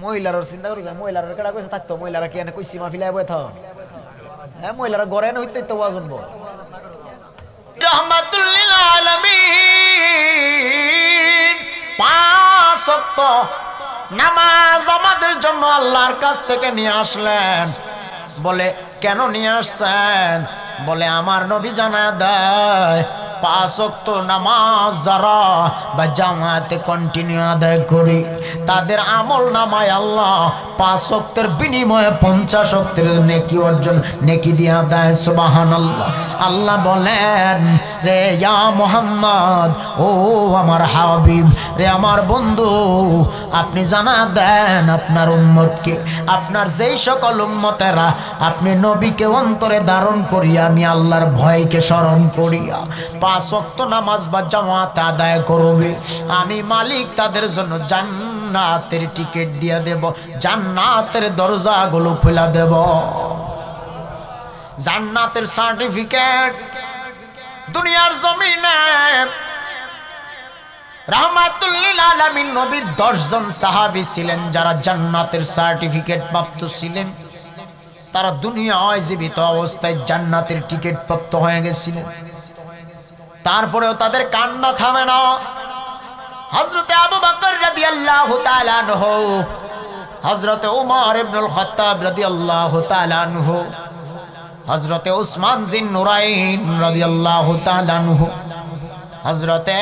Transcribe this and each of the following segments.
মহিলার চিন্তা করি মহিলার কেডা কইছে থাকতো মহিলারা কি এনে কইছি মাহফিলে বই থাও হ্যাঁ মহিলারা ঘরে না হইতে তো ওয়াজ শুনবো রহমাতুল লিল আলামিন পাঁচ ওয়াক্ত নামাজ আমাদের জন্য আল্লাহর কাছ থেকে নিয়ে আসলেন বলে কেন নিয়ে আসছেন বলে আমার নবী জানা দেয় পাঁচ ওয়াক্ত নামাজ যারা বা জামাতে কন্টিনিউ আদায় করি তাদের আমল নামায় আল্লাহ পাঁচ ওয়াক্তের বিনিময়ে 50 ওয়াক্তের নেকি অর্জন নেকি দিয়া দেয় সুবহানাল্লাহ। আল্লাহ বলেন রে ইয়া মুহাম্মদ ও আমার হাবিব রে আমার বন্ধু আপনি জানা দেন আপনার উম্মতকে আপনার যেই সকল উম্মতেরা আপনি নবীকে অন্তরে ধারণ করিয়া আমি আল্লাহর ভয়কে স্মরণ করিয়া পাঁচ ওয়াক্ত নামাজ বা জামাত আদায় করবে আমি মালিক তাদের জন্য জান্নাতের টিকিট দিয়ে দেব জান্নাতের দরজাগুলো খুলে দেব জান্নাতের সার্টিফিকেট দুনিয়ার জমিনে রাহমাতুল লিল আলামিন নবীর 10 জন সাহাবী ছিলেন যারা জান্নাতের সার্টিফিকেট প্রাপ্ত ছিলেন তারা দুনিয়ায় জীবিত অবস্থায় জান্নাতের টিকিট প্রাপ্ত হয়ে গেছিলেন তারপরেও তাদের কান্না থামে না হযরতে আবু বকর রাদিয়াল্লাহু তাআলা আনহু হযরতে উমর ইবনুল খাত্তাব রাদিয়াল্লাহু তাআলা আনহু হযরতে উসমান জিন নুরাইন রাদিয়াল্লাহু তাআলা আনহু হযরতে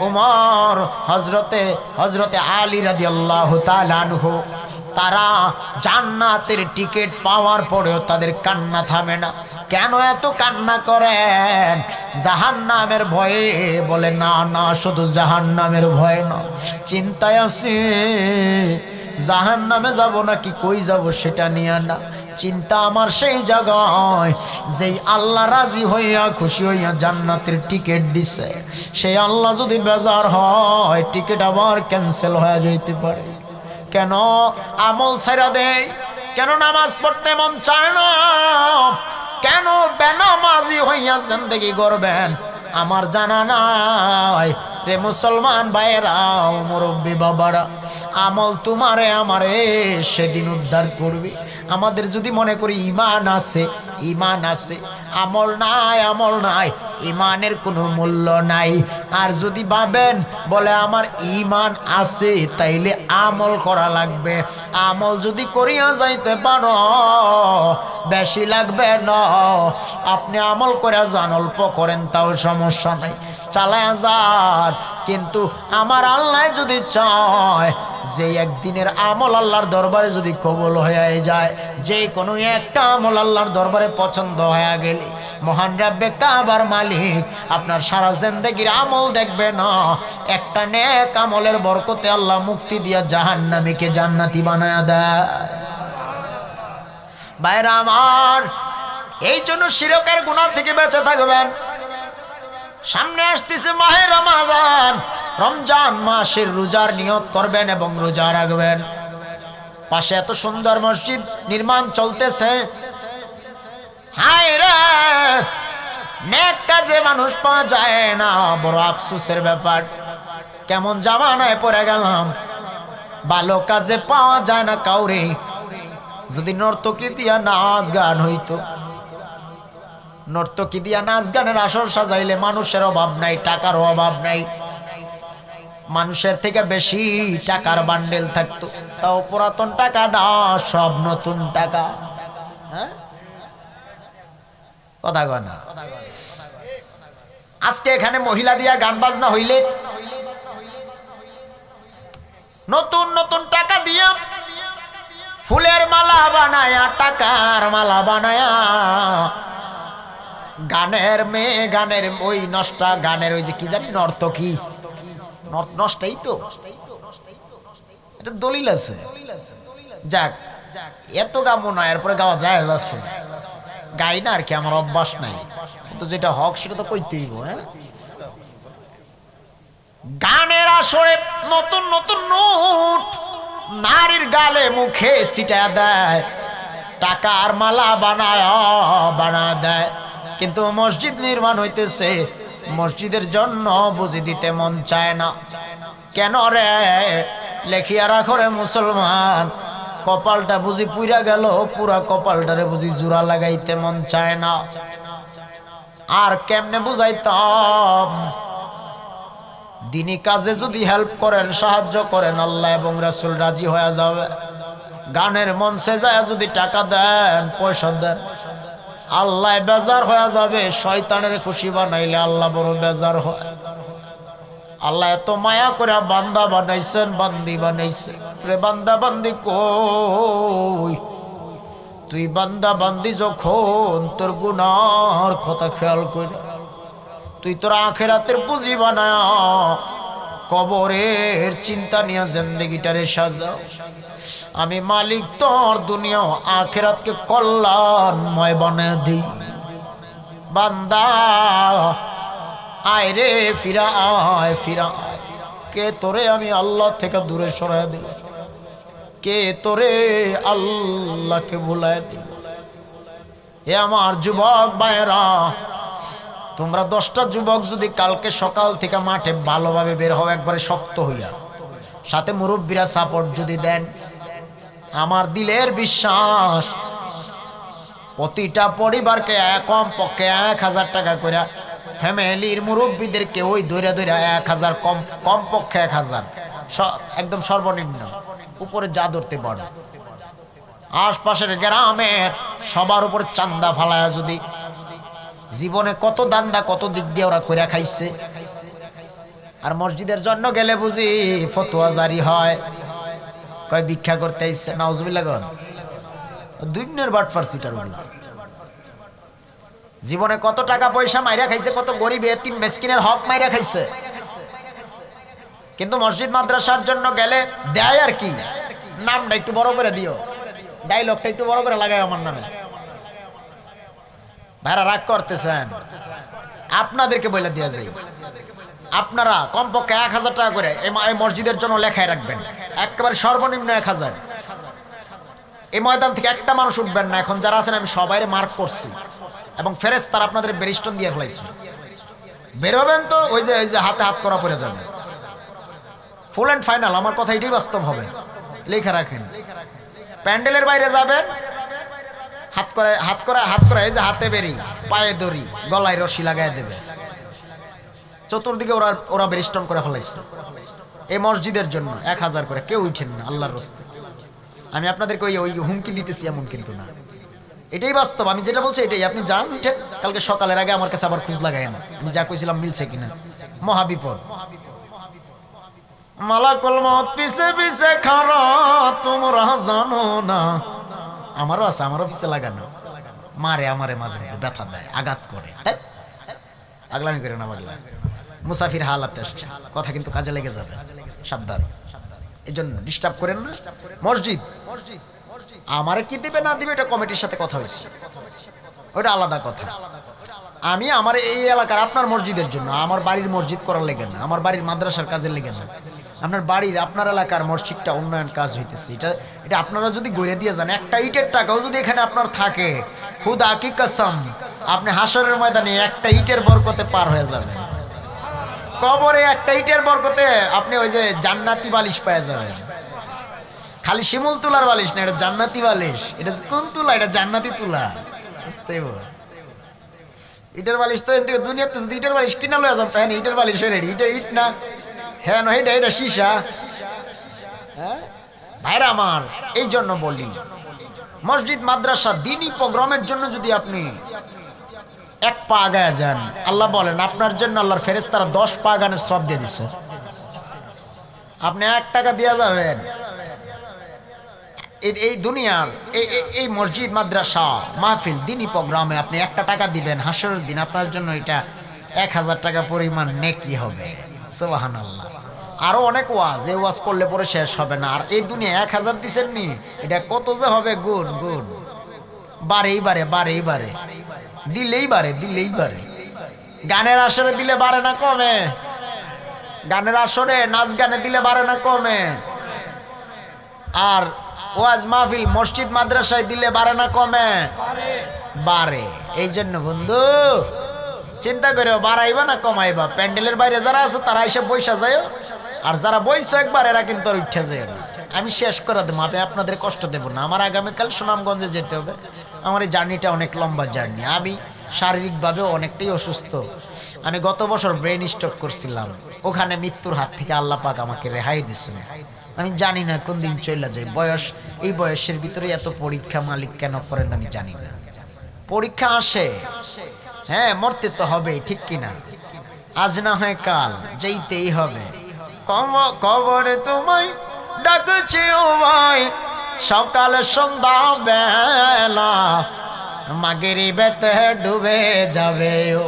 উমর হযরতে আলী রাদিয়াল্লাহু তাআলা আনহু তারা জান্নাতের টিকিট পাওয়ার পরেও তাদের কান্না থামে না কেন এত কান্না করেন জাহান্নামের ভয়ে বলে না না শুধু জাহান্নামের ভয় না চিন্তায় আছি জাহান্নামে যাব নাকি কই যাব সেটা নিয়ে না চিন্তা আমার সেই জায়গায় যেই আল্লাহ রাজি হইয়া খুশি হইয়া জান্নাতের টিকিট দিছে সেই আল্লাহ যদি বেজার হয় টিকিট আবার ক্যান্সেল হয়ে যাইতে পারে কেন আমল ছাইরা দেয় কেন নামাজ পড়তে মন চায় না কেন বেনামাজি হইয়া জিন্দেগি করবেন আমার জানা নাই রে মুসলমান ভাইয়েরাও মুরব্বী বাবারা আমল তোমারে আমারে সেদিন উদ্ধার করবে আমাদের যদি মনে করি ঈমান আছে আমল নাই ঈমানের কোনো মূল্য নাই আর যদি ভাবেন বলে আমার ঈমান আছে তাইলে আমল করা লাগবে আমল যদি করিয়া যাইতে পারো বেশি লাগবে না আপনি আমল করে যান অল্প করেন তাও সমস্যা নাই চালায়া যান কিন্তু আমার আল্লাহ যদি চায় যে একদিনের আমল আল্লাহর দরবারে যদি কবুল হয়ে যায় যে কোনো একটা আমল আল্লাহর দরবারে পছন্দ হয়ে গেলে মহান রব্বে কাবার মালিক আপনার সারা জিন্দেগির আমল দেখবে না একটা নেক আমলের বরকতে আল্লাহ মুক্তি দিয়া জাহান্নামীকে জান্নাতি বানায়া দেয় ভাইরা আমার এই জন্য শিরকের গুনাহ থেকে বেঁচে থাকবেন সামনে আসতেছে মাহে রমাদান রমজান মাসের রোজার নিয়ত করবেন এবং রোজা রাখবেন পাশে এত সুন্দর মসজিদ নির্মাণ চলতেছে হায় রে নেক কাজে মানুষ পাওয়া যায় না বড় আফসোসের ব্যাপার কেমন জামানায় পড়ে গেলাম ভালো কাজে পাওয়া যায় না কাউরে যদি নর্তকী দিয়া নাচ গান হইতো নর্তকী দিয়া নাচ গানের আসর সাজাইলে মানুষের অভাব নাই টাকার অভাব নাই মানুষের থেকে বেশি টাকার বান্ডেল থাকতো তাও পুরাতন টাকা না সব নতুন টাকা হ্যাঁ কথা কয় না আজকে এখানে মহিলা দিয়া গান বাজনা হইলে নতুন নতুন টাকা দিয়া ফুলের মালা বানায়া টাকার মালা বানায়া গানের মেয়ে গানের ওই নষ্টা গানের ওই যে কি জানি নর্তকী নষ্টাই তো এটা দলিল আছে যাক এত গামো না এরপরে গাওয়া যায় যাচ্ছে গাই না আর কি আমার অভ্যাস নাই কিন্তু যেটা হক সেটা তো কইতেই হ্যাঁ গানের আসরে নতুন নতুন নোট নারীর গালে মুখে ছিটা দেয় টাকার মালা বানা দেয় কিন্তু মসজিদ নির্মাণ হইতেছে মসজিদের জন্য বুঝি দিতে মন চায় না কেন রে লেখিয়া রাখো রে মুসলমান, কপালটা বুঝি পুইরা গেল, পুরা কপালটারে বুঝি জোড়া লাগাইতে মন চায় না। আর কেমনে বুঝাইতাম, দিনী কাজে যদি হেল্প করেন, সাহায্য করেন, আল্লাহ এবং রাসূল রাজি হয়ে যাবে। গানের মঞ্চে যায় যদি টাকা দেন, পয়সা দেন, আল্লাহ বেজার হয়ে যাবে। শয়তানের খুশি বানাইলে আল্লাহ বড় বেজার হয়। আল্লাহ এত মায়া করে বান্দা বানাইছেন, বান্দি বানাইছেন রে। বান্দা বান্দি কই তুই? বান্দা বান্দি যখন তোর গুনার কথা খেয়াল করে, তুই তোর আখিরাতের পুঁজি বানায় কবরের চিন্তা নিয়ে জিন্দেগিটারে সাজাও। আমি মালিক তোর দুনিয়া আখিরাতকে কল্যাণময় বানায় দিই। বান্দা আয় রে, ফিরা আয়, ফিরা আয়। কে তোরে আমি আল্লাহ থেকে দূরে সরাই দিল? কে তোরে আল্লাহকে ভুলাই দিল? এ আমার যুবক ভাইরা, তোমরা 10টা যুবক যদি কালকে সকাল থেকে মাঠে ভালোভাবে বের হও, একবারে শক্ত হইয়া, সাথে মুরব্বীরা সাপোর্ট যদি দেন, আমার দিলের বিশ্বাস প্রতিটা পরিবারকে কমপক্ষে 1000 টাকা করে, ফ্যামিলির মুরব্বীদেরকে ওই ধরে 1000, কমপক্ষে 1000, একদম সর্বনিম্ন, উপরে যা ধরতে পারে। আশপাশের গ্রামের সবার উপর চান্দা ফালায়া, যদি জীবনে কত দান্দা কত দিক দিয়ে ওরা কইরা খাইছে। আর মসজিদের জন্য গেলে বুঝি ফতোয়া জারি হয়, কয় ভিক্ষা করতে আইছে। নাউজুবিল্লাহ গন, দুইনের বাটফার সিটার বলা। জীবনে কত টাকা পয়সা মাইরা খাইছে, কত গরিব এতিম মিসকিনের হক মাইরা খাইছে। কিন্তু মসজিদ মাদ্রাসার জন্য গেলে দেয় আর কি, নামটা একটু বড় করে দিও, ডায়লগটা একটু বড় করে লাগাই আমার নামে। ভাইরা রাগ করতেছেন, আপনাদেরকে বলে দেওয়া যায়, আপনারা কমপক্ষে 1000 টাকা করে এই মসজিদের জন্য লেখায় রাখবেন, একেবারে সর্বনিম্ন 1000। এই ময়দান থেকে একটা মানুষ উঠবেন না। এখন যারা আছেন আমি সবাইরে মার্ক করছি এবং ফেরেশতারা আপনাদের বেরিস্টন দিয়ে ফেলাইছে। বেরোবেন তো ওই যে হাতে হাত করা পড়ে যাবে। ফুল অ্যান্ড ফাইনাল, আমার কথা এটাই বাস্তব হবে, লেখা রাখেন। প্যান্ডেলের বাইরে যাবেন, হাত করে এই যে হাতে বেরি, পায়ে দড়ি, গলায় রশি লাগাই দেবে। চতুর্দিকে ওরা বেরিস্টন করে ফেলাইছে এই মসজিদের জন্য 1000 করে। কেউ উঠেন না আল্লাহর রাস্তে। আমি আপনাদেরকে ওই হুমকি দিতেছি এমন কিন্তু না, এটাই বাস্তব। আমি যেটা বলছি এটাই। আপনি যান, উঠে কালকে সকালের আগে আমার কাছে আবার খোঁজ লাগায়েন, আমি যা কইছিলাম মিলছে কিনা। মহাবিপদ। মালাকুল মউত পিছে পিছে খাড়া, তোমরা জানো না। আমারও আছে, আমারও পিছে লাগানো, মারে আমারে মাঝে মধ্যে ব্যথা দেয়, আঘাত করে। আগলামি করে না, বাগলা মুসাফির হালাতে আসছে, কথা কিন্তু কাজে লেগে যাবে, সাবধান। এই জন্য ডিস্টার্ব করেন না। মসজিদ আমারে কি দিবে না দিবে এটা কমিটির সাথে কথা হয়েছে, ওটা আলাদা কথা। আমি আমার এই এলাকার আপনার মসজিদের জন্য, আমার বাড়ির মসজিদ করার লেগে না, আমার বাড়ির মাদ্রাসার কাজের লেগে না, আপনার বাড়ির আপনার এলাকার মসজিদটা উন্নয়ন কাজ হইতেছে। এটা আপনারা যদি গড়ে দিয়ে যান, একটা ইটের টাকাও যদি এখানে আপনার থাকে, খুদা কি কসম, আপনি হাসরের ময়দানে একটা ইটের বরকতে পার হয়ে যাবেন। কবরে একটা ইটের বরকতে আপনি ওই যে জান্নাতি বালিশ পেয়ে যাবেন। খালি শিমুল তুলার বালিশ না, এটা জান্নাতি বালিশ। এটা কোন তুলা? এটা জান্নাতি তুলা। বুঝতে ইটের বালিশ তো এদিকে দুনিয়াতে যদি ইটের বালিশ কিনা লয়ে যান, তাই ইটের বালিশ হয়ে রেডি। এটা ইট না, হ্যাঁ না, এটা সীসা। হ্যাঁ ভাইরা আমার, এই জন্য বলি মসজিদ মাদ্রাসা দ্বীনি প্রোগ্রামের জন্য যদি আপনি 1 পা আগায় যান, আল্লাহ বলেন আপনার জন্য আল্লাহর ফেরেশতারা 10 পা আগানোর সওয়াব দিয়ে দিচ্ছে। আপনি 1 টাকা দিয়ে যাবেন, এই দুনিয়ার এই মসজিদ মাদ্রাসা মাহফিল দ্বীনি প্রোগ্রামে আপনি 1 টাকা দিবেন, হাসরের দিন আপনার জন্য এটা 1000 টাকা পরিমাণ নেকি হবে। সুবহানাল্লাহ। আরো অনেক ওয়াজ, এই ওয়াজ করলে পরে শেষ হবে না। আর এই দুনিয়া 1000 দিচ্ছেন নি, এটা কত যে হবে গুণ গুণ, বারেই বারে দিলেই বারে। গানের আসরে দিলে বাড়ে না কমে? গানের আসরে নাচ গানে দিলে বাড়ে না কমে? আর ওয়াজ মাহফিল মসজিদ মাদ্রাসায় দিলে বাড়ে না কমে? বাড়ে। এই জন্য বন্ধু চিন্তা করে বাড়াইবা না কমাইবা। প্যান্ডেলের বাইরে যারা আছে তারা এসে বৈশা যায়, আর যারা বইছো একবার এরা কিন্তু আর উঠে যায় না। আমি শেষ করে দেবো, আমি আপনাদের কষ্ট দেব না। আমার আগামীকাল সুনামগঞ্জে যেতে হবে। আমার এই জার্নিটা অনেক লম্বা জার্নি। আমি শারীরিকভাবেও অনেকটাই অসুস্থ। আমি গত বছর ব্রেন স্ট্রোক করছিলাম, ওখানে মৃত্যুর হাত থেকে আল্লাহ পাক আমাকে রেহাই দিচ্ছেন। আমি জানি না কোন দিন চলে যায়। এই বয়সের ভিতরে এত পরীক্ষা মালিক কেন করেন আমি জানি না। পরীক্ষা আসে, হ্যাঁ, মরতে তো হবে, ঠিক কিনা? আজ না হয় কাল যেতেই হবে। কবরে তোমায় ডাকছে ও ভাই, সকাল সন্ধ্যা বেলা, মাগরিবেতে ডুবে যাবে ও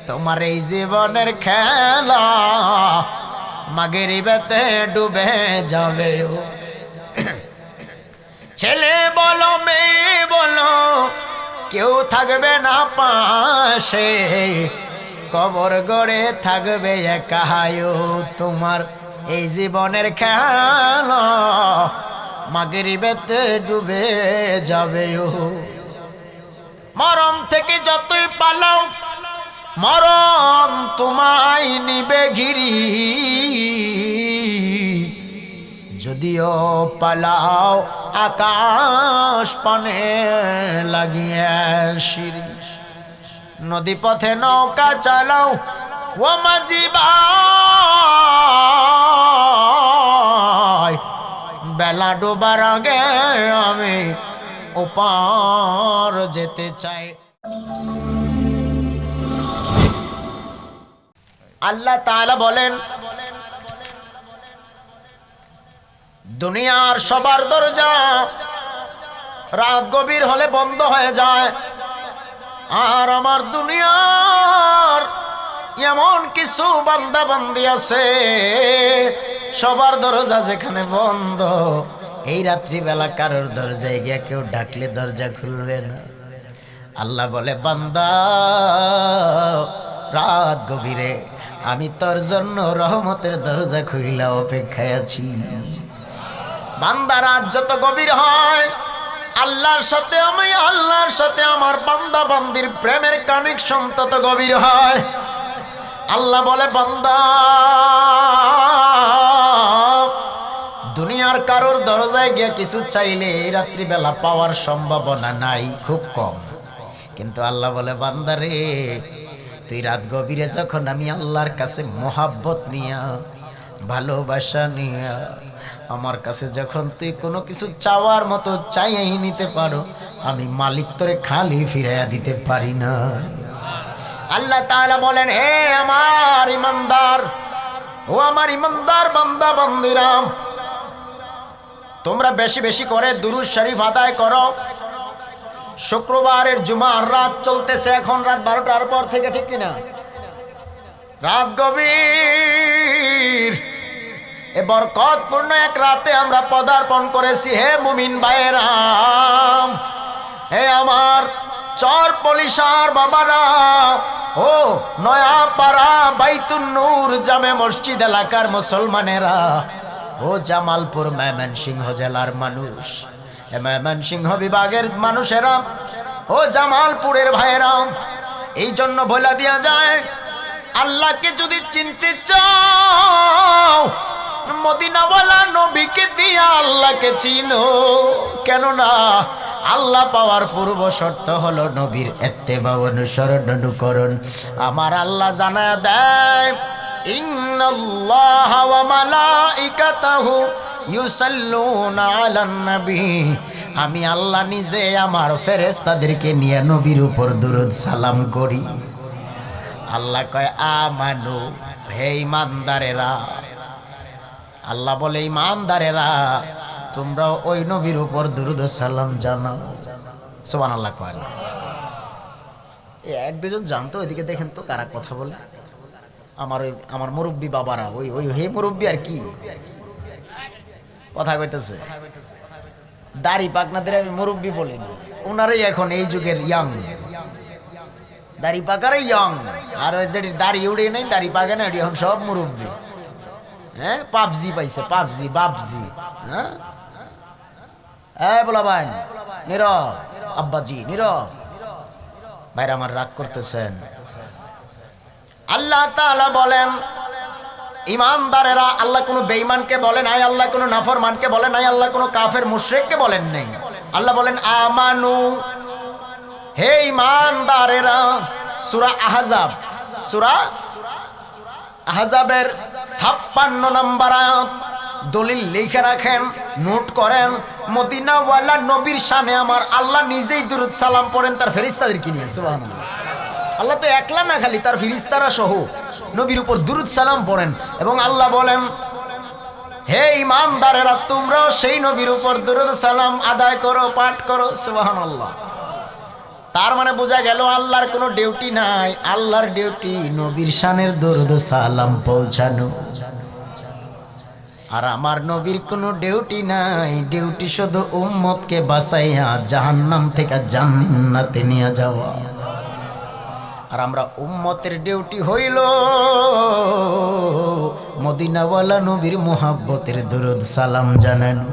তোমার এই জীবনের খেলা, মাগরিবেতে ডুবে যাবে ও। ছেলে বলো মেয়ে বলো, কেউ থাকবে না পাশে, কবর গড়ে থাকবে একাই ও তোমার এই জীবনের খেলা, মাগরিবেতে ডুবে যাবে ও। মরণ থেকে যতই পালাও, মরণ তোমায় নিবে ঘিরি, যদিও পালাও আকাশ পানে লাগিয়ে সিঁড়ি, নদী পথে নৌকা চালাও ও মাঝি ভাই, বেলা ডোবার আগে আমি ওপার যেতে চাই। আল্লাহ তাআলা বলেন, দুনিয়ার সবার দরজা রাত গভীর হলে বন্ধ হয়ে যায়, আর আমার দুনিয়ার এমন কিছু বান্দা বান্দি আছে সবার দরজা যেখানে বন্ধ, এই রাত্রিবেলা কারোর দরজায় গিয়ে কেউ ডাকলে দরজা খুলবে না। আল্লাহ বলে, বান্দা রাত গভীরে আমি তোর জন্য রহমতের দরজা খুইলা অপেক্ষায় আছি। বান্দা রাত যত গভীর হয়, আল্লাহর সাথে আমি আল্লাহর সাথে আমার বান্দা বান্দির প্রেমের কানেকশন তত গভীর হয়। আল্লাহ বলে, বান্দা দুনিয়ার কারোর দরজায় গিয়ে কিছু চাইলে এই রাত্রিবেলা পাওয়ার সম্ভাবনা নাই, খুব কম। কিন্তু আল্লাহ বলে, বান্দা রে, তুই রাত গভীরে যখন আমি আল্লাহর কাছে মোহাব্বত নিয়া, ভালোবাসা নিয়া আমার কাছে যখন তুই কোনো কিছু চাওয়ার মতো চাইয়াই নিতে পারো, আমি মালিক তোরে খালি ফিরাইয়া দিতে পারি না। আল্লাহ তাআলা বলেন, হে আমার ইমানদার, ও আমার ইমানদার বান্দা বান্দিরা, তোমরা বেশি বেশি করে দুরূদ শরীফ আদায় করো। শুক্রবারের জুমার রাত চলতেছে, এখন রাত 12টার পর থেকে, ঠিক কিনা? রাত গভীর, এ বরকতপূর্ণ এক রাতে আমরা পদার্পণ করেছি। হে মুমিন ভাইয়েরা, হে আমার চর পলিশার বাবারা, ও নয়াপাড়া বাইতুন নূর জামে মসজিদ এলাকার মুসলমানেরা, ও জামালপুর ময়মনসিংহ জেলার মানুষ, ময়মনসিংহ বিভাগের মানুষেরা, ও জামালপুরের ভাইয়েরা, এই জন্য বলে দেয়া যায়, আল্লাহকে যদি চিনতে চাও, মদিনাওয়ালা নবীকে দিয়া আল্লাহকে চিনো। কেননা আল্লাহ পাওয়ার পূর্ব শর্ত হলো নবীর ইত্তেবা, অনুসরণ, অনুকরণ। আমার আল্লাহ জানায় দেয়, ইন্নাল্লাহা ওয়া মালাইকাতাহু ইউসাল্লুনা আলান নবী, আমি আল্লাহ নিজে আমার ফেরেশতাদেরকে নিয়ে নবীর উপর দুরূদ সালাম করি। আল্লাহ কয়, আমানু, হে ঈমানদারেরা, আল্লাহ বলে, ঈমানদারেরা তোমরা ওই নবীর উপর দুরূদ সালাম জানাও। সুবহানাল্লাহ কয় না? এক দুজন জানতো, এদিকে দেখেন তো কারা কথা বলে। আমার মুরব্বী বাবারা, ওই হে মুরব্বী আর কি কথা কইতেছে। দাড়ি পাকনাদের আমি মুরব্বী বলি না, ওনারাই এখন এই যুগের ইয়াং, দাড়ি পাকারে ইয়াং। আর ওই যে দাড়ি উড়ে নেই, দাড়ি পাকে না, এখন সব মুরব্বী। হ্যাঁ, পাবজি পাইছে, পাবজি বাবজি। হ্যাঁ বলা ভাই, নীরব, আব্বাজি নীরব। ভাইরা আমার রাগ করতেছেন। আল্লাহ তাআলা বলেন, ইমানদারেরা আল্লাহ কোনো বেঈমানকে বলে নাই, আল্লাহ কোনো নাফরমানকে বলে নাই, আল্লাহ কোনো কাফের মুশরিককে বলেন নাই। আল্লাহ বলেন আমানু, হে ইমানদারেরা। সূরা আহজাব, সূরা আহজাবের 56 নম্বর আয়াত। দলিল লিখে রাখেন, নোট করেন। মদিনাওয়ালা নবীর শানে আমার আল্লাহ নিজেই দুরূদ সালাম পড়েন তার ফেরেশতাদেরকে নিয়ে। সুবহানাল্লাহ। আল্লাহ তো একলা না, খালি তার ফেরেশতারা সহ নবীর উপর দুরূদ সালাম পড়েন। এবং আল্লাহ বলেন হে ইমানদারেরা তোমরাও সেই নবীর উপর দুরূদ সালাম আদায় করো, পাঠ করো। সুবহানাল্লাহ। তার মানে বোঝা গেল আল্লাহর কোনো ডিউটি নাই, আল্লাহর ডিউটি নবীর শানের দরুদ সালাম পৌঁছানো। আর আমার নবীর কোনো ডিউটি নাই, ডিউটি শুধু উম্মতকে বাঁচাইয়া জাহান্নাম থেকে জান্নাতে নিয়ে যাওয়া। আর আমরা উম্মতের ডিউটি হইল মদিনাওয়ালা নবীর মুহাব্বতের দরুদ সালাম জানানো।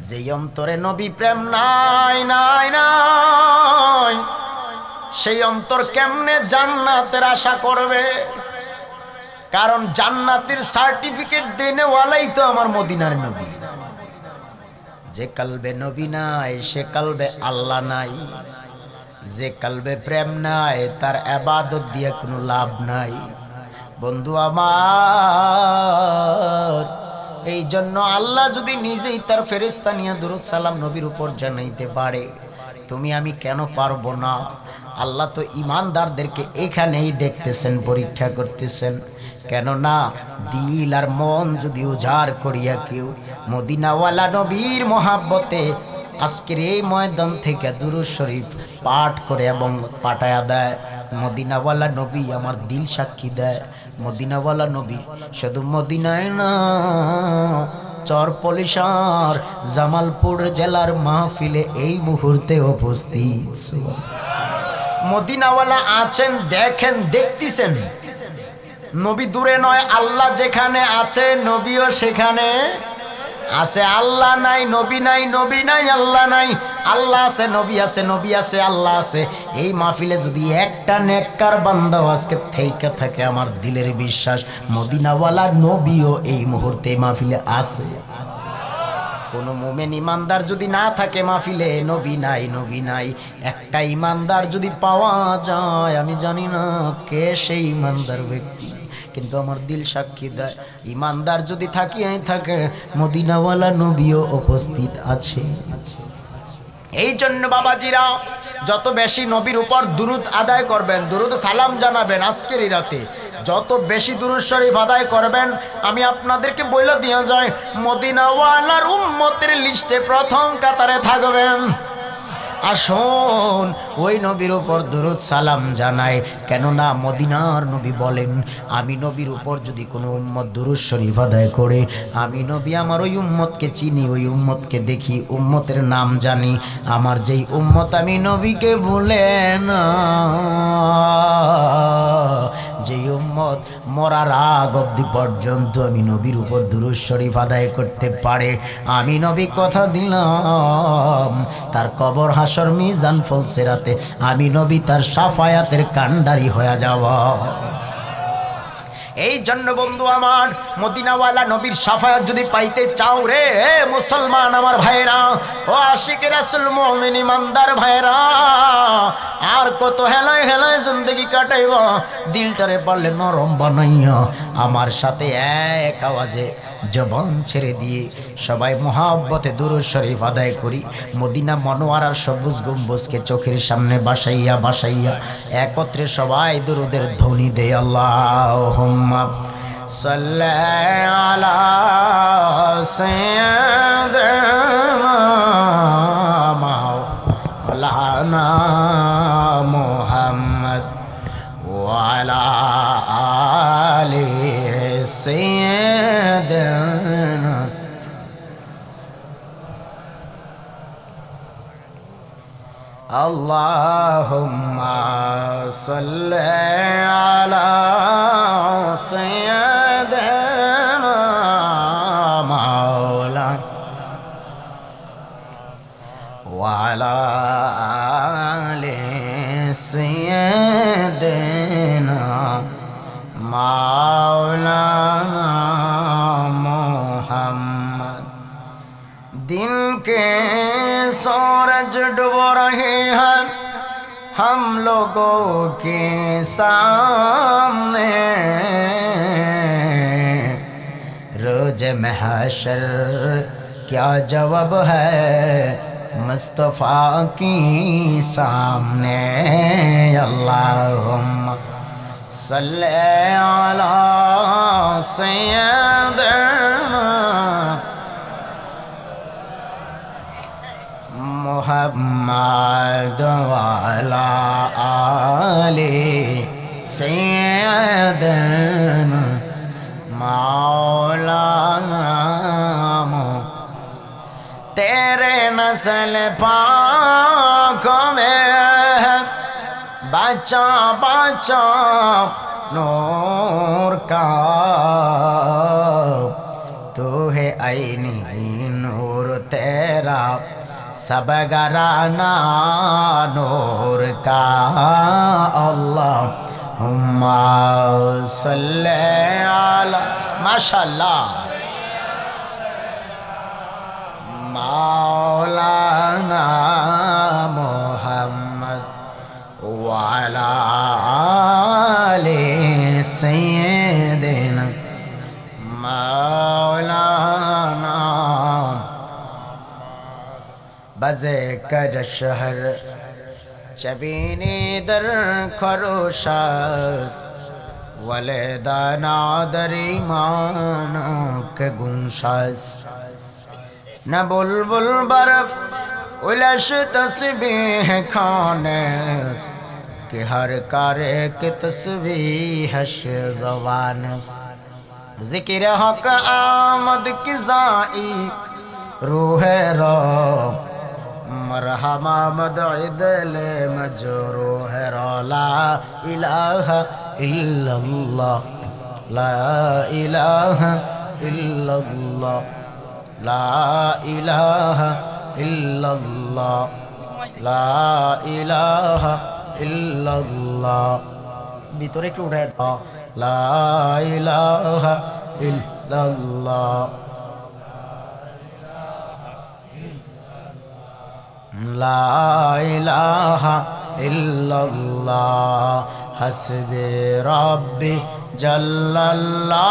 যে অন্তরে নবী প্রেম নাই নাই নাই, সেই অন্তর কেমনে জান্নাতের আশা করবে? কারণ জান্নাতের সার্টিফিকেট দেনে ওয়ালাই তো আমার মদিনার নবী। যে কলবে নবী নাই সে কলবে আল্লাহ নাই। যে কলবে প্রেম নাই তার ইবাদত দিয়ে কোনো লাভ নাই। বন্ধু আমার, এই জন্য আল্লাহ যদি নিজেই তার ফেরেশতা নিয়ে দুরূদ সালাম নবীর উপর জানাইতে পারে, তুমি আমি কেন পারবো না? আল্লাহ তো ইমানদারদেরকে এখানেই দেখতেছেন, পরীক্ষা করতেছেন। কেননা দিল আর মন যদি উজাড় করিয়া কেউ মদিনাওয়ালা নবীর মহাব্বতে আজকের এই ময়দান থেকে দুরূদ শরীফ পাঠ করে এবং পাঠায়া দেয়, মদিনাওয়ালা নবী আমার দিল সাক্ষী দেয়। মদিনাওয়ালা নবী শুধু মদিনায় না, চরপলিশার জামালপুর জেলার মাহফিলে এই মুহূর্তে উপস্থিত। মদিনাওয়ালা আছেন, দেখেন, দেখতেছেন। নবী দূরে নয়, আল্লাহ যেখানে আছে নবীও সেখানে আছে। আল্লাহ নাই নবী নাই, নবী নাই আল্লাহ নাই। আল্লাহ আছে নবী আছে, নবী আছে আল্লাহ আছে। এই মাহফিলে যদি একটা নেককার বান্দা আজকে থেকে থাকে, আমার দিলের বিশ্বাস মদিনাওয়ালা নবীও এই মুহূর্তে মাহফিলে আছে। কোন মুমিন ইমানদার যদি না থাকে মাহফিলে, নবী নাই, নবী নাই। একটা ইমানদার যদি পাওয়া যায়, আমি জানি না কে সেই ইমানদার ব্যক্তি, কিন্তু আমার দিল সাক্ষী দেয় ইমানদার যদি থাকিয়াই থাকে মদিনাওয়ালা নবীও উপস্থিত আছে। এই জন্য বাবাজিরা যত বেশি নবীর উপর দুরূদ আদায় করবেন, দুরূদ সালাম জানাবেন, আজকের এই রাতে যত বেশি দুরূদ শরীফ আদায় করবেন, আমি আপনাদেরকে বলে দিয়ে যাই মদিনাওয়ালার উম্মতের লিস্টে প্রথম কাতারে থাকবেন। আসুন ওই নবীর উপর দুরূদ সালাম জানাই। কেননা মদিনার নবী বলেন, আমি নবীর উপর যদি কোনো উম্মত দুরূদ শরীফ আদায় করে, আমি নবী আমার ওই উম্মতকে চিনি, ওই উম্মতকে দেখি, উম্মতের নাম জানি। আমার যেই উম্মত আমি নবীকে ভুলে না, যেই উম্মত মরার আগ অবধি পর্যন্ত আমি নবীর উপর দুরূদ শরীফ আদায় করতে পারে, আমি নবী কথা দিলাম তার কবর হাসর মিজান ফলসেরাতে আমি নবী তার শাফায়াতের কান্ডারি হয়ে যাওয়া। এই জন্য বন্ধু আমার, মদিনাওয়ালা নবীর শাফায়াত যদি পাইতে চাও রে মুসলমান আমার ভাইরা, ও আশিক রাসূল মুমিন ইমানদার ভাইরা, আর কত হেলায় হেলায় জিন্দেগি কাটাইবা, দিলটারে পারলে নরম বানাইয়া আমার সাথে এক আওয়াজে জবান ছেড়ে দিয়ে সবাই মুহাব্বতে দুরূদ শরীফ আদায় করি। মদিনা মনোয়ারার সবুজ গম্বুজকে চোখের সামনে বাসাইয়া বাসাইয়া একত্রে সবাই দুরূদের ধ্বনি দেয়। আল্লাহুম্মা সাল্লি আলা সাইয়্যিদিনা মাওলানা মুহাম্মদ ওয়া আলা আলি সাইয়্যিদিনা। আল্লাহুম্মা সাল্লি আলা সাইয়্যিদিনা মাওলানা ওয়া আলা আলি সাইয়্যিদিনা মাওলানা मोहम्मद। दिन के सूरज डूब रहे हैं हम लोगों के सामने, रोज महशर क्या जवाब है मुस्तफ़ा की सामने। अल्लाहुम्मा सल्ले अला सय्यदना मुहम्मद व अला आले सय्यदना मौलाना। तेरे नस्ल पाक में बच्चा बच्चा नूर का, तू है आईनी नूर तेरा सब घराना नूर का। अल्लाहुम्मा सल्ले अला माशाअल्लाह मौलाना मोहम्मद व अला आले सय्यदना मौलाना। बज़े कर शहर चबीने दर खरोशास वले दाना दर ईमाना के गुंशास। न बुलबुल बरफ उलश तस्बीह खाने कि हर कारे के तस्बीह ज़बानस। ज़िक्र हक आमद की ज़ाई रूह रो मरहमा मदइदल मजरूह रो। ला इलाहा इल्लल्लाह ला इलाहा इल्लल्लाह ला इलाहा इल्लल्लाह ला इलाहा इल्लल्लाह। ভিতরে একটু উঠায় দাও। লা ইলাহা ইল্লাল্লাহ লা ইলাহা ইল্লাল্লাহ হাসবি রাব্বি জাল্লাল্লাহ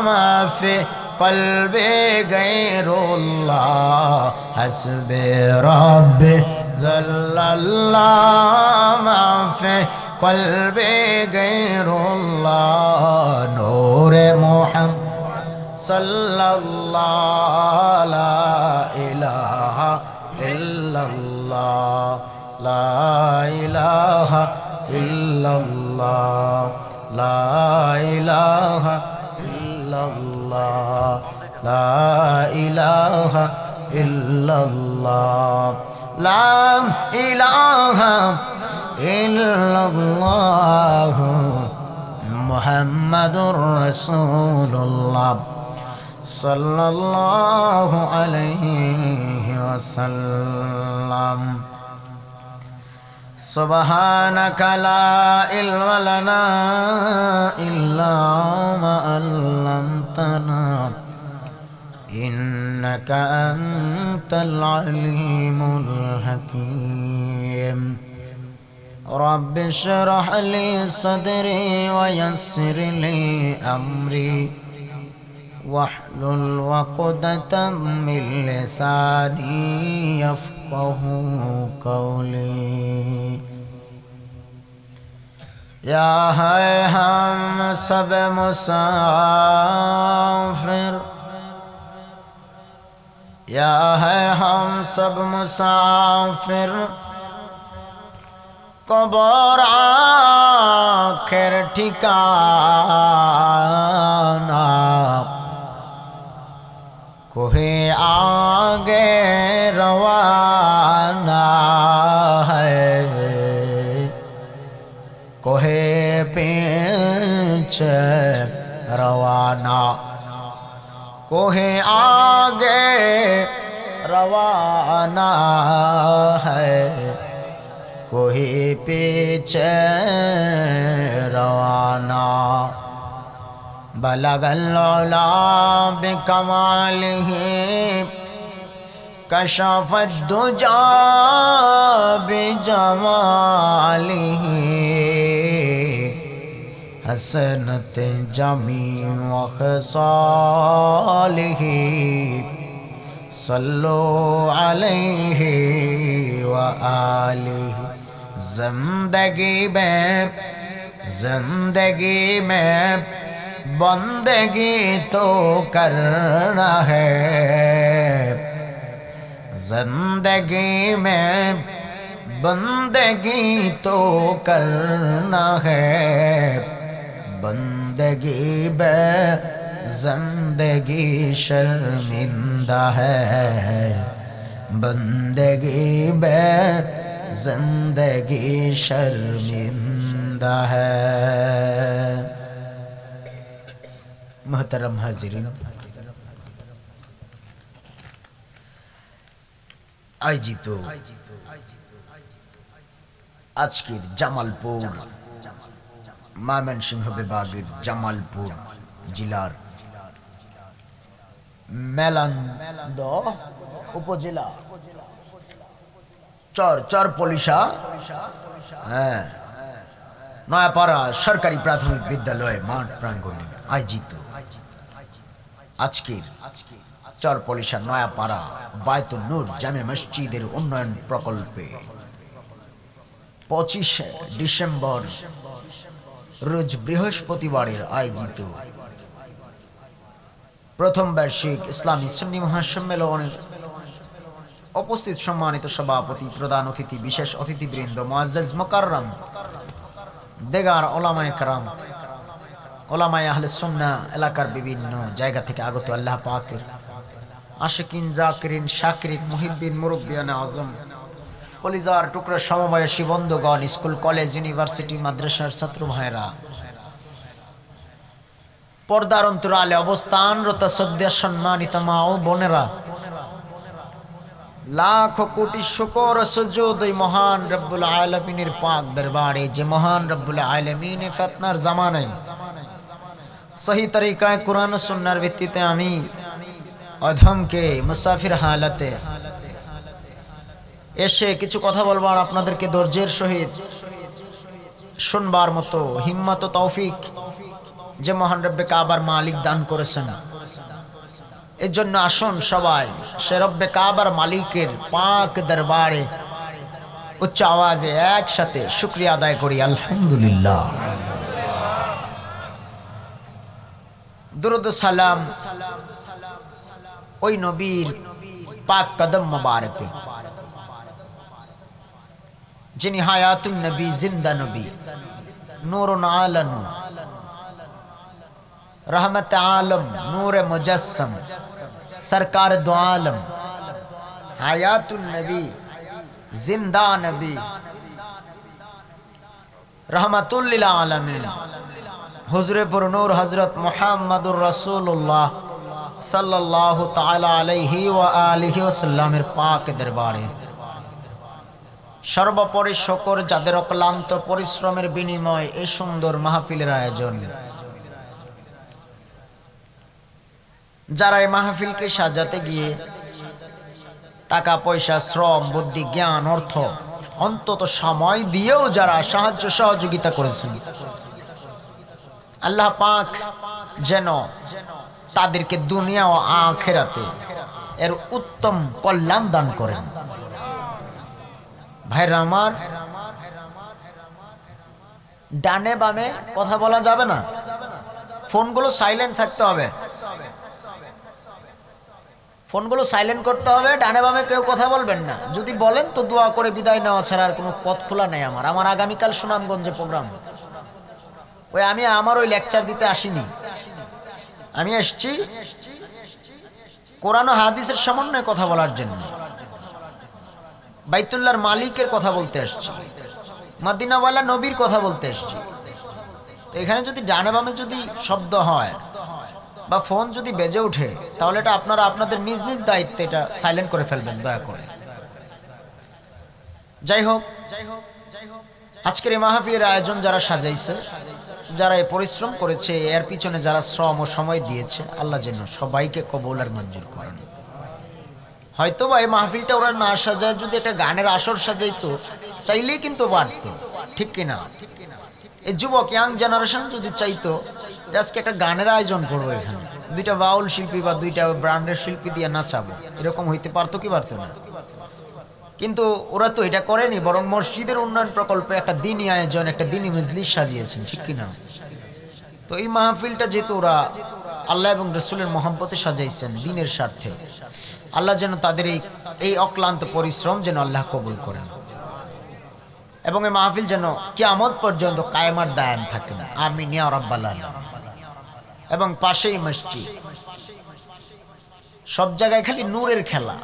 মা ফি কলবে গৈরুল্লাহ হাসবি রাব্বি জাল্লাল্লাহ মা ফি কলবে গৈরুল্লাহ নূরে মুহাম্মদ সাল্লাল্লাহ লা ইলাহা ইল্লাল্লাহ লা ইলাহা ইল্লাল্লাহ লা ইলাহা ইল্লাল্লাহ লা ইলাহা ইল্লাল্লাহ লা ইলাহা ইল্লাল্লাহ মুহাম্মাদুর রাসূলুল্লাহ সাল্লাল্লাহু আলাইহি ওয়াসাল্লাম। সুবহানাকা লা ইলমা লানা ইল্লা মা আল্লামতানা ইন্নাকা আনতাল আলিমুল হাকীম। رب اشرح لي صدري ويسر لي أمري واحلل عقدة من لساني يفقه قولي. या है हम सब मुसाफिर, या है हम सब मुसाफिर कबर आखिर ठिकाना कोहे आगे रवाना है कोहे पीछे रवाना कोहे आगे रवाना है कोई पीछे रवाना। বালাগাল উলা বিকামালিহি কাশাফাদ দুজা বিজামালিহি حسنت جمیع خصاله صلو علیہ وآلہ زندگی میں بندگی تو کرنا ہے زندگی میں بندگی تو کرنا ہے بندگی بے زندگی شرمندہ ہے بندگی بے زندگی شرمندہ ہے محترم حاضرین আয়োজিত আজকের জামালপুর ময়মনসিংহ বিভাগের জামালপুর জেলার মেলান্দ উপজেলা চরপলিশা নয়াপাড়া সরকারি প্রাথমিক বিদ্যালয় মাঠ প্রাঙ্গণে আয়োজিত আজকের চরপলিশা নয়াপাড়া বায়তুন নূর জামে মসজিদের উন্নয়ন প্রকল্পে 25 ডিসেম্বর রোজ বৃহস্পতিবারের আয়োজিত প্রথম বার্ষিক ইসলামী সুন্নি মহাসম্মেলনের উপস্থিত সম্মানিত সভাপতি, প্রধান অতিথি, বিশেষ অতিথিবৃন্দ, মুআজ্জাজ মুকাররম, দেগার ওলামায়ে কেরাম, ওলামায়ে আহলে সুন্নাহ, এলাকার বিভিন্ন জায়গা থেকে আগত আল্লাহ পাকের আশিকিন, জাকিরিন, শাকিরিন, মুহিব্বিন, মুরব্বিয়ানে আজম, কলিজার টুকরা সমবয়সী বন্ধুগণ, স্কুল, কলেজ, ইউনিভার্সিটি, মাদ্রাসার ছাত্র ভাইরা, পর্দার অন্তরালে অবস্থানরত শ্রদ্ধেয় সম্মানিত মা ও বোনেরা, লাখ কোটি শুকর সুজুদ ওই মহান রব্বুল আলামিনের পাক দরবারে, যে মহান রব্বুল আলামিন ফিতনার জামানায় সহি তরিকায় কুরআন ও সুন্নাহর ভিত্তিতে আমি অধমকে মুসাফির হালাতে এসে কিছু কথা বলবার, আপনাদেরকে ধৈর্যের সহিত শুনবার মতো হিম্মত ও তৌফিক যে মহান রব্বে কাবার মালিক দান করেছেন, এর জন্য আসুন সবাই সে রব্বে কাবার মালিকের পাক দরবারে উচ্চ আওয়াজে একসাথে শুকরিয়া আদায় করি, আলহামদুলিল্লাহ। দুরূদ ও সালাম ওই নবীর পাক কদম মুবারকে, যিনি হায়াতুন নবী, জিন্দা নবী, নূরুন আলা নূর, रहमत आलम, नूर मुजस्सम, सरकार दो आलम, हयातुन नबी, जिंदा नबी, रहमतुल लिल आलमीन, हुजूर पुर नूर हजरत मुहम्मदुर रसूलुल्लाह सल्लल्लाहु ताला अलैहि व आलिहि वसल्लमेर पाक दरबारे সর্বোপরি শুকর যাদের অক্লান্ত পরিশ্রমের বিনিময় এই সুন্দর মাহফিলের আয়োজন, যারা এই মাহফিলকে সাজাতে গিয়ে টাকা পয়সা, শ্রম, বুদ্ধি, জ্ঞান, অর্থ, অন্তত সময় দিয়েও যারা সাহায্য সহযোগিতা করেছেন, আল্লাহ পাক যেন তাদেরকে দুনিয়া ও আখিরাতে এর উত্তম কল্যাণ দান করেন। ভাইরা আমার, ডানে বামে কথা বলা যাবে না, ফোনগুলো সাইলেন্ট থাকতে হবে, ফোনগুলো সাইলেন্ট করতে হবে, ডানে বামে কেউ কথা বলবেন না। যদি বলেন তো দোয়া করে বিদায় নেওয়া ছাড়া আর কোনো পথ খোলা নেই। আমার আগামীকাল সুনামগঞ্জে প্রোগ্রাম, আমি আমার ওই লেকচার দিতে আসিনি, আমি এসছি কোরআন ও হাদিসের সমন্বয়ে কথা বলার জন্য, বাইতুল্লাহর মালিকের কথা বলতে এসছি, মদিনাওয়ালা নবীর কথা বলতে এসছি। তো এখানে যদি ডানে বামে যদি শব্দ হয় বা ফোন যদি বেজে ওঠে, তাহলে এটা আপনারা আপনাদের নিজ নিজ দায়িত্বে এটা সাইলেন্ট করে ফেলবেন দয়া করে। যাই হোক, আজকের এই মাহফিলের আয়োজন যারা সাজাইছে, যারা এই পরিশ্রম করেছে, এর পিছনে যারা শ্রম ও সময় দিয়েছে, আল্লাহ যেন সবাইকে কবুল আর মঞ্জুর করেন। হয়তো বা এই মাহফিলটা ওরা না সাজায়, যদি একটা গানের আসর সাজাইতো চাইলেই কিন্তু পারতো, ঠিক কিনা? এই যুবক ইয়াং জেনারেশন যদি চাইতো যে আজকে একটা গানের আয়োজন করবো, এখানে দুইটা বাউল শিল্পী বা দুইটা ব্র্যান্ডের শিল্পী দিয়ে নাচাবো, এরকম হইতে পারতো কি পারতো না? কিন্তু ওরা তো এটা করেনি, বরং মসজিদের উন্নয়ন প্রকল্পে একটা দিনই আয়োজন, একটা দিনই মজলিস সাজিয়েছেন, ঠিক কিনা? তো এই মাহফিলটা যেহেতু ওরা আল্লাহ এবং রসুলের মহব্বতে সাজাইছেন দিনের স্বার্থে, আল্লাহ যেন তাদের এই অক্লান্ত পরিশ্রম যেন আল্লাহ কবুল করেন, এবং এই মাহফিল যেন কিয়ামত পর্যন্ত কায়েমার দায়াম থাকেন, আমিন ইয়া রাব্বাল আলামিন। এবং পাশেই মসজিদ, সব জায়গায় খালি নূরের খেলা,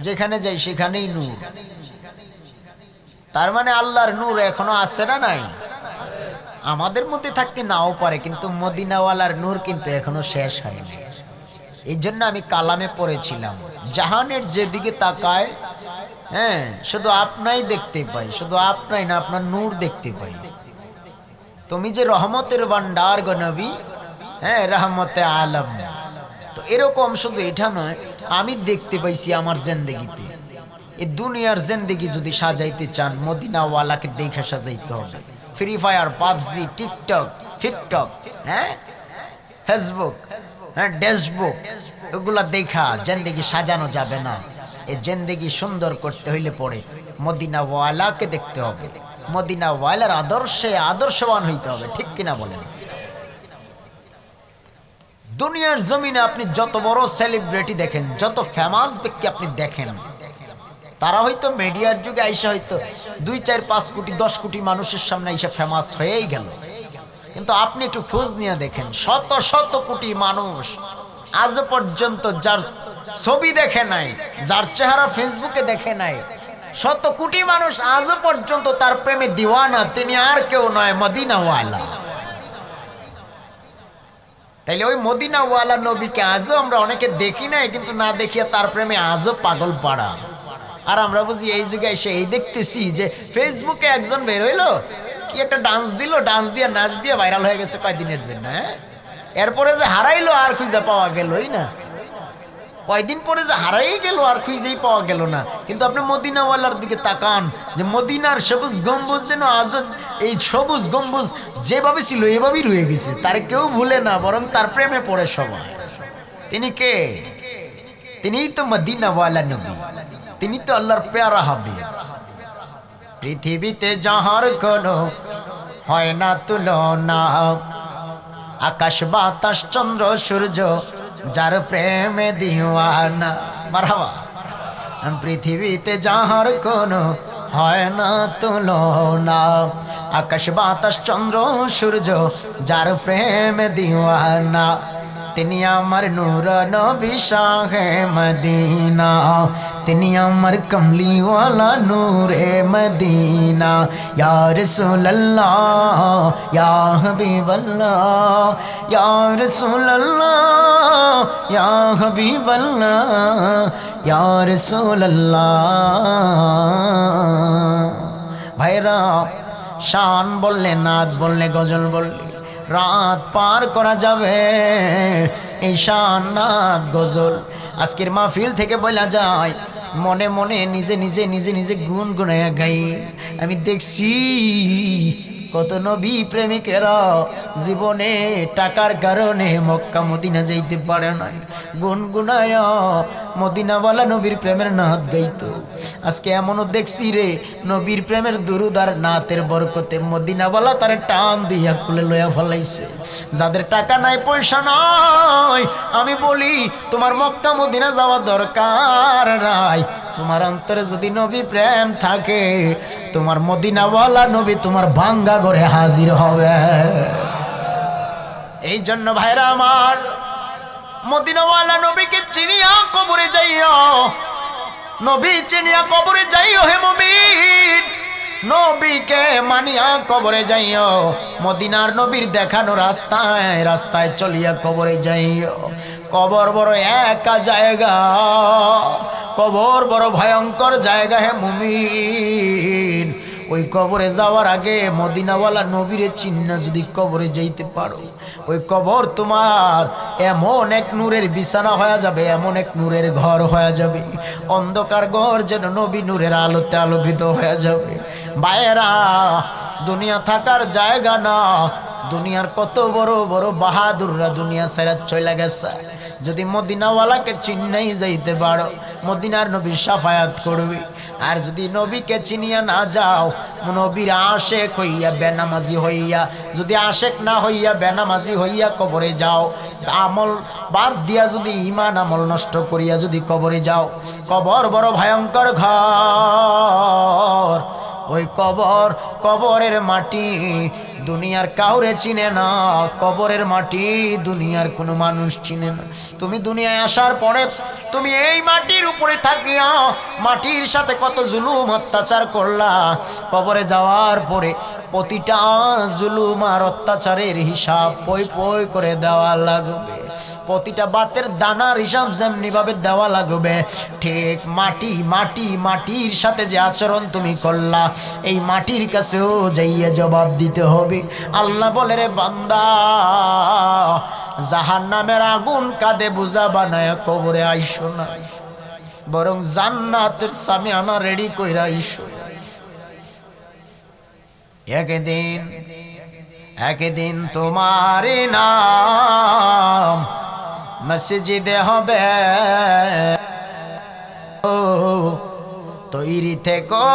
যেখানে যাই সেখানেই নূর। তার মানে আল্লাহর নূর এখনো আছে না নাই? আমাদের মধ্যে থাকতে নাও পারে, কিন্তু মদিনাওয়ালার নূর কিন্তু এখনো শেষ হয়নি। এই জন্য আমি কালামে পড়েছিলাম, জাহানের যেদিকে তাকায়, হ্যাঁ, শুধু আপনাই দেখতে পাই, শুধু আপনাই না, আপনার নূর দেখতে পাই। তুমি যে রহমতের ভান্ডার গো নবী, হ্যাঁ, রহমতে আলম। তো এরকম শুধু এটা নয়, আমি দেখতে পাইছি আমার জিন্দেগিতে। এই দুনিয়ার জিন্দেগি যদি সাজাইতে চান, মদিনাওয়ালাকে দেখে সাজাইতে হবে। ফ্রি ফায়ার, পাবজি, টিকটক, ফিকটক, হ্যাঁ, ফেসবুক, হ্যাঁ, ডেসবুক, এগুলা দেখা জিন্দেগি সাজানো যাবে না। এই জিন্দেগি সুন্দর করতে হইলে পরে মদিনাওয়ালাকে দেখতে হবে, মদিনাওয়ালার আদর্শে আদর্শবান হইতে হবে, ঠিক কিনা বলেন? দুনিয়ার জমিনে আপনি যত বড় সেলিব্রিটি দেখেন, যত ফেমাস ব্যক্তি আপনি দেখেন, তারা হয়তো মিডিয়ার যুগে আইসা হয়তো 2, 4, 5 কোটি 10 কোটি মানুষের সামনে আইসা ফেমাস হয়েই গেল। কিন্তু আপনি একটু খোঁজ নিয়ে দেখেন, শত শত কোটি মানুষ আজ পর্যন্ত যার ছবি দেখে নাই, যার চেহারা ফেসবুকে দেখে নাই, শত কোটি মানুষ আজ পর্যন্ত তার প্রেমে দিওয়ানা, তিনি আর কেউ নয়, মদিনাওয়ালা। তাইলে ওই মদিনাওয়ালা নবীকে আজও আমরা অনেকে দেখি নাই, কিন্তু না দেখিয়া তার প্রেমে আজও পাগল পাড়া। আর আমরা বুঝি এই যুগে এসে এই দেখতেছি যে ফেসবুকে একজন বের হইলো, কি একটা ডান্স দিল, ডান্স দিয়ে নাচ দিয়ে ভাইরাল হয়ে গেছে কয়দিনের জন্য, হ্যাঁ, এরপরে যে হারাইলো আর খুঁজে পাওয়া গেলই না, কয়দিন পরে যে হারাই গেল আর খুঁজেই পাওয়া গেল না। কিন্তু আপনি মদিনাওয়ালার দিকে তাকান, যে মদিনার সবুজ গম্বুজ যেন আজ এই সবুজ গম্বুজ যেভাবে ছিল এভাবেই রয়ে গেছে, তার কেউ ভুলে না, বরং তার প্রেমে পড়ে সবাই। তিনি কে? তিনিই তো মদিনাওয়ালা নবী, তিনি তো আল্লাহর পেয়ারা হবে। পৃথিবীতে যাহার কোনো হয় না তুলনা, আকাশ বাতাস চন্দ্র সূর্য যার প্রেমে দিওয়ানা, মারহাবা। পৃথিবীতে যাহার কোনো হয় না তুলনা, আকাশ বাতাস চন্দ্র সূর্য যার প্রেমে দিওয়ানা, তিনি আমার নূর নবী শাহে মদিনা, তিনি আমার কমলিওয়ালা নূরে মদিনা। ইয়া রাসূলুল্লাহ ইয়া হাবিবাল্লাহ, ইয়া রাসূলুল্লাহ ইয়া হাবিবাল্লাহ, ইয়া রাসূলুল্লাহ। ভাইরা, শান বললে, নাত বললে, গজল বললে রাত পার করা যাবে। এই শান, নাত, গজল আজকের মাহফিল থেকে বলা যায়, মনে মনে নিজে নিজে নিজে নিজে গুনগুনায়া গাই। আমি দেখছি কত নবী প্রেমিকেরা জীবনে টাকার কারণে মক্কা মদিনা যাইতে পারে না, গুনগুনায়া মদিনাওয়ালা নবীর প্রেমের নাত গাইতো। আজকে এমনও দেখছি রে, নবীর প্রেমের দুরুদ আর নাতের বরকতে মদিনাওয়ালা তারে টান দিয়া কুলে লয়া ফলাইছে। যাদের টাকা নাই, পয়সা নাই, আমি বলি তোমার মক্কা মদিনা যাওয়া দরকার নাই। তোমার অন্তরে যদি নবী প্রেম থাকে, তোমার মদিনাওয়ালা নবী তোমার ভাঙ্গা ঘরে হাজির হবে। এই জন্য ভাইরা আমার, মদিনাওয়ালা নবীকে চিনিয়া কবরে যাইও, নবী চিনিয়া কবরে যাইও হে মুমিন, নবীকে মানিয়া কবরে যাইও, মদিনার নবীর দেখানো রাস্তায় রাস্তায় চলিয়া কবরে যাইও। কবর বড় একা জায়গা, কবর বড় ভয়ঙ্কর জায়গা হে মুমিন। ওই কবরে যাওয়ার আগে মদিনাওয়ালা নবীরে চিন্না যদি কবরে যাইতে পারো, ওই কবর তোমার এমন এক নূরের বিছানা হয়ে যাবে, এমন এক নূরের ঘর হয়ে যাবে, অন্ধকার ঘর যেন নবী নূরের আলোতে আলোকিত হয়ে যাবে। ভাইয়েরা, দুনিয়া থাকার জায়গা না। দুনিয়ার কত বড় বড় বাহাদুররা দুনিয়া ছেড়ে চলে গেছে। যদি মদিনাওয়ালাকে চিন্নাই যাইতে পারো, মদিনার নবী শাফায়াত করবে। আর যদি নবীকে চিনিয়া না যাও, নবীর আশেক হইয়া বেনামাজি হইয়া, যদি আশেক না হইয়া বেনামাজি হইয়া কবরে যাও, আমল বাদ দিয়া যদি ঈমান আমল নষ্ট করিয়া যদি কবরে যাও, কবর বড় ভয়ঙ্কর ঘর। ওই কবরের মাটি দুনিয়ার কাউরে চিনে না, কবরের মাটি দুনিয়ার কোনো মানুষ চিনে না। তুমি দুনিয়ায় আসার পরে তুমি এই মাটির উপরে থাকিয়া মাটির সাথে কত জুলুম অত্যাচার করলা, কবরে যাওয়ার পরে প্রতিটা জুলুম আর অত্যাচারের হিসাব পই পই করে দেওয়া লাগবে। প্রতিটা বাতের দানার হিসাব যেমনি ভাবে দেওয়া লাগবে, ঠিক মাটির সাথে যে আচরণ তুমি করলা, এই মাটির কাছেও যাইয়া জবাব দিতে হবে। আল্লাহ বলে, রে বান্দা, জাহান্নামের আগুন কাঁদে বুঝা বানায় কবরে আইসো না, বরং জান্নাতের সামিয়ানা রেডি কইরা আইসো। একদিন তোমার নাম মসজিদে হবে, তৈরি থেকো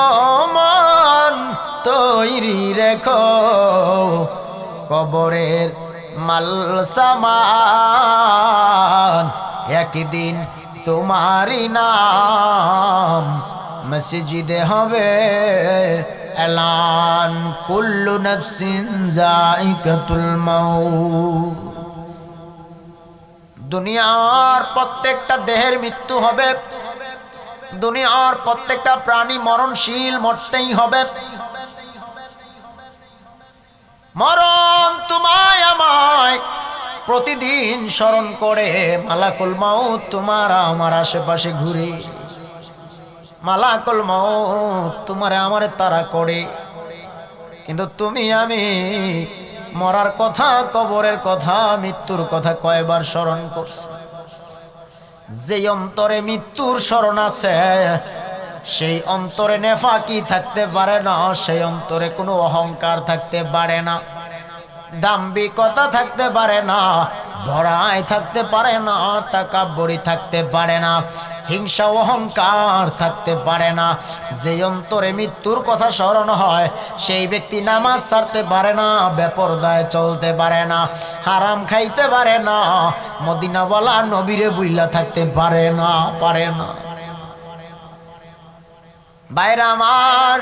মন তৈরি রেখো, কবরের মাল সামান একদিন তোমারই নাম মসজিদে হবে। এলান কুল্লু নফসিন যায়িকাতুল মাউত। দুনিয়ার প্রত্যেকটা দেহের মৃত্যু হবে, দুনিয়ার প্রত্যেকটা প্রাণী মরণশীল, মরতেই হবে। মরণ তোমায় আমায় প্রতিদিন স্মরণ করে, মালাকুল মাউত তোমার আমার আশেপাশে ঘুরে, মালাকুল মাউত তোমারে আমারে তাড়া করে। কিন্তু তুমি আমি মরার কথা, কবরের কথা, মৃত্যুর কথা কয়বার স্মরণ করছি? যে অন্তরে মৃত্যুর স্মরণ আছে, সেই অন্তরে নেফাকি থাকতে পারে না, সেই অন্তরে কোনো অহংকার থাকতে পারে না, দাম্ভিকতা থাকতে পারে না, বড়াই থাকতে পারে না, তাকাব্বুরি থাকতে পারে না, হিংসা অহংকার থাকতে পারে না। যে অন্তরে মৃত্যুর কথা স্মরণ হয়, সেই ব্যক্তি নামাজ ছাড়তে পারে না, বেপরদায় চলতে পারে না, হারাম খাইতে পারে না, মদিনাওয়ালা নবীরে বুইলা থাকতে পারে না। ভাইরা আমার,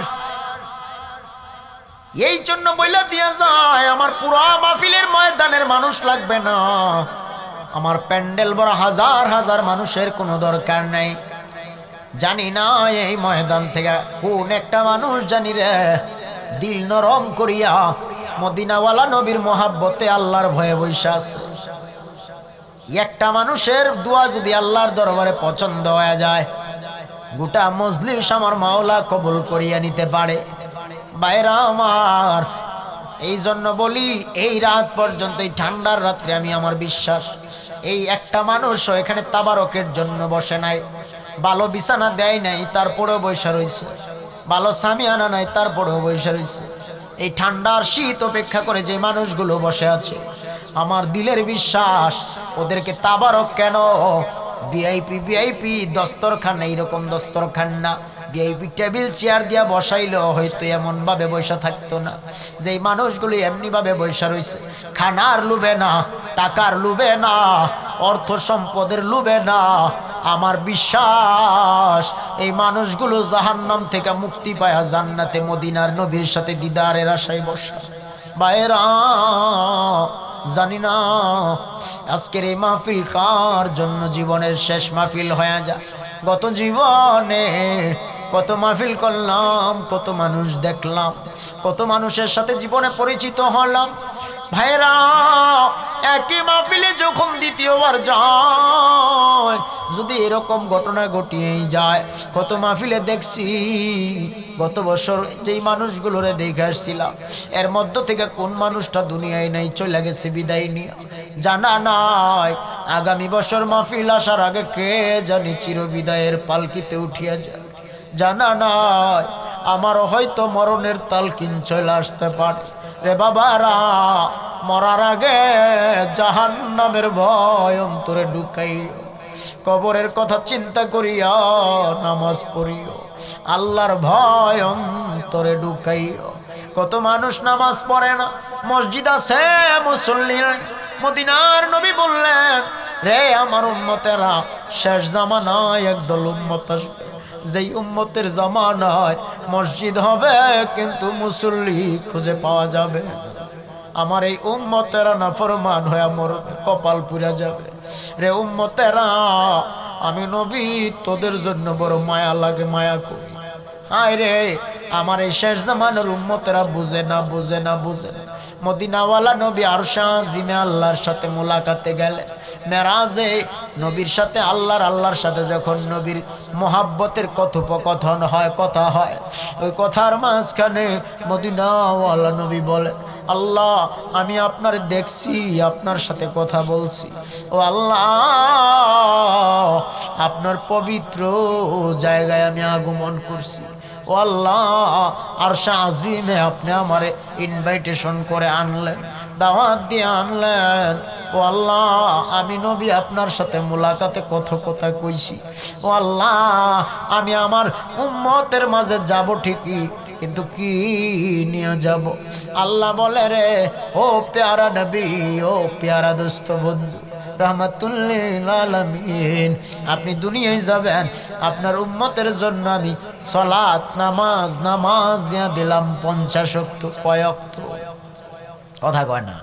এই জন্য বইলা দিয়া যায়, আমার পুরা মাহফিলের ময়দানের মানুষ লাগবে না, আমার প্যান্ডেল বড় হাজার হাজার মানুষের কোনো দরকার নাই। জানি না এই ময়দান থেকে কোন একটা মানুষ জানি রে দিল নরম করিয়া মদিনাওয়ালা নবীর মহাব্বতে আল্লাহর ভয়ে বৈশা আছে। একটা মানুষের দোয়া যদি আল্লাহর দরবারে পছন্দ হয়ে যায়, গোটা মজলিস আমার মাওলা কবুল করিয়া নিতে পারে। ভাইরা আমার, এই জন্য বলি, এই রাত পর্যন্ত, এই ঠান্ডার রাত্রে আমি আমার বিশ্বাস, এই একটা মানুষও এখানে তাবারকের জন্য বসে নাই, ভালো বিছানা দেয় নাই তারপরেও বৈশা রয়েছে, ভালো সামিয়ানা নাই তারপরেও বৈশা রয়েছে। এই ঠান্ডার শীত অপেক্ষা করে যে মানুষগুলো বসে আছে, আমার দিলের বিশ্বাস ওদেরকে তাবারক কেন, ভিআইপি দস্তরখান, এইরকম দস্তরখান না, ভিআইপি টেবিল চেয়ার দিয়া বসাইলো হয়তো এমন ভাবে বৈশা থাকতো না। যেই মানুষগুলি এমনি ভাবে বৈশা রয়েছে, খানার লুবে না, টাকার লুবে না, অর্থ সম্পদের লুবে না, আমার বিশ্বাস এই মানুষগুলো জাহান্নাম থেকে মুক্তি পায়া জান্নাতে মদিনার নবীর সাথে দিদারের আশায় বসা। ভাইরা, জানি না আজকের এই মাহফিল কার জন্য জীবনের শেষ মাহফিল হয়ে যায়। গত জীবনে কত মাহফিল করলাম, কত মানুষ দেখলাম, কত মানুষের সাথে জীবনে পরিচিত হলাম, ভাইরা একই মাহফিলে যখন দ্বিতীয়বার যায়, যদি এরকম ঘটনা ঘটিয়েই যায়, কত মাহফিলে দেখছি গত বছর যেই মানুষগুলোরে দেখে আসছিলাম এর মধ্য থেকে কোন মানুষটা দুনিয়ায় নাই, চলে গেছে বিদায় নিয়ে, জানা নাই আগামী বছর মাহফিল আসার আগে কে জানি চিরবিদায়ের পালকিতে উঠিয়া যায়, জানা নাই আমার হয়তো মরণের তালকিন চলে আসতে পারে। রে বাবারা, মরার আগে জাহান্নামের ভয় অন্তরে ঢুকাইও, কবরের কথা চিন্তা করিয়া নামাজ পড়িও, আল্লাহর ভয় অন্তরে ঢুকাইও। কত মানুষ নামাজ পড়ে না, মসজিদ আছে মুসল্লি নাই। মদিনার নবী বললেন, রে আমার উম্মতেরা, শেষ জামানায় একদল উম্মত আসবে, যেই উম্মতের জামানায় মসজিদ হবে কিন্তু মুসল্লি খুঁজে পাওয়া যাবে না। আমার এই উম্মতেরা নাফরমান হয়ে মরবে, কপাল পুড়া যাবে। রে উম্মতেরা, আমি নবী তোদের জন্য বড় মায়া লাগে, মায়া করি। হায় রে, আমার এই শেষ জামানার উম্মতেরা বুঝে না, বুঝে না, বুঝে না। মদিনাওয়ালা নবী আরশে আজিমে আল্লাহর সাথে মোলাকাতে গেলেন। মেরাজে নবীর সাথে আল্লাহর সাথে যখন নবীর মোহাব্বতের কথোপকথন হয়, কথা হয়, ওই কথার মাঝখানে মদিনাওয়ালা নবী বলে, আল্লাহ আমি আপনার দেখছি, আপনার সাথে কথা বলছি। ও আল্লাহ, আপনার পবিত্র জায়গায় আমি আগমন করছি। ও আল্লাহ, আরশে আজিমে আপনি আমারে ইনভাইটেশন করে আনলেন, দাওয়াত দিয়ে আনলেন। ও আল্লাহ, আমি নবী আপনার সাথে মোলাকাতে কথা কইছি। ও আল্লাহ, আমি আমার উম্মতের মাঝে যাব ঠিকই, কিন্তু কি নিয়ে যাব? আল্লাহ বলে, রে ও প্যারা নবী, ও প্যারা দোস্ত বন্ধু রাহমাতুল্লিল আলামিন, আপনি দুনিয়ায় যাবেন, আপনার উম্মতের জন্য আমি সালাত নামাজ দিয়া দিলাম 50 ওয়াক্ত। কয় ওয়াক্ত? কথা কয় না,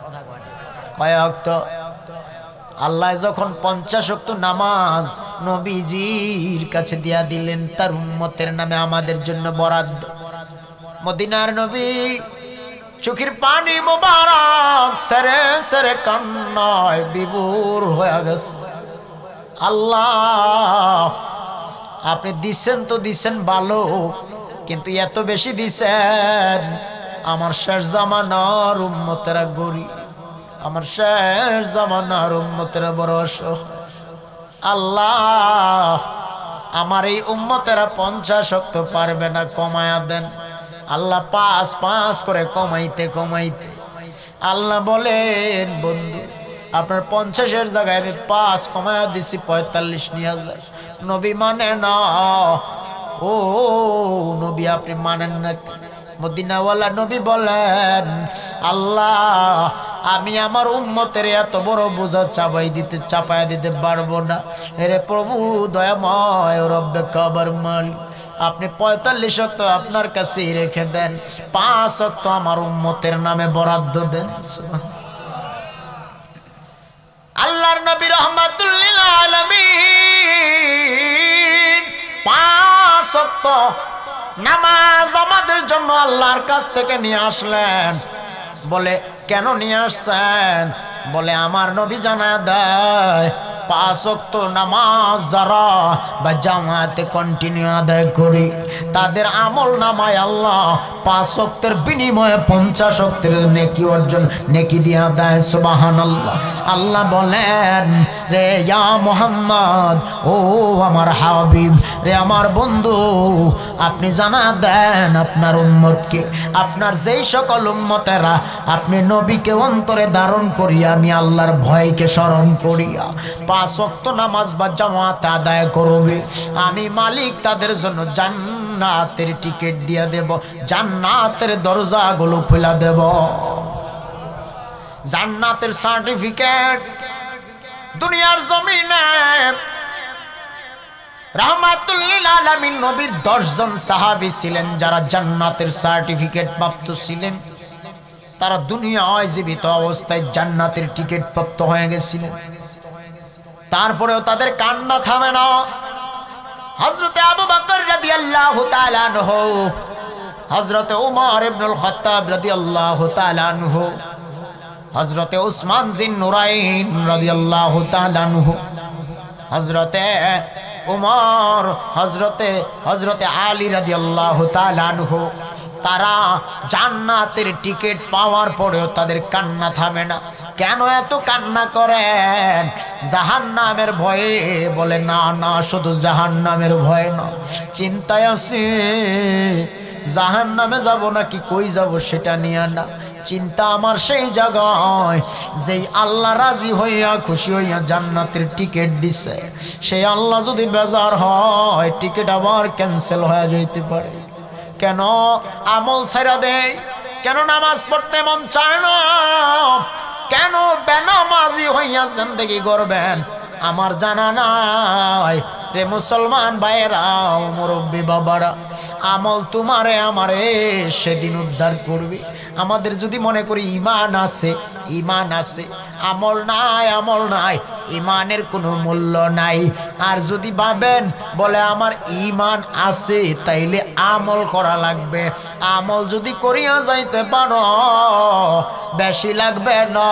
কয় ওয়াক্ত? আল্লাহ যখন 50 ওয়াক্ত নামাজ নবীজির কাছে দিয়া দিলেন, তার উম্মতের নামে আমাদের জন্য বরাদ্দ। মদিনার নবী চোখের পানি মোবারক সেরে সেরে কান্নায় বিভোর হয়ে গেছে। আল্লাহ, আপনি দিচ্ছেন তো দিচ্ছেন ভালো, কিন্তু এত বেশি দিচ্ছেন, আমার শেষ জামানার উম্মতেরা গরিব, আমার শেষ জামানার উম্মতেরা বড় অসহায়। আল্লাহ, আমার এই উম্মতেরা 50 ওয়াক্ত পারবে না, কমায়া দেন। আল্লাহ 5 করে কমাইতে আল্লাহ বলেন, বন্ধু আপনার 50-এর জায়গায় আমি 5 কমায়া দিছি, 45 নিয়ে যায়। নবী মানে না, ও নবী আপনি মানেন না। মদিনাওয়ালা নবী বলেন, আল্লাহ আমি আমার উম্মতের এত বড় বোঝা চাপায়া দিতে পারবো না। হে প্রভু দয়াময় রব্বে কাবার মালিক, আপনি 45 ওয়াক্ত আপনার কাছেই রেখে দেন, 5 ওয়াক্ত আমার উম্মতের নামে বরাদ্দ দেন। আল্লাহর নবী রাহমাতুল্লিল আলামিন 5 ওয়াক্ত নামাজ আমাদের জন্য আল্লাহর কাছ থেকে নিয়ে আসলেন। বলে, কেন নিয়ে আসছেন? বলে, আমার নবী জানা দেয় 5 ওয়াক্ত নামাজ যারা বা জামাতে কন্টিনিউ আদায় করি, তাদের আমল নামায় আল্লাহ 5 ওয়াক্তের বিনিময়ে 50 ওয়াক্তের নেকি অর্জন, নেকি দিয়া দেয়। সুবহানাল্লাহ। আল্লাহ বলেন, রে ইয়া মুহাম্মদ, ও আমার হাবিব, রে আমার বন্ধু, আপনি জানা দেন আপনার উম্মতকে, আপনার যেই সকল উম্মতেরা আপনি নবীকে অন্তরে ধারণ করিয়া আমি আল্লাহর ভয়কে স্মরণ করিয়া 5 ওয়াক্ত নামাজ বা জামাত আদায় করবে, আমি মালিক তাদের জন্য জান্নাতের টিকিট দিয়ে দেব, জান্নাতের দরজাগুলো খুলে দেব। জান্নাতের সার্টিফিকেট দুনিয়ার জমিনে রাহমাতুল্লিল আলামিন নবীর 10 জন সাহাবী ছিলেন যারা জান্নাতের সার্টিফিকেট প্রাপ্ত ছিলেন। তারা দুনিয়ায় জীবিত অবস্থায় জান্নাতের টিকিট প্রাপ্ত হয়ে গেছিলেন। তারপরেও তাদের কান্না থামে না। হযরতে আবু বকর রাদিয়াল্লাহু তাআলা আনহু, হযরতে উমর ইবনুল খাত্তাব রাদিয়াল্লাহু তাআলা আনহু, হযরতে উসমান জিন্নুরাইন রাদিয়াল্লাহু তাআলা আনহু, হযরতে উমর, হযরতে আলী রাদিয়াল্লাহু তাআলা আনহু, তারা জান্নাতের টিকিট পাওয়ার পরেও তাদের কান্না থামে না। কেন এত কান্না করেন? জাহান্নামের ভয়ে। বলে না না, শুধু জাহান্নামের ভয় না, চিন্তায় আছি জাহান্নামে যাব নাকি কই যাব সেটা নিয়ে না। চিন্তা আমার সেই জায়গায় যেই আল্লাহ রাজি হইয়া খুশি হইয়া জান্নাতের টিকিট দিছে, সেই আল্লাহ যদি বেজার হয় টিকিট আবার ক্যান্সেল হয়ে যাইতে পারে। কেন আমল ছাইরা দেয়? কেন নামাজ পড়তে মন চায় না? কেন বেনামাজি হইয়া জিন্দেগি করবেন? আমার জানা নাই রে মুসলমান ভাইয়েরা, মুরব্বী বাবারা। আমল তোমারে আমারে সেদিন উদ্ধার করবে। আমাদের যদি মনে করি ঈমান আছে, ঈমান আছে, আমল নাই, আমল নাই, ঈমানের কোনো মূল্য নাই। আর যদি ভাবেন বলে আমার ঈমান আছে তাইলে আমল করা লাগবে, আমল যদি করিয়া যাইতে পারো বেশি লাগবে না।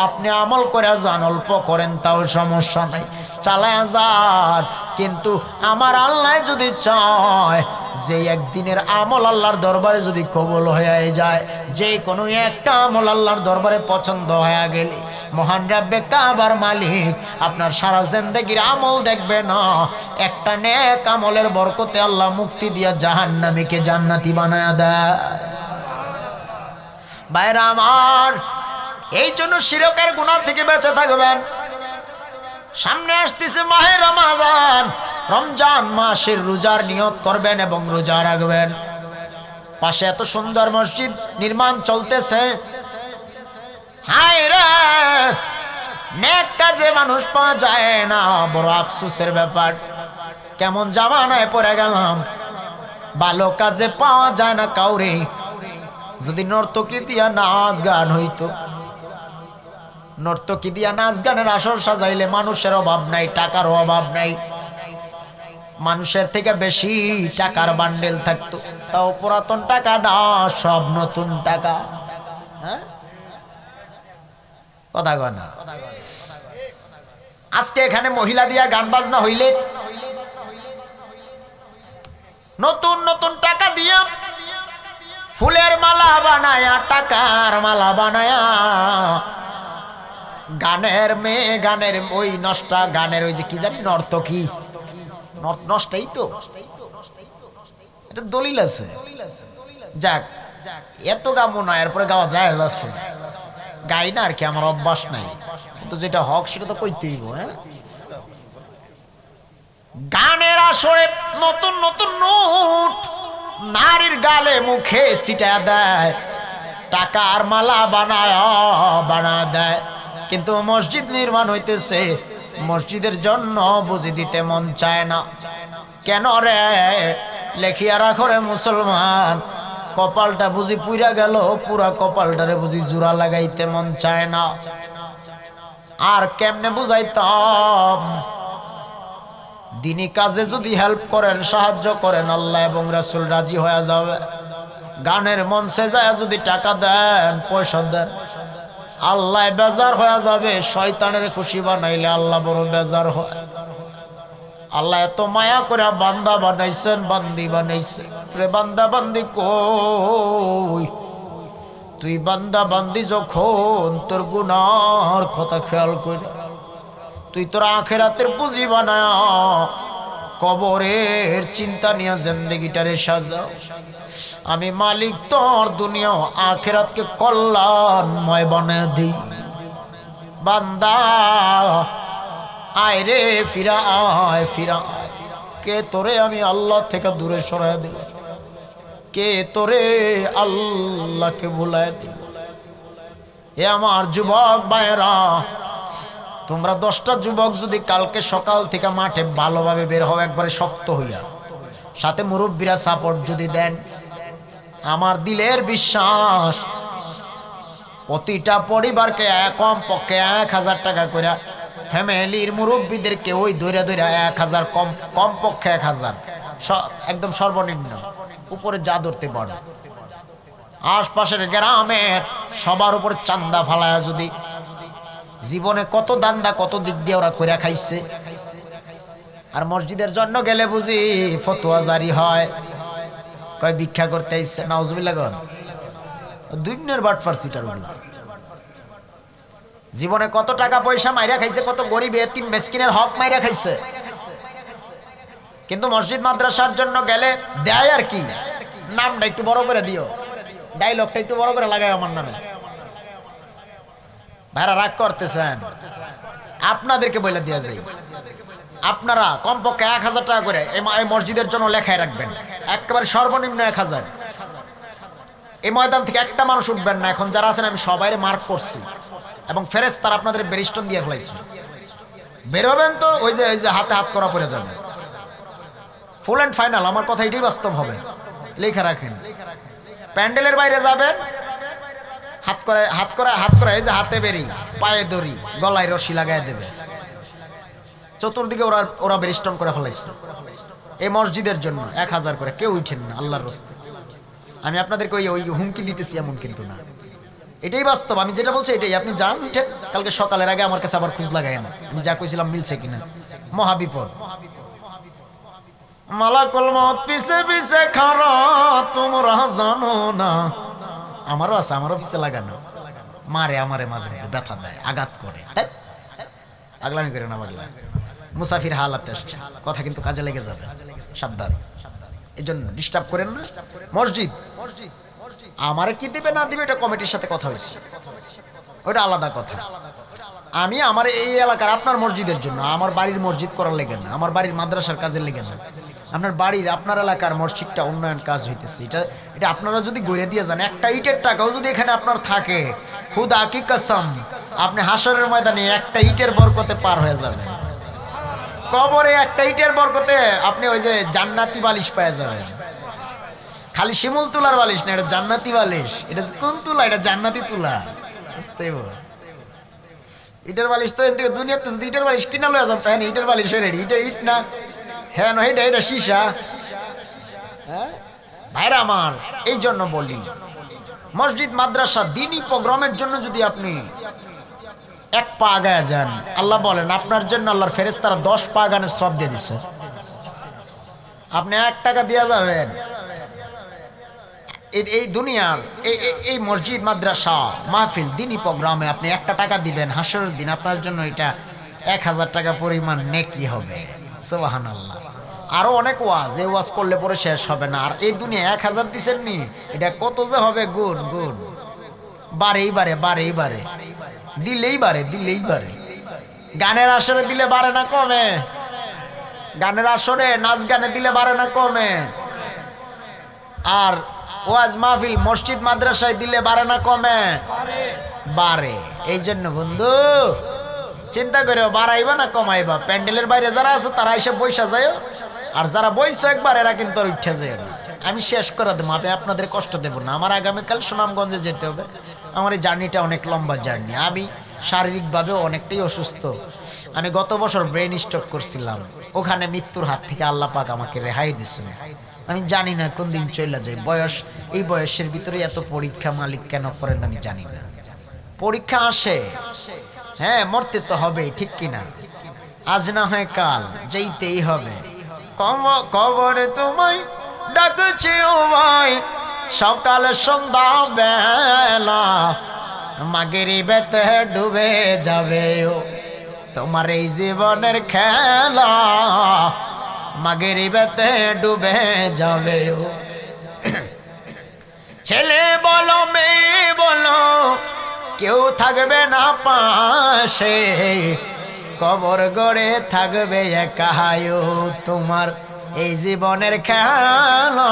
আপনি আমল করে যান, অল্প করেন তাও সমস্যা নাই, চালায়া যান। কিন্তু আমার আল্লাহ যদি চায় যে একদিনের আমল আল্লাহর দরবারে যদি কবুল হয়ে যায়, যে কোনো একটা আমল আল্লাহর দরবারে পছন্দ হয়ে গেলে মহান রব্বে কাবার মালিক আপনার সারা জিন্দেগির আমল দেখবে না, একটা নেক আমলের বরকতে আল্লাহ মুক্তি দিয়া জাহান্নামীকে জান্নাতি বানায়া দেয়। ভাইরা আমার, এই জন্য শিরকের গুনাহ থেকে বেঁচে থাকবেন। সামনে আসতেছে মাহে রমাদান, রমজান মাসের রোজার নিয়ত করবেন এবং রোজা রাখবেন। পাশে এত সুন্দর মসজিদ নির্মাণ চলতেছে, হায় রে নেক কাজে মানুষ পাওয়া যায় না, বড় আফসোসের ব্যাপার। কেমন জামানায় পড়ে গেলাম, ভালো কাজে পাওয়া যায় না কাউরে। যদি নর্তকী দিয়া নাচ গান হইতো, নর্তকী দিয়া নাচ গানের আসর সাজাইলে মানুষের অভাব নাই, টাকার অভাব নাই, মানুষের থেকে বেশি টাকার বান্ডেল থাকতো। তাও পুরাতন টাকা না, সব নতুন টাকা। হ্যাঁ, কথা কয় না? আজকে এখানে মহিলা দিয়া গান বাজনা হইলে নতুন নতুন টাকা দিয়া ফুলের মালা বানায়া, টাকার মালা বানায়া, গানের মেয়ে, গানের ওই নষ্টা, গানের ওই যে কি জানি নর্তকী, নষ্টাই তো, এটা দলিল আছে। যাক, এত গাবো না, এরপরে গাওয়া যায় আছে, গাই না আর কি, আমার অভ্যাস নাই, কিন্তু যেটা হক সেটা তো কইতেই হইব। হ্যাঁ, গানের আসরে নতুন নতুন নোট নারীর গালে মুখে ছিটা দেয়, টাকার মালা বানা দেয়। কিন্তু মসজিদ নির্মাণ হইতেছে, মসজিদের জন্য বুঝি দিতে মন চায় না। কেন রে? লেখিয়া রাখো রে মুসলমান, কপালটা বুঝি পুইরা গেল, পুরা কপালটারে বুঝি জোড়া লাগাইতে মন চায় না। আর কেমনে বুঝাইতাম? দিনী কাজে যদি হেল্প করেন, সাহায্য করেন, আল্লাহ এবং রাসূল রাজি হয়ে যাবে। গানের মঞ্চে যায় যদি টাকা দেন, পয়সা দেন, আল্লাহ বেজার হয়ে যাবে। শয়তানের খুশি বানাইলে আল্লাহ বড় বেজার হয়। আল্লাহ এত মায়া করে বান্দা বানাইছেন, বান্দি বানাইছে রে। বান্দা বান্দি কই? তুই বান্দা বান্দি যখন তোর গুনার কথা খেয়াল করে, তুই তোর আখেরাতের পুঁজি বানায় কবরের চিন্তা নিয়ে জিন্দেগিটারে সাজাও। আমি মালিক তোর দুনিয়া আখেরাতকে কল্যাণময় বানায় দিই। বান্দা আয় রে, ফিরা আয়, ফিরা। কে তোরে আমি আল্লাহ থেকে দূরে সরাই দিল? কে তোরে আল্লাহকে ভুলায় দিল? এ আমার যুবক ভাইরা, তোমরা 10টা যুবক যদি কালকে সকাল থেকে মাঠে ভালোভাবে বের হও, একবারে শক্ত হইয়া, সাথে মুরব্বীরা সাপোর্ট যদি দেন, আমার দিলের বিশ্বাস প্রতিটা পরিবারকে কমপক্ষে 1000 টাকা করে, ফ্যামিলির মুরব্বীদেরকে ওই ধরে ধরে 1000, কমপক্ষে 1000, একদম সর্বনিম্ন, উপরে যা ধরতে পারো আশপাশের গ্রামের সবার উপর চান্দা ফালায়া যদি জীবনে কত দান্দা কত দিক দিয়ে ওরা কইরা খাইছে, আর মসজিদের জন্য গেলে বুঝি ফতোয়া জারি হয়, কয় ভিক্ষা করতে আইছে। নাউজুবিল্লাহ গন দুইনের বাটফার সিটার বলা। জীবনে কত টাকা পয়সা মাইরা খাইছে, কত গরিব এতিম মিসকিনের হক মাইরা খাইছে, কিন্তু মসজিদ মাদ্রাসার জন্য গেলে দেয় আর কি, নামটা একটু বড় করে দিও, ডায়লগটা একটু বড় করে লাগায় আমার নামে। ভাইরা রাগ করতেছেন, আপনাদেরকে বলে দেওয়া যায়, আপনারা কমপক্ষে 1000 টাকা করে এই মসজিদের জন্য লেখায় রাখবেন, একেবারে সর্বনিম্ন 1000। এই ময়দান থেকে একটা মানুষ উঠবেন না, এখন যারা আছেন আমি সবাইরে মার্ক করছি এবং ফেরেশতারা আপনাদের বেরিস্টন দিয়ে ফেলাইছে। বেরোবেন তো ওই যে হাতে হাত করা পড়ে যাবে, ফুল অ্যান্ড ফাইনাল। আমার কথা এটাই বাস্তব হবে, লেখা রাখেন। প্যান্ডেলের বাইরে যাবেন, হাত করে এই যে হাতে বেরি, পায়ে দড়ি, গলায় রশি লাগাই দেবে, চতুর্দিকে ওরা বেরিস্টন করে ফেলাইছে। এই মসজিদের জন্য 1000 করে, কেউ উঠেন না আল্লাহর রাস্তায়। আমি আপনাদেরকে ওই হুমকি দিতেছি এমন কিন্তু না, এটাই বাস্তব। আমি যেটা বলছি এটাই, আপনি যান উঠে, কালকে সকালের আগে আমার কাছে আবার খোঁজ লাগায়েন আমি যা কইছিলাম মিলছে কিনা। মহাবিপদ। মালাকুল মউত পিছে পিছে খাড়া, তোমরা জানো না। আমারও আছে, আমারও পিছে লাগানো, মারে আমারে মাঝে মধ্যে ব্যথা দেয়, আঘাত করে। আগলামি করে না বাগলা, মুসাফির হালাতে কথা কিন্তু কাজে লেগে যাবে, সাবধান। এই জন্য ডিস্টার্ব করেন না। মসজিদ আমারে কি দিবে না দিবে এটা কমিটির সাথে কথা হয়েছে, ওইটা আলাদা কথা। আমি আমার এই এলাকার আপনার মসজিদের জন্য, আমার বাড়ির মসজিদ করার লেগে না, আমার বাড়ির মাদ্রাসার কাজের লেগে না, আপনার বাড়ির আপনার এলাকার মসজিদটা উন্নয়ন কাজ হইতেছে, এটা আপনারা যদি গড়ে দিয়ে যান, একটা ইটের টাকাও যদি এখানে আপনার থাকে, খুদা কি কসম, আপনি হাসরের ময়দানে একটা ইটের বরকতে পার হয়ে যাবেন। কবরে একটা ইটের বরকতে আপনি ওই যে জান্নাতি বালিশ পেয়ে যাবেন। খালি শিমুল তুলার বালিশ না, এটা জান্নাতি বালিশ। এটা কোন তুলা? এটা জান্নাতি তুলা। বুঝতে ইটের বালিশ তো দুনিয়াতে যদি ইটের বালিশ কিনা লয়ে যান, তাই না ইটের বালিশ হয়ে রেডি। এটা ইট না, হ্যাঁ নয়, এটা সীসা। হ্যাঁ ভাইরা আমার, এই জন্য বলি মসজিদ মাদ্রাসা দিনই প্রোগ্রামের জন্য যদি আপনি 1 পা আগায় যান, আল্লাহ বলেন আপনার জন্য আল্লাহর ফেরেশতারা 10 পা আগানোর সওয়াব দিয়ে দিচ্ছে। আপনি 1 টাকা দিয়ে যাবেন, এই দুনিয়ার এই মসজিদ মাদ্রাসা মাহফিল দিনই প্রোগ্রামে আপনি 1 টাকা দিবেন, হাসরের দিন আপনার জন্য এটা 1000 টাকা পরিমাণ নেকি হবে। সুবহানাল্লাহ। আরো অনেক ওয়াজ, এই ওয়াজ করলে পরে শেষ হবে না। আর এই দুনিয়া 1000 দিচ্ছেন নি, এটা কত যে হবে গুণ গুণ, বাড়েই বাড়ে, দিলেই বাড়ে। গানের আসরে দিলে বাড়ে না কমে? গানের আসরে নাচ গানে দিলে বাড়ে না কমে? আর ওয়াজ মাহফিল মসজিদ মাদ্রাসায় দিলে বাড়ে না কমে? বাড়ে। এই জন্য বন্ধু চিন্তা করে বাড়াইবা না কমাইবা। প্যান্ডেলের বাইরে যারা আছে তারা এসে বৈশা যায়, আর যারা বইছো একবার এরা কিন্তু উঠে যায় না। আমি শেষ করে দেবো, আমি আপনাদের কষ্ট দেব না। আমার আগামীকাল সুনামগঞ্জে যেতে হবে। আমার এই জার্নিটা অনেক লম্বা জার্নি। আমি শারীরিকভাবেও অনেকটাই অসুস্থ। আমি গত বছর ব্রেন স্ট্রোক করছিলাম, ওখানে মৃত্যুর হাত থেকে আল্লাহ পাক আমাকে রেহাই দিচ্ছেন। আমি জানি না কোন দিন চলে যায়। এই বয়সের ভিতরে এত পরীক্ষা মালিক কেন করেন আমি জানি না। পরীক্ষা আসে, হ্যাঁ মরতে তো হবে, ঠিক কিনা? আজ না হয় কাল যেতেই হবে। কবরে তোমায় ডাকছে ও ভাই, সকাল সন্ধ্যা বেলা, মাগরিবেতে ডুবে যাবে ও তোমার এই জীবনের খেলা, মাগরিবেতে ডুবে যাবে ও। ছেলে বলো মেয়ে বলো, কেউ থাকবে না পাশে, কবর গড়ে থাকবে একাই ও তোমার এই জীবনের খেলা,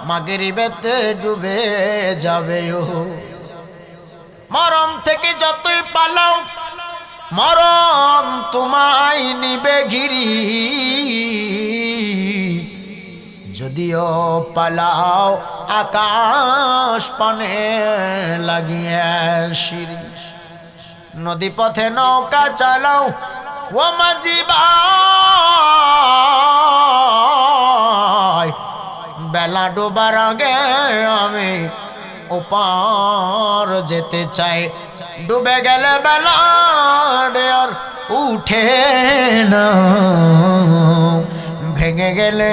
মাগরিবেতে ডুবে যাবে ও। মরণ থেকে যতই পালাও, মরণ তোমায় নিবে ঘিরি, যদিও পালাও আকাশ পানে লাগিয়ে সিঁড়ি, নদী পথে নৌকা চালাও ও মাঝি ভাই, বেলা ডোবার আগে আমি ওপার যেতে চাই। ডুবে গেলে বেলা আর উঠে না, ভেঙে গেলে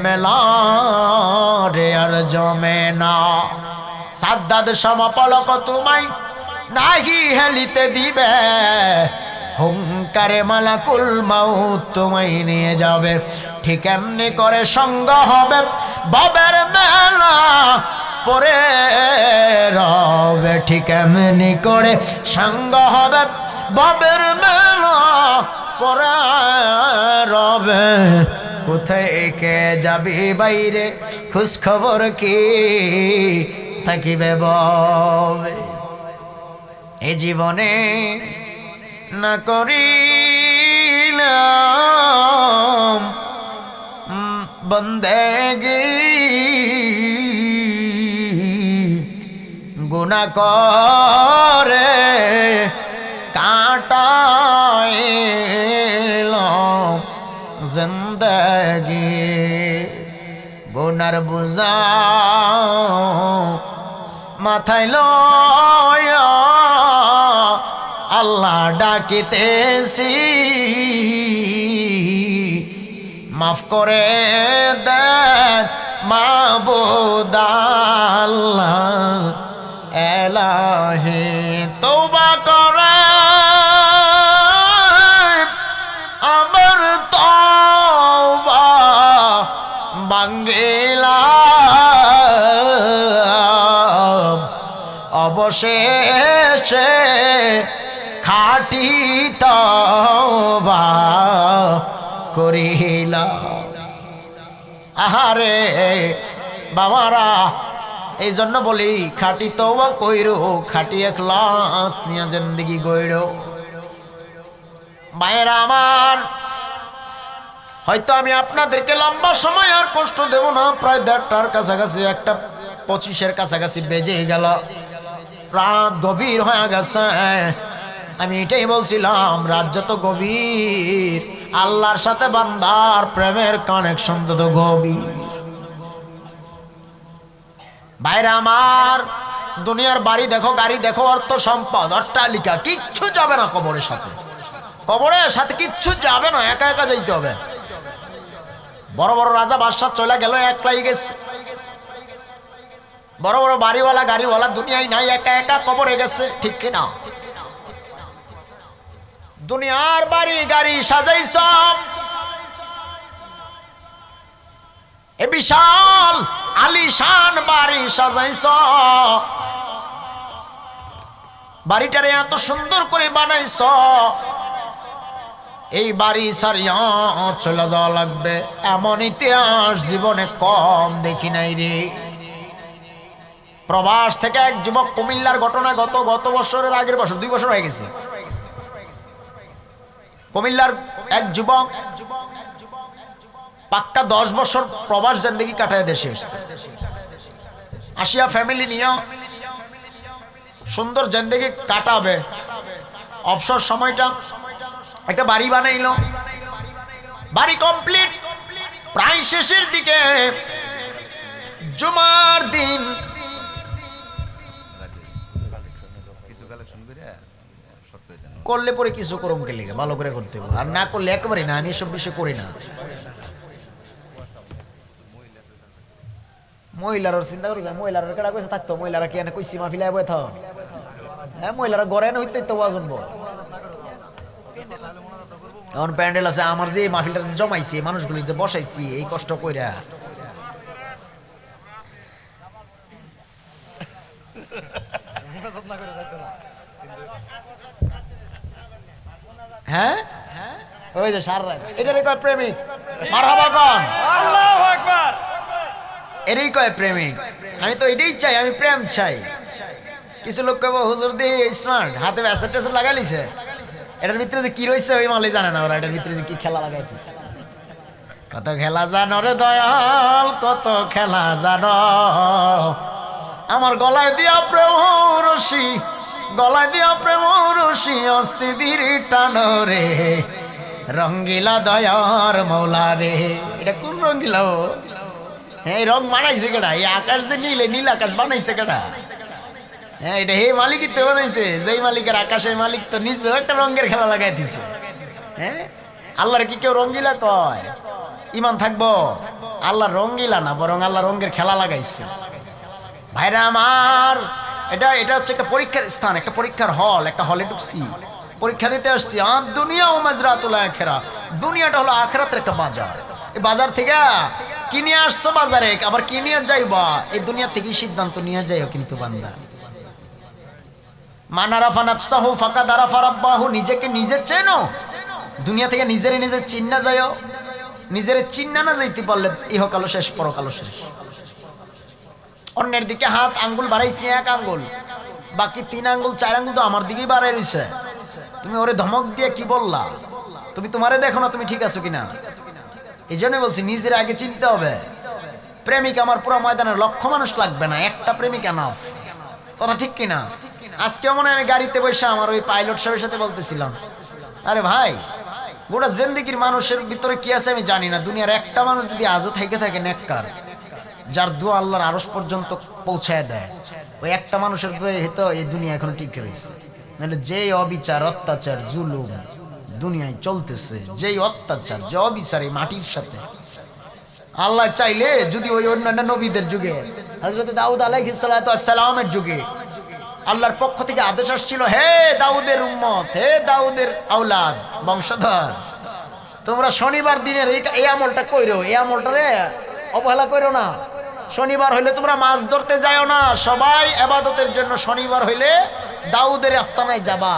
মেলা রে আর জমে না। সাদ্দাদ সমাপলক তোমায় নাহি হেলিতে দিবে, হুঙ্কারে মালাকুল মাউত তোমায় নিয়ে যাবে। ঠিক এমনি করে সঙ্গ হবে ভবের মেলা পরে রবে, ঠিক এমনি করে সঙ্গ হবে ভবের মেলা পরে রবে। কোথায় কে যাবি বাইরে, খোঁজ খবর কি থাকিবে ববে। এ জীবনে না করিলাম বন্দেগি, গুনাহ করে কাটাইলাম জিন্দেগি। গুনার বুঝা মাথায় লয়া আল্লাহ ডাকিতেছি, মাফ করে দেন মাবুদ আল্লাহ এলাহি। তওবা করে আমার তওবা ভাঙিলাম, অবশেষে খাঁটি তওবা করিলাম। আহারে বাবারা, এই জন্য বলি খাঁটি তওবা কইরো, খাঁটি ইখলাস নিয়ে জিন্দেগি গইরো। মায়েরা আমার, হয়তো আমি আপনাদেরকে লম্বা সময় আর কষ্ট দেব না। প্রায় 1:30টার কাছাকাছি, 1:25-এর কাছাকাছি বেজে গেল, রাত গভীর হয়ে গেছে। আমি এটাই বলছিলাম, রাত যত গভীর আল্লাহর সাথে বান্দার প্রেমের কানেকশন তত গভীর। বাইরে আমার, দুনিয়ার বাড়ি দেখো, গাড়ি দেখো, অর্থ সম্পদ, অট্টালিকা, কিচ্ছু যাবে না কবরের সাথে। কবরের সাথে কিচ্ছু যাবে না, একা একা যাইতে হবে। বড় বড় রাজা বাদশা চলে গেল, একলাই গেছে। বড় বড় বাড়িওয়ালা গাড়িওয়ালা দুনিয়ায় নাই, একা একা কবরে গেছে, ঠিক কিনা? দুনিয়ার বাড়ি গাড়ি সাজাইছ, এ বিশাল আলিশান বাড়ি সাজাইছ, বাড়িটারে এত সুন্দর করে বানাইছ, এই বাড়ি সারিয়া চলে যাওয়া লাগবে, এমন ইতিহাস জীবনে কম দেখি নাই রে। প্রবাস থেকে এক যুবক, কুমিল্লার ঘটনা, গত বছরের আগের বছর, 2 বছর হয়ে গেছে। কুমিল্লার এক যুবক পাক্কা 10 বছর প্রবাস জিন্দেগি কাটায় দেশে এসেছে। আসিয়া ফ্যামিলি নিয়ে সুন্দর জিন্দেগি কাটাবে, অবসর সময়টা একটা বাড়ি বানাইলো। বাড়ি কমপ্লিট, প্রায় শেষের দিকে। জুমার দিন করলে পরে কিছু করম কে লিগে, ভালো করে করতে হবে, আর না করলে একেবারে না। আমি এসব বিষয় করি না। মহিলার চিন্তা করি, মহিলার কেডা কইছে থাকতো, মহিলারা কি এনে কইছি মাহফিলায় বই থাও। হ্যাঁ, মহিলারা ঘরে এনে হইতে তো ওয়াজ শুনবো। এখন প্যান্ডেল আছে, আমার যে মাহফিলটা যে জমাইছি, মানুষগুলি যে বসাইছি এই কষ্ট কইরা, হ্যাঁ ওই যে সার রাত, এটারই কয় প্রেমিক। মারহাবা কোন, আল্লাহু আকবার। এরই কয় প্রেমিক। আমি তো এটাই চাই, আমি প্রেম চাই। কিছু লোক কইব হুজুর দিয়ে স্মার্ট, হাতে অ্যাসেট ট্যাসেট লাগাই লিছে, এটার ভিতরে যে কি রয়েছে ওই মালই জানে না ওরা, এটার ভিতরে যে কি খেলা লাগাইতেছে। কত খেলা জানো রে দয়াল, কত খেলা জানো। আমার গলায় দিয়া প্রেম রশি, গলায় দিয়া প্রেম রশি, অস্থির টানো রে রঙ্গিলা দয়ার মৌলা রে। এটা কোন রঙ্গিলা? হ্যাঁ এই রং বানাইছে কেডা? এই আকাশ যে নীল, নীল আকাশ বানাইছে কেডা? হ্যাঁ এটা হে মালিকই তো বানাইছে। যেই মালিকের আকাশের মালিক তো নিজেও একটা রঙের খেলা লাগাই দিছে। হ্যাঁ আল্লাহর কি কেউ রঙ্গিলা কয়? ইমান থাকবো? আল্লাহ রঙ্গিলা না, বরং আল্লাহ রঙের খেলা লাগাইছে। ভাইরা আমার, এটা হচ্ছে একটা পরীক্ষার স্থান, একটা পরীক্ষার হল। একটা হলে ঢুকছি, পরীক্ষা দিতে আসছি। আর দুনিয়া ও মাজরাতুল আখিরা, দুনিয়াটা হলো আখিরাতের একটা বাজার। এই বাজার থেকে কিনে আসছো বাজারে, আবার কিনে যাইবা এই দুনিয়া থেকেই সিদ্ধান্ত নিয়ে যাইও। কিন্তু বান্দা মান আরাফা নাফসাহু ফাকাদ আরাফা রাব্বাহু, নিজেকে নিজে চেনো। দুনিয়া থেকে নিজেরে নিজে চিন্না যাইও। নিজেরে চিন্না না যাইতে পারলে ইহকালও শেষ, পরকালও শেষ। অন্যের দিকে হাত আঙ্গুল বাড়াইছি, এক আঙ্গুল, বাকি 3 আঙ্গুল 4 আঙ্গুল তো আমার দিকেই বাড়াই রইছে। তুমি ওরে ধমক দিয়ে কি বললা? তুমি তোমারে দেখো না তুমি ঠিক আছো কিনা। এই জন্য বলছি নিজের আগে চিনতে হবে। প্রেমিক আমার পুরো ময়দানের লক্ষ মানুষ লাগবে না, একটা প্রেমিক এনাফ। কথা ঠিক কিনা? আজকেও মনে হয় আমি গাড়িতে বসে আমার ওই পাইলট সাহেবের সাথে বলতেছিলাম, আরে ভাই গোটা জিন্দেগির মানুষের ভিতরে কি আছে আমি জানি না, দুনিয়ার একটা মানুষ যদি আজও থেকে থাকে নেককার, যার দোয়া আল্লাহর আরশ পর্যন্ত পৌঁছায় দেয়, ওই একটা মানুষের দোয়া হয়তো এই দুনিয়া এখন টিকে রয়েছে। নাহলে যেই অবিচার, অত্যাচার, জুলুম দুনিয়ায় চলতেছে, যেই অত্যাচার, যে অবিচার এই মাটির সাথে, আল্লাহ চাইলে যদি ওই অন্যান্য নবীদের যুগে, হযরত দাউদ আলাইহিস সালাতু ওয়াস সালামের যুগে আল্লাহর পক্ষ থেকে আদেশ আসছিল, হে দাউদের উম্মত, হে দাউদের আওলাদ, বংশধর, তোমরা শনিবার দিনের এই আমলটা কইরো, এই আমলটারে অবহেলা কইরো না। শনিবার হইলে তোমরা মাছ ধরতে যাও না, সবাই ইবাদতের জন্য শনিবার হইলে দাউদের আস্তানায় যাবা,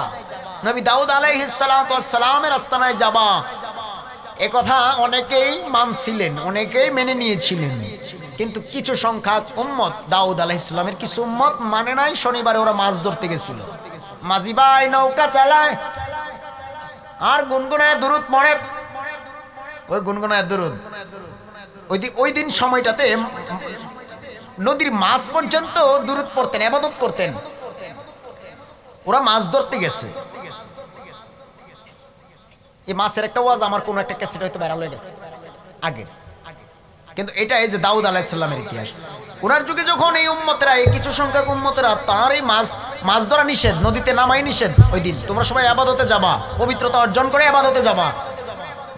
নবী দাউদ আলাইহিস সালাতু ওয়াস সালামের আস্তানায় যাবা। এ কথা অনেকেই মানছিলেন, অনেকেই মেনে নিয়েছিলেন, কিন্তু কিছু সংখ্যক উম্মত, দাউদ আলাইহিস সালামের কিছু উম্মত মানে নাই। শনিবারে ওরা মাছ ধরতে গেছিল, মাঝি ভাই নৌকা চালায় আর গুনগুনায় দুরূদ পড়ে। ওই গুনগুনায় দুরূদ, ওই দিন সময়টাতে নদীর মাছ পর্যন্ত দুরূদ পড়তেন, ইবাদত করতেন। ওরা মাছ ধরতে গেছে। এই মাছের একটা ওয়াজ আমার কোন একটা ক্যাসেট হয়তো ভাইরাল হয়ে গেছে আগে, কিন্তু এটা এই যে দাউদ আলাইহিস সালামের ইতিহাস। ওনার যুগে যখন এই উম্মতেরা, এই কিছু সংখ্যক উম্মতেরা, তার এই মাছ ধরা নিষেধ, নদীতে নামাই নিষেধ, ওই দিন তোমরা সবাই ইবাদতে যাবা, পবিত্রতা অর্জন করে ইবাদতে যাবা,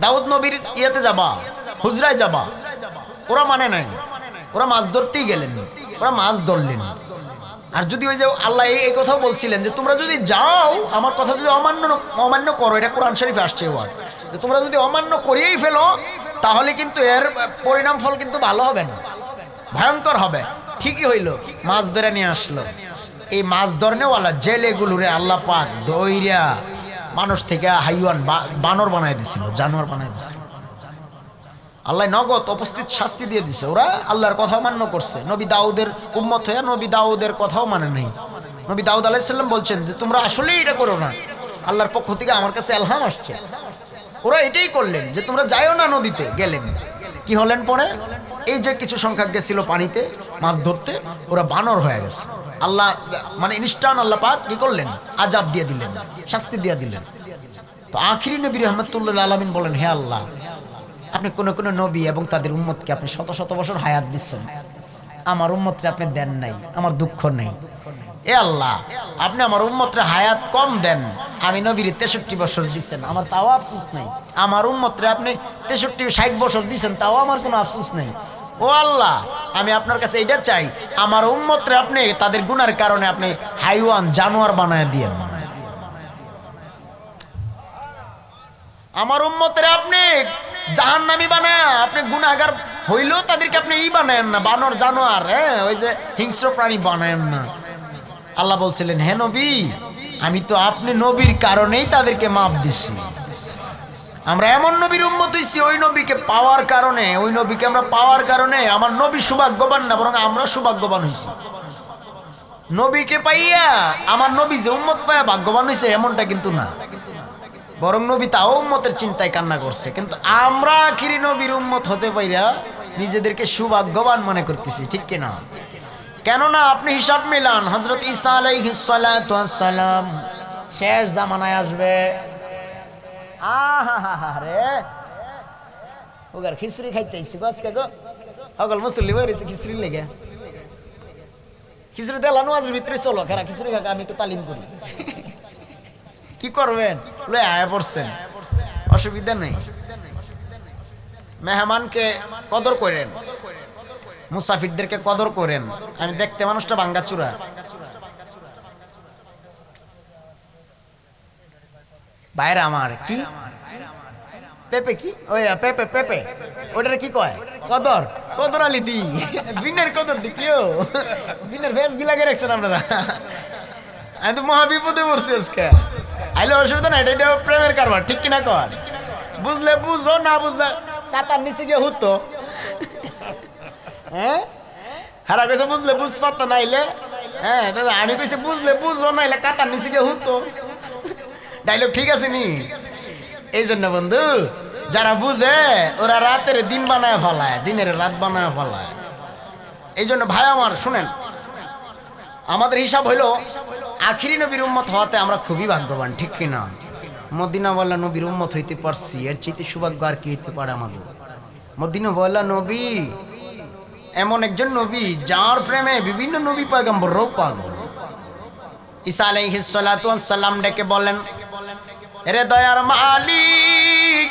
দাউদ নবীর ইয়েতে যাবা, হুজরায় যাবা। ওরা মানে নাই, ওরা মাছ ধরতেই গেলেন, ওরা মাছ ধরলেন। আর যদি ওই যে আল্লাহ এই কথাও বলছিলেন যে তোমরা যদি যাও, আমার কথা যদি অমান্য করো, এটা কোরআন শরীফে আসছে ওয়াজ, যে তোমরা যদি অমান্য করিয়েই ফেলো তাহলে কিন্তু এর পরিণাম ফল কিন্তু ভালো হবে না, ভয়ঙ্কর হবে। ঠিকই হইল, মাছ ধরে নিয়ে আসলো। এই মাছ ধরনেওয়ালা জেলেগুলোরে আল্লাহ পাক দইরা মানুষ থেকে হাইওয়ান, বানর বানায় দিছিল, জানোয়ার বানায় দিছিল। আল্লাহ নগদ উপস্থিত শাস্তি দিয়ে দিছে। ওরা আল্লাহর কথা মান্য করছে, নবী দাউদের উম্মত হয়ে নবী দাউদের কথাও মানে নাই। নবী দাউদ আলাইহিস সালাম বলছেন যে তোমরা আসলেই এটা করো না, আল্লাহর পক্ষ থেকে আমার কাছে ইলহাম আসছে। ওরা এটাই করলেন যে তোমরা যাইও না নদীতে। গেলেন, কি হলেন পরে? এই যে কিছু সংখ্যক গেছিল পানিতে মাছ ধরতে, ওরা বানর হয়ে গেছে। আল্লাহ মানে ইনস্টান আল্লাহ পাক কি করলেন? আযাব দিয়ে দিলেন, শাস্তি দিয়ে দিলেন। তো আখিরি নবী রাহমাতুল্লাহ আলামিন বলেন, হে আল্লাহ, আপনি কোন কোন নবী এবং তাদের উম্মতকে আপনি শত শত বছর হায়াত দিচ্ছেন, আমার উম্মতরে আপনি দেন নাই, আমার দুঃখ নেই। এ আল্লাহ, আপনি আমার উম্মতরে হায়াত কম দেন, আমি নবীর 63 বছর দিচ্ছেন, আমার তাও আফসোস নেই। আমার উম্মতরে আপনি 63-60 বছর দিচ্ছেন, তাও আমার কোনো আফসোস নেই। ও আল্লাহ, আমি আপনার কাছে এটা চাই, আমার উম্মতরে আপনি তাদের গুনার কারণে আপনি হাইওয়ান, জানোয়ার বানায় দিয়েন না। আমার উম্মতরে আপনি জাহান্নামী বানায়, আপনি গুনাহগার হইলেও তাদেরকে আপনি বানায়েন না, বানর, জানোয়ার, ওই যে হিংস্র প্রাণী বানায়েন না। আল্লাহ বলছিলেন, হে নবী, আমি তো আপনি নবীর কারণেই তাদেরকে মাফ দিছি। আমরা এমন নবীর উম্মত হইছি, ওই নবীকে পাওয়ার কারণে, ওই নবীকে আমরা পাওয়ার কারণে আমার নবী সৌভাগ্যবান না, বরং আমরা সৌভাগ্যবান হইছি। নবীকে পাইয়া আমার নবী যে উম্মত পাইয়া ভাগ্যবান হইছে এমনটা কিন্তু না, বরং নবী তাও উম্মতের চিন্তায় কান্না করছে। কিন্তু আমরা আখিরি নবীর উম্মত হতে পাইরা নিজেদেরকে সৌভাগ্যবান মনে করতেছি, ঠিক কিনা? কেননা আপনি হিসাব মিলান, হযরত ঈসা আলাইহিস সালাতু ওয়াস সালাম শেষ জামানায় আসবে। আহা রে, ওগার খিচুড়ি খাইতেছি আজকে গো, অকল মুসল্লি বেরিয়েছে খিচুড়ি লেগে, খিচুড়ি দেলা নোয়াজের ভিতরে চলো খারা খিচুড়ি খাকা আমি একটু তালিম করি। কি করবেন আয়া পড়ছেন, অসুবিধা নেই। মেহমানকে কদর করেন, মুসাফিরদেরকে কদর করেন। আমি দেখতে মানুষটা ভাঙ্গাচুরা, বাইরে আমার কি পেপে কি ওই পেপে পেপে ওটারে কি কয় কদর, কদর আলি দি বিনের কদর দি কেউ বিনের ফেস গিলাগে রাখছেন আপনারা। আমি তো মহা বিপদে পড়ছি আজকে। আইলে অসুবিধা নাই, এটা প্রেমের কারবার, ঠিক কিনা কর? বুঝলে বুঝো, না বুঝলে কাতার নিচে গিয়ে হুতো। হ্যাঁ হারা কইছে বুঝলে বুঝ পাত নাইলে, হ্যাঁ দাদা আমি কইছি বুঝলে বুঝো নাইলে কাতার নিচে গিয়ে হুতো। ডাইলগ ঠিক আছে নি? এই জন্য বন্ধু যারা বুঝে ওরা রাতের দিন বানায় ফলায়, দিনের রাত বানায় ফলায়। এই জন্য ভাই আমার শুনেন, আমাদের হিসাব হইলো আখিরি নবীর উম্মত হওয়াতে আমরা খুবই ভাগ্যবান, ঠিক কিনা? মদিনাওয়ালা নবীর উম্মত হইতে পারছি, এর চাইতে সৌভাগ্য আর কি হইতে পারে আমাদের? মদিনাওয়ালা নবী এমন একজন নবী যার প্রেমে বিভিন্ন নবী পয়গম্বররাও পাগল। ঈসা আলাইহিস সালাতু ওয়াস সালাম ডেকে বলেন, এরে দয়ার মালিক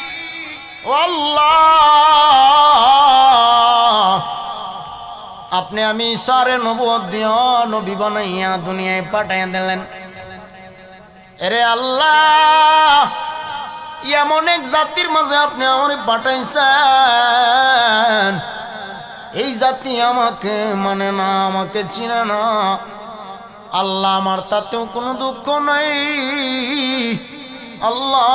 আল্লাহ, আপনি আমি ঈসারে নবুয়ত দিয়া নবী বানাইয়া দুনিয়ায় পাঠাইয়া দিলেন। এরে আল্লাহ, এমন এক জাতির মাঝে আপনি আমারে পাঠাইছেন, এই জাতি আমাকে মানে না, আমাকে চিনে না। আল্লাহ আমার তাতেও কোনো দুঃখ নাই। আল্লাহ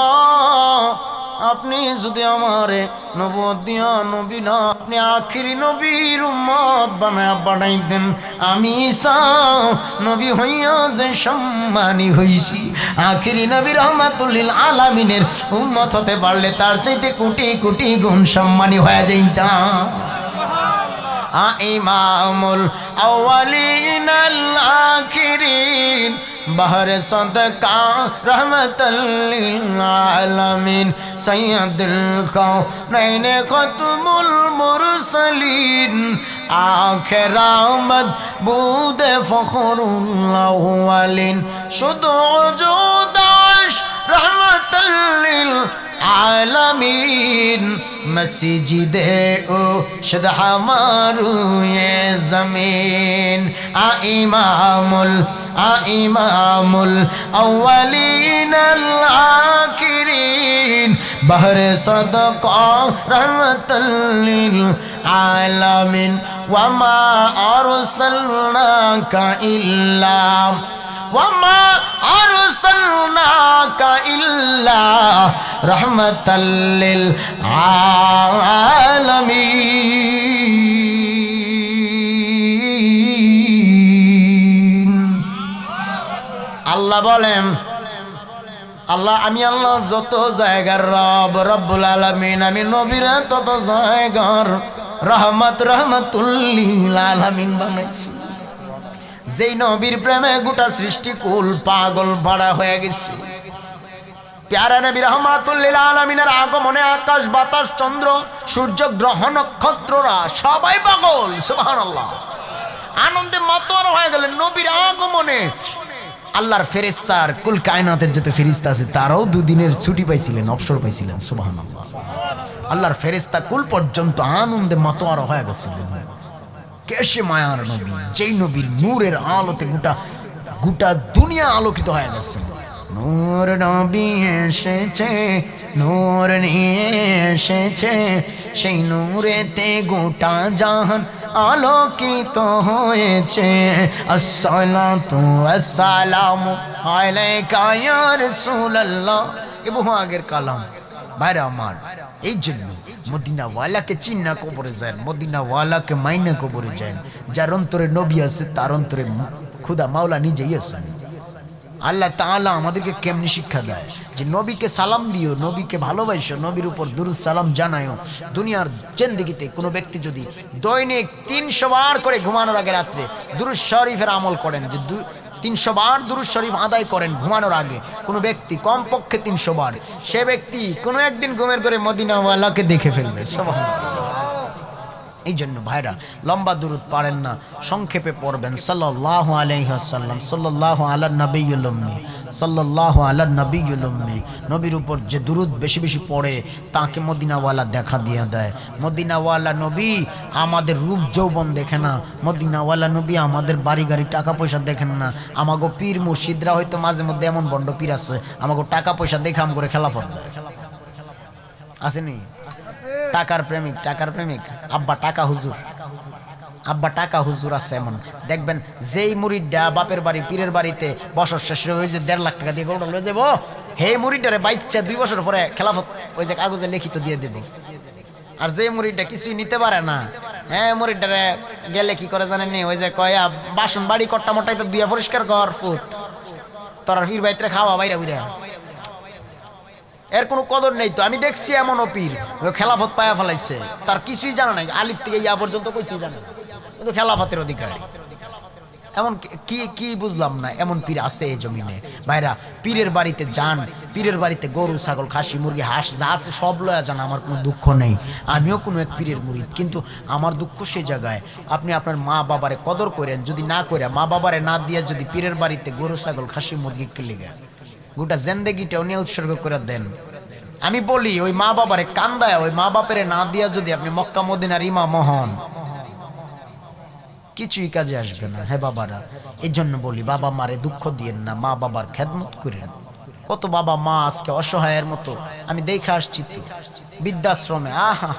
আপনি যদি আমারে নবুয়ত দিয়া নবী না, আপনি আখিরি নবীর উম্মত বানায়া বানাইতেন, আমি ঈসা নবী হইয়া যে সম্মানী হইছি, আখিরি নবী রহমাতুল লিল আলামিনের উম্মত হতে পারলে তার চাইতে কোটি কোটি গুণ সম্মানী হয়ে যাইতাম। ইমামুল আউয়ালিন আল আখিরিন বাহরে সদকা রহমাতাল লিল আলামিন সাইয়্যিদুল কাউনাইন খাতমুল মুরসালিন আখির আমদ বুদে ফখরুল আউয়ালিন শুধু ওজুদাশ রহমাতাল লিল আলামিন মসজিদে ও শুদ হামারু ये जमीन इमामुल अव्वलीन अल आखिरीन बहरे सदका रहमतल लिल आलमीन वमा अरसलनाका इल्ला वमा अरसलनाका इल्ला रहमतल लिल आलमीन। আল্লাহ বলেন, আল্লাহ আমি আল্লাহ যত জায়গার রব রব্বুল আলামিন, আমি নবীরা তত জায়গার রহমত রহমাতুল লিল আলামিন বানাইছি। যেই নবীর প্রেমে গোটা সৃষ্টি কুল পাগল পাড়া হয়ে গেছে। প্যারা নবী রহমাতুল লিল আলামিনের আগমনে আকাশ বাতাস চন্দ্র সূর্য গ্রহ নক্ষত্ররা সবাই পাগল, সুবহানাল্লাহ, আনন্দে মাতোয়ারা হয়ে গেলেন নবীর আগমনে। আল্লাহর ফেরেশতার কুল কায়নাতের যত ফেরেশতা আছে তারাও দুদিনের ছুটি পাইছিলেন, অবসর পাইছিলেন, সুবহানাল্লাহ। আল্লাহর ফেরেশতা কুল পর্যন্ত আনন্দে মাতোয়ারা হয়ে গেছিলেন। কেশে মায়ার নবী, যেই নবীর নূরের আলোতে গোটা দুনিয়া আলোকিত হয়ে গেছে। নূর নবী এসেছে, নূর নিয়ে এসেছে, সেই নূরেতে গোটা জাহান আলোকিত হয়েছে। আসসালাতু ওয়াসসালামু আলাইকা ইয়া রাসূলুল্লাহ। এ বহু আগের কালাম ভাইরা আমার। এই জন্য মদিনাওয়ালাকে চিন্না কবরে যায়, মদিনাওয়ালাকে মাইনা কবরে যায়। যার অন্তরে নবী আছে তার অন্তরে খুদা মাওলা নিজেই আছে। আল্লাহ তাআলা আমাদেরকে কেমনি শিক্ষা দেয় যে নবীকে সালাম দিও, নবীকে ভালোবাসো, নবীর উপর দুরূদ সালাম জানায়ো। দুনিয়ার জিন্দেগিতে কোনো ব্যক্তি যদি দৈনিক 300 বার করে ঘুমানোর আগে রাত্রে দুরূদ শরীফের আমল করেন, যে 300 বার দুরূদ শরীফ আদায় করেন ঘুমানোর আগে, কোনো ব্যক্তি কমপক্ষে 300 বার, সে ব্যক্তি কোনো একদিন ঘুমের করে মদিনাওয়ালাকে দেখে ফেলবে, সুবহানাল্লাহ। এই জন্য ভাইরা লম্বা দুরুদ পারেন না, সংক্ষেপে পড়বেন সাল্লাল্লাহু আলাইহি ওয়াসাল্লাম, সাল্লাল্লাহু আলা নবিয়্যিল উম্মি, সাল্লাল্লাহু আলা নবিয়্যিল উম্মি। নবীর উপর যে দুরুদ বেশি বেশি পড়ে তাকে মদিনাওয়ালা দেখা দিয়ে দেয়। মদিনাওয়ালা নবী আমাদের রূপ যৌবন দেখে না, মদিনাওয়ালা নবী আমাদের বাড়ি গাড়ি টাকা পয়সা দেখেন না। আমাগো পীর মুর্শিদরা হয়তো মাঝে মধ্যে এমন বন্ড পীর আছে আমাগো টাকা পয়সা দেখে আম করে খেলাফত দেয়, আসেনি? টাকার প্রেমিক, টাকার প্রেমিক, আব্বা টাকা হুজুর, আব্বা টাকা হুজুর আছে এমন। দেখবেন যেই মুরিদটা বাপের বাড়ি পীরের বাড়িতে বছর শেষে ওই যে 1.5 লাখ টাকা দিয়ে ওটা লয়ে যাবো, হে মুরিদটারে বাচ্চা 2 বছর পরে খেলাফত ওই যে কাগজে লিখিত দিয়ে দেবে। আর যে মুরিদটা কিছুই নিতে পারে না, হ্যাঁ মুরিদটারে গেলে কি করে জানেন নি, ওই যে কয়া বাসন বাড়ি কট্টা মোটাই তো দুইয়া পরিষ্কার কর ফুট, তোর পীর বাইতে খাওয়া বাইরা বুইরা, এর কোনো কদর নেই। তো আমি দেখছি এমনও পীর খেলাফত পায়া ফেলাইছে, তার কিছুই জানা নাই, আলিফ থেকে ইয়া পর্যন্ত কইতেই জানে না, কিন্তু খেলাফতের অধিকারী। এমন কি কি বুঝলাম না, এমন পীর আছে এই জমিনে। ভাইরা পীরের বাড়িতে যান, পীরের বাড়িতে গরু ছাগল খাসি মুরগি হাঁস যা আছে সব লয়া যান, আমার কোনো দুঃখ নেই। আমিও কোনো এক পীরের মুরিদ, কিন্তু আমার দুঃখ সেই জায়গায় আপনি আপনার মা বাবারে কদর করেন, যদি না করে মা বাবারে না দিয়ে যদি পীরের বাড়িতে গরু ছাগল খাসি মুরগি কিলিগা গোটা জিন্দেগিটাও নিয়ে উৎসর্গ করে দেন। আমি বলি ওই মা বাবারে কান্দায় ওই মা বাপেরে না দিয়া যদি আপনি মক্কা মদিনার ইমাম হন, কিছুই কাজে আসবে না। হ্যাঁ বাবারা, এই জন্য বলি বাবা মারে দুঃখ দিয়েন না, মা বাবার খেদমত করেন। কত বাবা মা আজকে অসহায়ের মতো আমি দেখে আসছি তো বৃদ্ধাশ্রমে, আহা।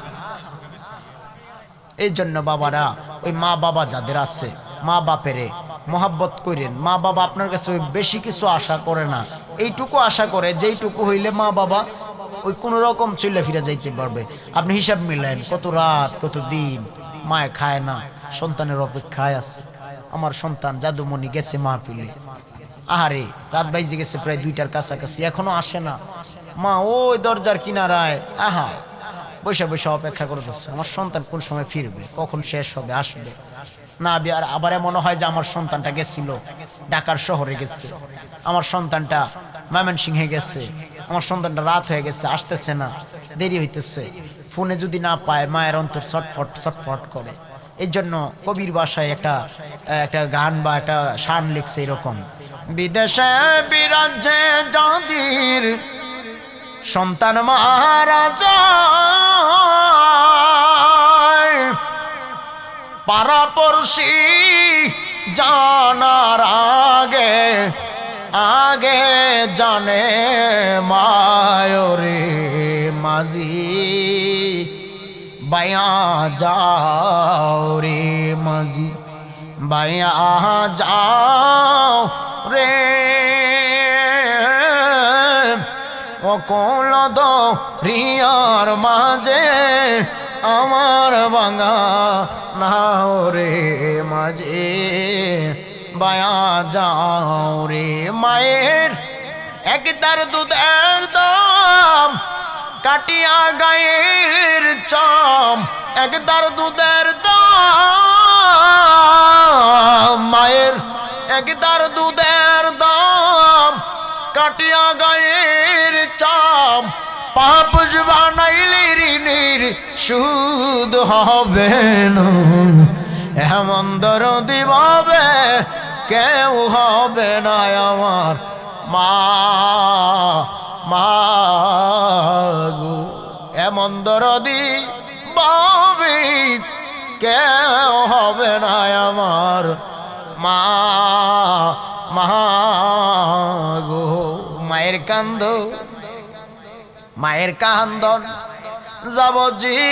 এই জন্য বাবারা ওই মা বাবা যাদের আছে মা বাপেরে মহাব্বত করেন। মা বাবা আপনার কাছে ওই বেশি কিছু আশা করে না, এইটুকু আশা করে যেইটুকু হইলে মা বাবা ওই কোনো রকম চলে ফিরে যাইতে পারবে। আপনি হিসাব মিলেন কত রাত কত দিন মায় খায় না, সন্তানের অপেক্ষায় আছে। আমার সন্তান জাদুমণি গেছে মাহফিলে, আহারে রাত বাইজে গেছে প্রায় 2টার কাছাকাছি, এখনো আসে না। মা ওই দরজার কিনারায় আহা বৈশা বৈশা অপেক্ষা করতেছে, আমার সন্তান কোন সময় ফিরবে, কখন শেষ হবে, আসবে না। আবার এমন হয় যে আমার সন্তানটা গেছিল ঢাকার শহরে গেছে, আমার সন্তানটা ময়মনসিংহে গেছে, আমার সন্তানটা রাত হয়ে গেছে, আসতেছে না, দেরি হইতেছে। ফোনে যদি না পায় মায়ের অন্তর ছটফট ছটফট করে। এই জন্য কবির ভাষায় একটা গান বা একটা শান লিখছে এরকম, বিদেশে বিরাজে যাদের সন্তান মারা যায়, পাড়াপড়শি জানার আগে আগে জানে মায়রে মাঝি বায়া যাও রে মাঝি বায়া যাও রে, অকল রিয়ার মাঝে আমার বাঙা নাও রে মাঝে বায়া যাও রে। মায়ের একদার দুধের দাম কাটিয়া গায়ের চাম, একদার দুধের দাম মায়ের একদার দুধের দাম কাটিয়া গায়ের চাম, পাপ বানাইলে ঋণের সুদ হবে না, এমন দরদি ভাবে কেউ হবে না আমার মা মাগো, এমন দরদি ভাবে কেউ হবে না আমার মা মাগো। মায়ের কান্দ মায়ের কান্দন যাব জীবন,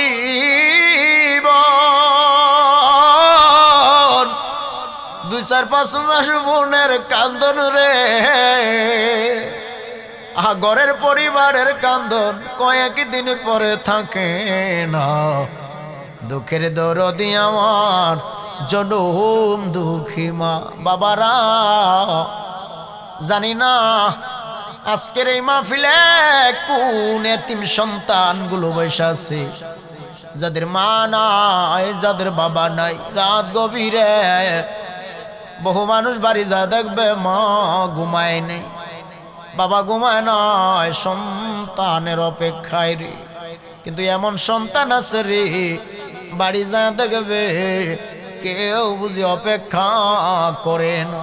2-4-5 মাস বোনের কান্দন রে, ঘরের পরিবারের কান্দন কয়েকদিন পরে থাকে না। দুঃখের দরদি আমার জনম দুঃখী মা বাবারা, জানি না আজকের এই মাহফিলে কোন এতিম সন্তানগুলো বসে আছে, যাদের মা নাই যাদের বাবা নাই। রাত গভীরে বহু মানুষ বাড়ি যা দেখবে মা ঘুমায় নেই, বাবা ঘুমায় নয়, সন্তানের অপেক্ষায় রে। কিন্তু এমন সন্তান আছে রে বাড়ি যায় দেখবে কেউ বুঝি অপেক্ষা করে না।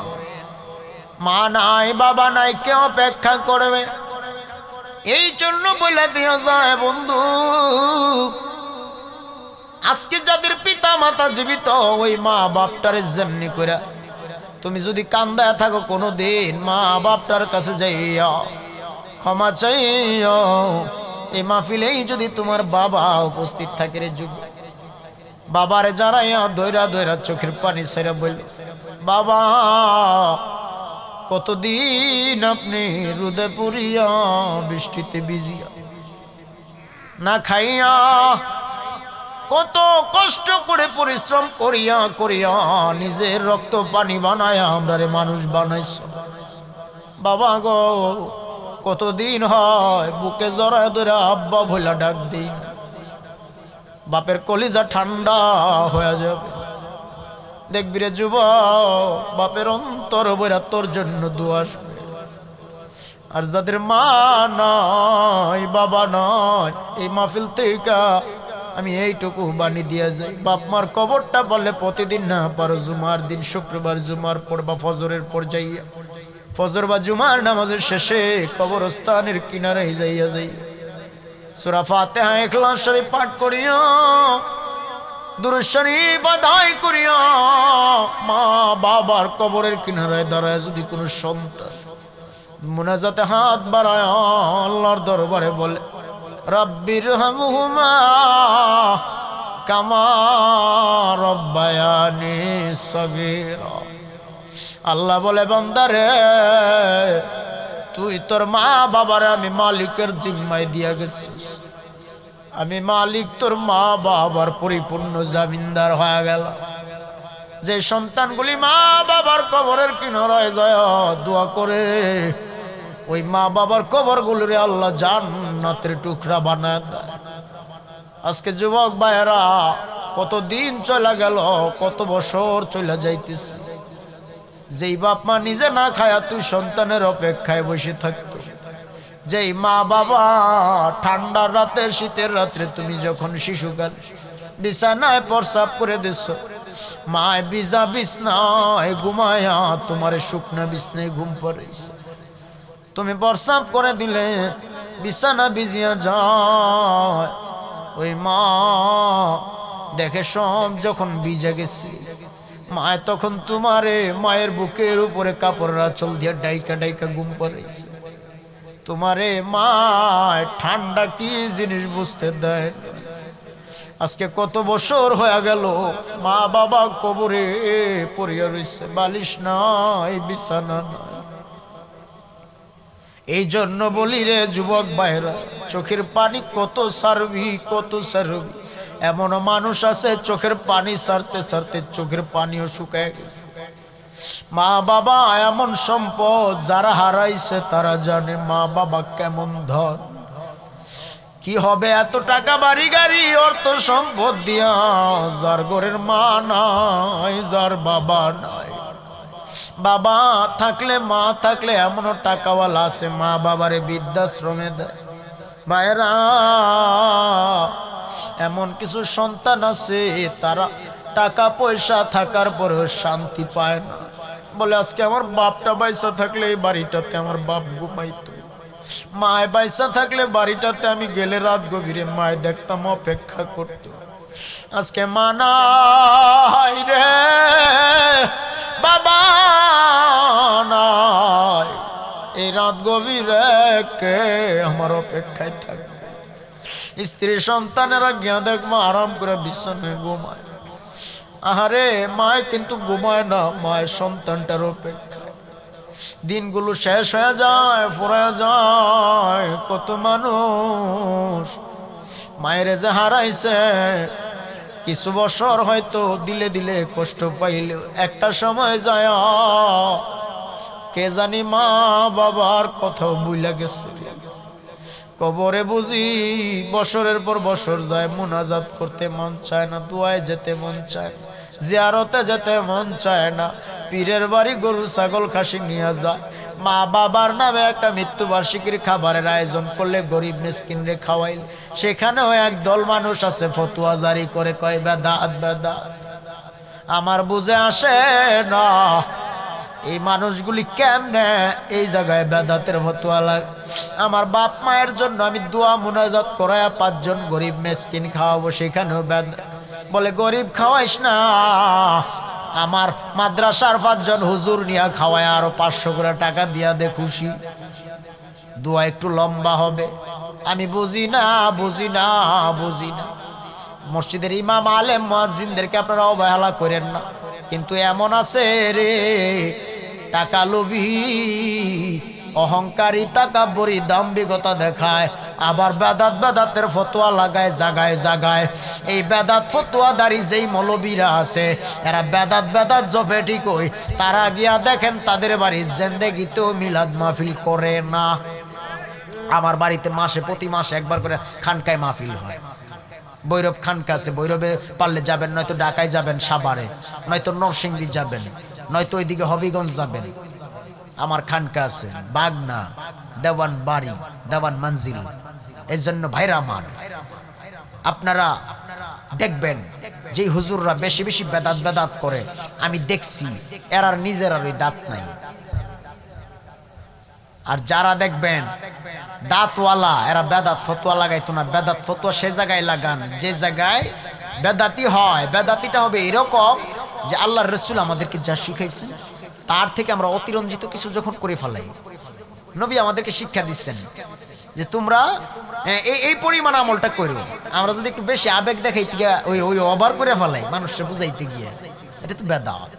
মা নাই বাবা নাই, কে অপেক্ষা করবে? এই জন্য বলে দেওয়া যায় বন্ধু, আজকে যাদের পিতা মাতা জীবিত, ওই মা বাপটারে যেমনি করে তুমি যদি কান্দায় থাকো কোনো দিন, মা বাপটার কাছে যাইয়া ক্ষমা চাইও। এই মাহফিলেই যদি তোমার বাবা উপস্থিত থাকে রে যুগ, বাবারে জানাইয়া দৈরা দৈরা চোখের পানি ছেড়ে বলল, বাবা কতদিন আপনি রোদে পুরিয়া বৃষ্টিতে ভিজিয়া না খাইয়া কত কষ্ট করে পরিশ্রম করিয়া করিয়া নিজের রক্ত পানি বানায়া আমরারে মানুষ বানাইছ। বাবা গো কতদিন হয় বুকে জড়ায় ধরে আব্বা ভোলা ডাক দিই, বাপের কলিজা ঠান্ডা হয়ে যাবে। দেখবি রে যুবক, বাপের অন্তর বইরা তোর জন্য দোয়া আসবে। আর যাদের মা নাই বাবা নাই, এই মাহফিল থেকে আমি এইটুকু বাণী দিয়ে যাই, বাপ মার কবরটা বলে প্রতিদিন না পারো জুমার দিন শুক্রবার জুমার পর বা ফজরের পর যাইয়া, ফজর বা জুমার নামাজের শেষে কবরস্থানের কিনারে যাইয়া যাই সূরা ফাতিহা ইখলাস শরীফ পাঠ করিয়া দুরূদ শরীফ আদায় করিয়া মা বাবার কবরের কিনারায় দাঁড়ায় যদি কোনো সন্তান মুনাজাতে হাত বাড়ায় আল্লাহর দরবারে বলে, রাব্বির হামহুমা কামা রব্বায়ানি সগীরা। আল্লাহ বলে, বান্দারে তুই তোর মা বাবারে আমি মালিকের জিম্মায় দিয়া গেছিস, আমি মালিক তোর মা বাবার পরিপূর্ণ জামিনদার হয়ে গেল। যে সন্তানগুলি মা বাবার কবরের কিনারায় যায় দোয়া করে, ওই মা বাবার কবরগুলিরে আল্লাহ জান্নাতের টুকরা বানায় দেয়। আজকে যুবক ভাইয়েরা কত দিন চলে গেল, কত বছর চলে যাইতেছে, যেই বাপ মা নিজে না খায়া তুই সন্তানের অপেক্ষায় বসে থাকতো, যেই মা বাবা ঠান্ডার রাতে শীতের রাত্রে তুমি যখন শিশুকাল বিছানায় প্রস্রাব করে দিস, মায় ভিজা বিছনায় ঘুমায়া তোমার শুকনা বিছনায় ঘুম পড়েছে, তুমি প্রস্রাব করে দিলে বিছানা ভিজিয়া যায়, ওই মা দেখে সব যখন ভিজে গেছে, মায় তখন তোমারে মায়ের বুকের উপরে কাপড় আঁচল দিয়ে ডাইকা ডাইকা ঘুম পড়েছে। তোমারে মা ঠান্ডা কি জিনিস বুঝতে দেয়। আজকে কত বছর হয়ে গেল, মা বাবা কবরে পড়িয়া রয়েছে, বালিশ নাই বিছানা নাই। এই জন্য বলি রে যুবক ভাইরা, চোখের পানি কত সারবি কত সারবি। এমন মানুষ আছে চোখের পানি সারতে সারতে চোখের পানিও শুকায় গেছে। মা বাবা এমন সম্পদ, যারা হারাইছে তারা জানে মা বাবা কেমন ধন। কি হবে এত টাকা বাড়ি গাড়ি অর্থ সম্পদ দিয়া, যার ঘরের মা নাই, যার বাবা নাই। বাবা থাকলে মা থাকলে এমন টাকাওয়ালা আছে মা বাবারে বৃদ্ধাশ্রমে দেয়। ভাইরা এমন কিছু সন্তান আছে তারা টাকা পয়সা থাকার পরেও শান্তি পায় না, বলে আজকে আমার বাপটা বাইসা থাকলে এই বাড়িটাতে আমার বাপ ঘুমাইতো, মায় বাইসা থাকলে বাড়িটাতে আমি গেলে রাত গভীরে মায় দেখতাম অপেক্ষা করতো। আজকে মা নাই রে, বাবা নাই, এই রাত গভীরে কে আমার অপেক্ষায় থাকবে? স্ত্রী সন্তানেরা গিয়া দেখবো আরাম করে বিছানায় ঘুমায়। আহারে মায় কিন্তু ঘুমায় না, মায়ের সন্তানটার অপেক্ষায়। দিনগুলো শেষ হয়ে যায়, ফুরায় যায়। কত মানুষ মায়ের যে হারাইছে, কিছু বছর হয়তো দিলে দিলে কষ্ট পাইলেও একটা সময় যায় কে জানি মা বাবার কথাও ভুলে গেছে। কবরে বুঝি বছরের পর বছর যায়, মুনাজাত করতে মন চায় না, দুয়ায় যেতে মন চায় না, জিয়ারতে যেতে মন চায় না। পীরের বাড়ি গরু ছাগল খাসি নিয়ে যায়, মা বাবার নামে একটা মৃত্যুবার্ষিকীর খাবারের আয়োজন করলে গরিব মিসকিনরে খাওয়াইল, সেখানেও একদল মানুষ আছে ফতোয়া জারি করে কয় বেদাত বেদাত। আমার বুঝে আসে না এই মানুষগুলি কেমনে এই জায়গায় বেদাতের ফতোয়া লাগে। আমার বাপ মায়ের জন্য আমি দোয়া মুনাজাত করায়া 5 জন গরিব মিসকিন খাওয়াবো, সেখানেও বেদাত। বলে গরিব খাওয়াইস না, আমার মাদ্রাসার 5 জন হুজুর নিয়া খাওয়ায় আরো 500 করে টাকা দিয়া দে, খুশি, দোয়া একটু লম্বা হবে। আমি বুঝি না বুঝি না বুঝি না। মসজিদের ইমাম আলেম মুয়াজ্জিনদেরকে আপনারা অবহেলা করেন না, কিন্তু এমন আছে রে টাকা লোভী, অহংকারী, তাকাব্বুরি, দাম্ভিকতা দেখায়, আবার বেদাত বেদাতের ফতোয়া লাগায় জাগায় জাগায়। এই বেদাত ফতোয়াদারি যেই মৌলবীরা আছে এরা বেদাত বেদাত জপে ঠিকই, তারা গিয়া দেখেন তাদের বাড়ির জিন্দেগিতেও মিলাদ মাহফিল করে না। আমার বাড়িতে প্রতি মাসে একবার করে খানকায় মাহফিল হয়। ভৈরব খানকা আছে, ভৈরবে পারলে যাবেন, নয়তো ঢাকায় যাবেন, সাভারে, নয়তো নরসিংদী যাবেন, নয়তো ওইদিকে হবিগঞ্জ যাবেন। আমার খানকা আছে বাগনা, দেওয়ান বাড়ি, দেওয়ান মঞ্জিল। এই জন্য ভাইরা আমার, আপনারা দেখবেন যে হুজুররা বেশি বেশি বেদাত বেদাত করে, আমি দেখছি এরার নিজের আর ওই দাঁত নাই। আর যারা দেখবেন দাঁতওয়ালা, এরা বেদাত ফতোয়া লাগাইতো না। বেদাত ফতোয়া সে জায়গায় লাগান যে জায়গায় বেদাতি হয়। বেদাতিটা হবে এরকম যে আল্লাহর রাসূল আমাদেরকে যা শিখাইছেন তার থেকে আমরা অতিরঞ্জিত কিছু যখন করে ফেলাই। নবী আমাদেরকে শিক্ষা দিচ্ছেন যে তোমরা এই পরিমাণ আমলটা করো। আমরা যদি একটু বেশি আবেগ দেখাইতে গিয়ে ওই ওভার করে ফেলাই, মানুষকে বুঝাইতে গিয়ে, এটা তো বেদাত।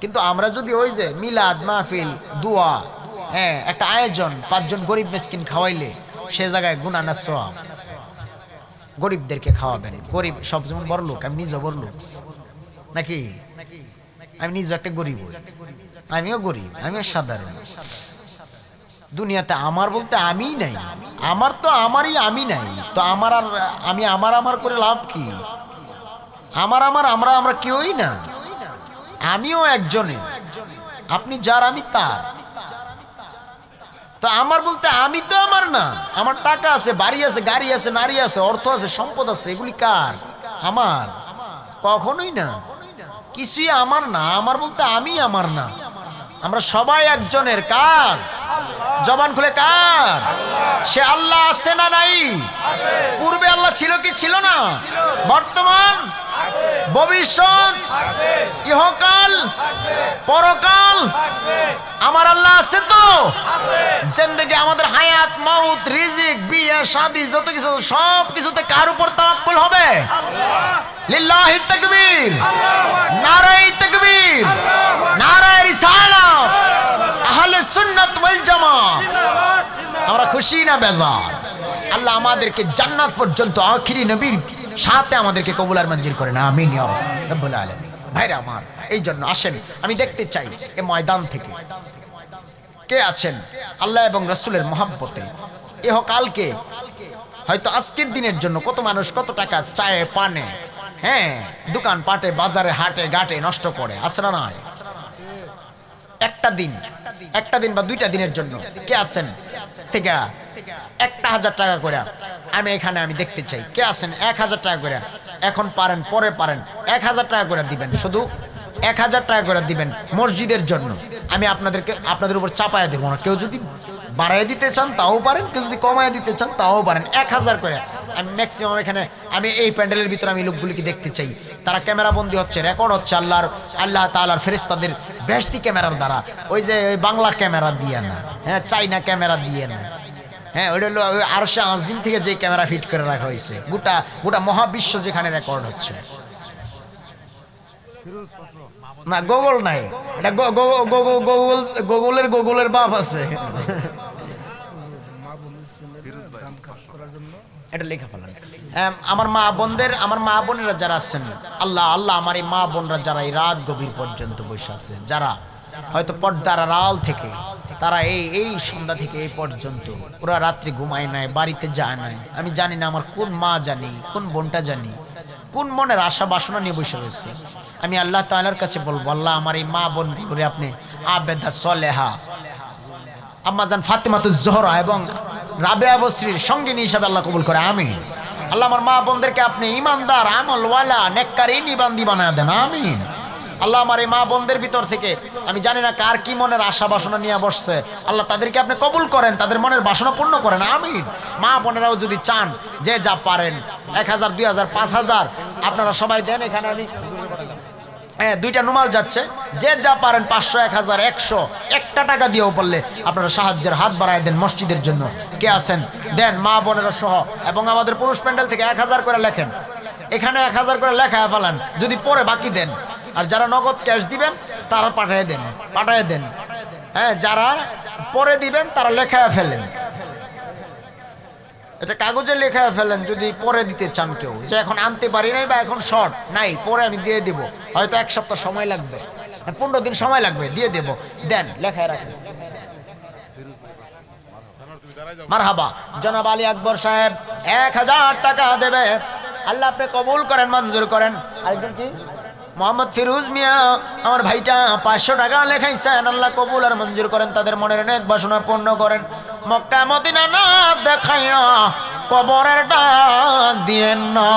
কিন্তু আমরা যদি ওই যে মিলাদ মাহফিল, দোয়া, একটা আয়োজন, 5 জন গরিব মিসকিন খাওয়াইলে সে জায়গায় গুনাহ না সওয়াব। গরিবদেরকে খাওয়াবেন। গরিব সব যেমন বড় লোক, আমি নিজেও বড় লোক নাকি, আমি নিজে একটা গরিব, আমিও গরিব, আমিও সাধারণ। দুনিয়াতে আমার বলতে আমি নাই, আমার তো আমারই আমি নাই, তো আমার আর আমি আমার করে লাভ কি? আমার আমরা কেউই না। আমিও একজনের, আপনি যার আমি তার। তো আমার বলতে আমি তো আমার না। আমার টাকা আছে, বাড়ি আছে, গাড়ি আছে, নারী আছে, অর্থ আছে, সম্পদ আছে, এগুলি কার? আমার? কখনোই না, কিছুই আমার না। আমার বলতে আমি আমার না, আমরা সবাই একজনের। কার? জবান খুলে কার? সে আল্লাহ আছে না নাই? পূর্বে আল্লাহ ছিল কি ছিল না? বর্তমান, ভবিষ্যৎ, ইহকাল, পরকাল, আমার আল্লাহ আছে তো। জিন্দেগি, আমাদের হায়াত, মাউত, রিজিক, বিয়ে, শাদী, যত কিছু, সব কিছুতে কার উপর তাওয়াক্কুল হবে? লিল্লাহি তাকবীর, নারায়ে তাকবীর, নারায়ে রিসালাত, আহলে সুন্নাত ওয়াল জামাত। আমরা খুশি না বেজার? আল্লাহ আমাদেরকে জান্নাত পর্যন্ত আখিরি নবীর সাথে আমাদেরকে কবুল আর মঞ্জুর করেন, আমিন ইয়া রাব্বুল আলামিন। ভাইরা আমার, এই জন্য আসেন, আমি দেখতে চাই এই ময়দান থেকে কে আছেন আল্লাহ এবং রাসূলের মহব্বতে। ইহকালকে হয়তো আজকের দিনের জন্য কত মানুষ কত টাকা চায়ে পানে, দোকান পাটে, বাজারে, হাটে ঘাটে নষ্ট করে, আছে না নাই? একটা দিন বা 2টা দিনের জন্য কে আছেন থেকে 1000 টাকা করে আমি এখানে আমি দেখতে চাই কে আছেন 1000 টাকা করে, এখন পারেন, পরে পারেন, 1000 টাকা করে দিবেন, শুধু 1000 টাকা করে দিবেন মসজিদের জন্য। আমি আপনাদের উপর চাপায়া দেবো না। কেউ যদি বাড়াই দিতে চান তাও পারেন, কেউ যদি কমায় দিতে চান তাও পারেন। 1000 করে আমি ম্যাক্সিমাম এখানে, আমি এই প্যান্ডেলের ভিতরে আমি লোকগুলিকে দেখতে চাই, তারা ক্যামেরা বন্দী হচ্ছে, রেকর্ড হচ্ছে আল্লাহ তাআলার ফেরেশতাদের বেহেশতি ক্যামেরার দ্বারা। ওই যে বাংলা ক্যামেরা দিয়ে না, চাইনা ক্যামেরা দিয়ে না, ওইটা হলো আরশে আজিম থেকে যে ক্যামেরা ফিট করে রাখা হয়েছে, গোটা মহাবিশ্ব যেখানে রেকর্ড হচ্ছে। না, গুগল নাই, এটা গুগলের বাপ আছে, এটা লেখা ফেলান। আমার মা বোনেরা যারা আছেন, আল্লাহ আমার এই মা বোনরা যারা এই রাত গভীর পর্যন্ত বসে আছে, যারা হয়তো পর্দার আড়াল থেকে, তারা এই সন্ধ্যা থেকে এই পর্যন্ত ওরা রাত্রি ঘুমায় নাই, বাড়িতে যায় নাই। আমি জানি না আমার কোন মা জানি, কোন বোনটা জানি, কোন মনের আশা বাসনা নিয়ে বসে রয়েছে। আমি আল্লাহ তাআলার কাছে বলবো, আল্লাহ আমার এই মা বোন করে আপনি আবেদা সলেহা আম্মাজান ফাতেমাতুজ জোহরা এবং রাবেয়া বসরির সঙ্গিনী হিসাবে আল্লাহ কবুল করে, আমিন। আল্লাহ আমার মা বোনদেরকে আপনি ইমানদার, আমলওয়ালা, নেককারিনী বান্দি বানায় দেন, আমিন। আল্লাহ আমার এই মা বোনদের ভিতর থেকে আমি জানি না কার কি মনের আশা বাসনা নিয়ে বসছে, আল্লাহ তাদেরকে আপনি কবুল করেন, তাদের মনের বাসনা পূর্ণ করেন, আমিন। মা বোনেরাও যদি চান যে যা পারেন 1000, 2000, 5000 আপনারা সবাই দেন। এখানে আমি হ্যাঁ 2টা নুমাল যাচ্ছে, যে যা পারেন 500, 1000, 100 একটা টাকা দিয়েও পারলে আপনারা সাহায্যের হাত বাড়ায় দেন মসজিদের জন্য। কে আছেন দেন, মা বোনেরা সহ। এবং আমাদের পুরুষ প্যান্ডেল থেকে 1000 করে লেখেন, এখানে 1000 করে লেখায় ফেলান, যদি পরে বাকি দেন। আর যারা নগদ ক্যাশ দিবেন তারা পাঠিয়ে দেন। হ্যাঁ যারা পরে দিবেন তারা লেখায় ফেলেন, এটা কাগজে লেখায় ফেলেন যদি পরে দিতে চান কেউ, যে এখন আনতে পারি নাই বা এখন শর্ট নাই, পরে আমি দিয়ে দেব, হয়তো 1 সপ্তাহ সময় লাগবে, 15 দিন সময় লাগবে, দিয়ে দেব, দেন লেখায় রাখেন। মারহাবা। জনাব আলী আকবর সাহেব 1000 টাকা দেবে, আল্লাহ আপনি কবুল করেন, মঞ্জুর করেন। আরেকজন কি মোহাম্মদ ফিরোজ মিয়া আমার ভাইটা 500 টাকা লেখাইছেন, আল্লাহ কবুল আর মঞ্জুর করেন, তাদের মনের অনেক বাসনা পূর্ণ করেন। মক্কা মদিনা না দেখাইয়া কবরের ডাক দিয়েন না,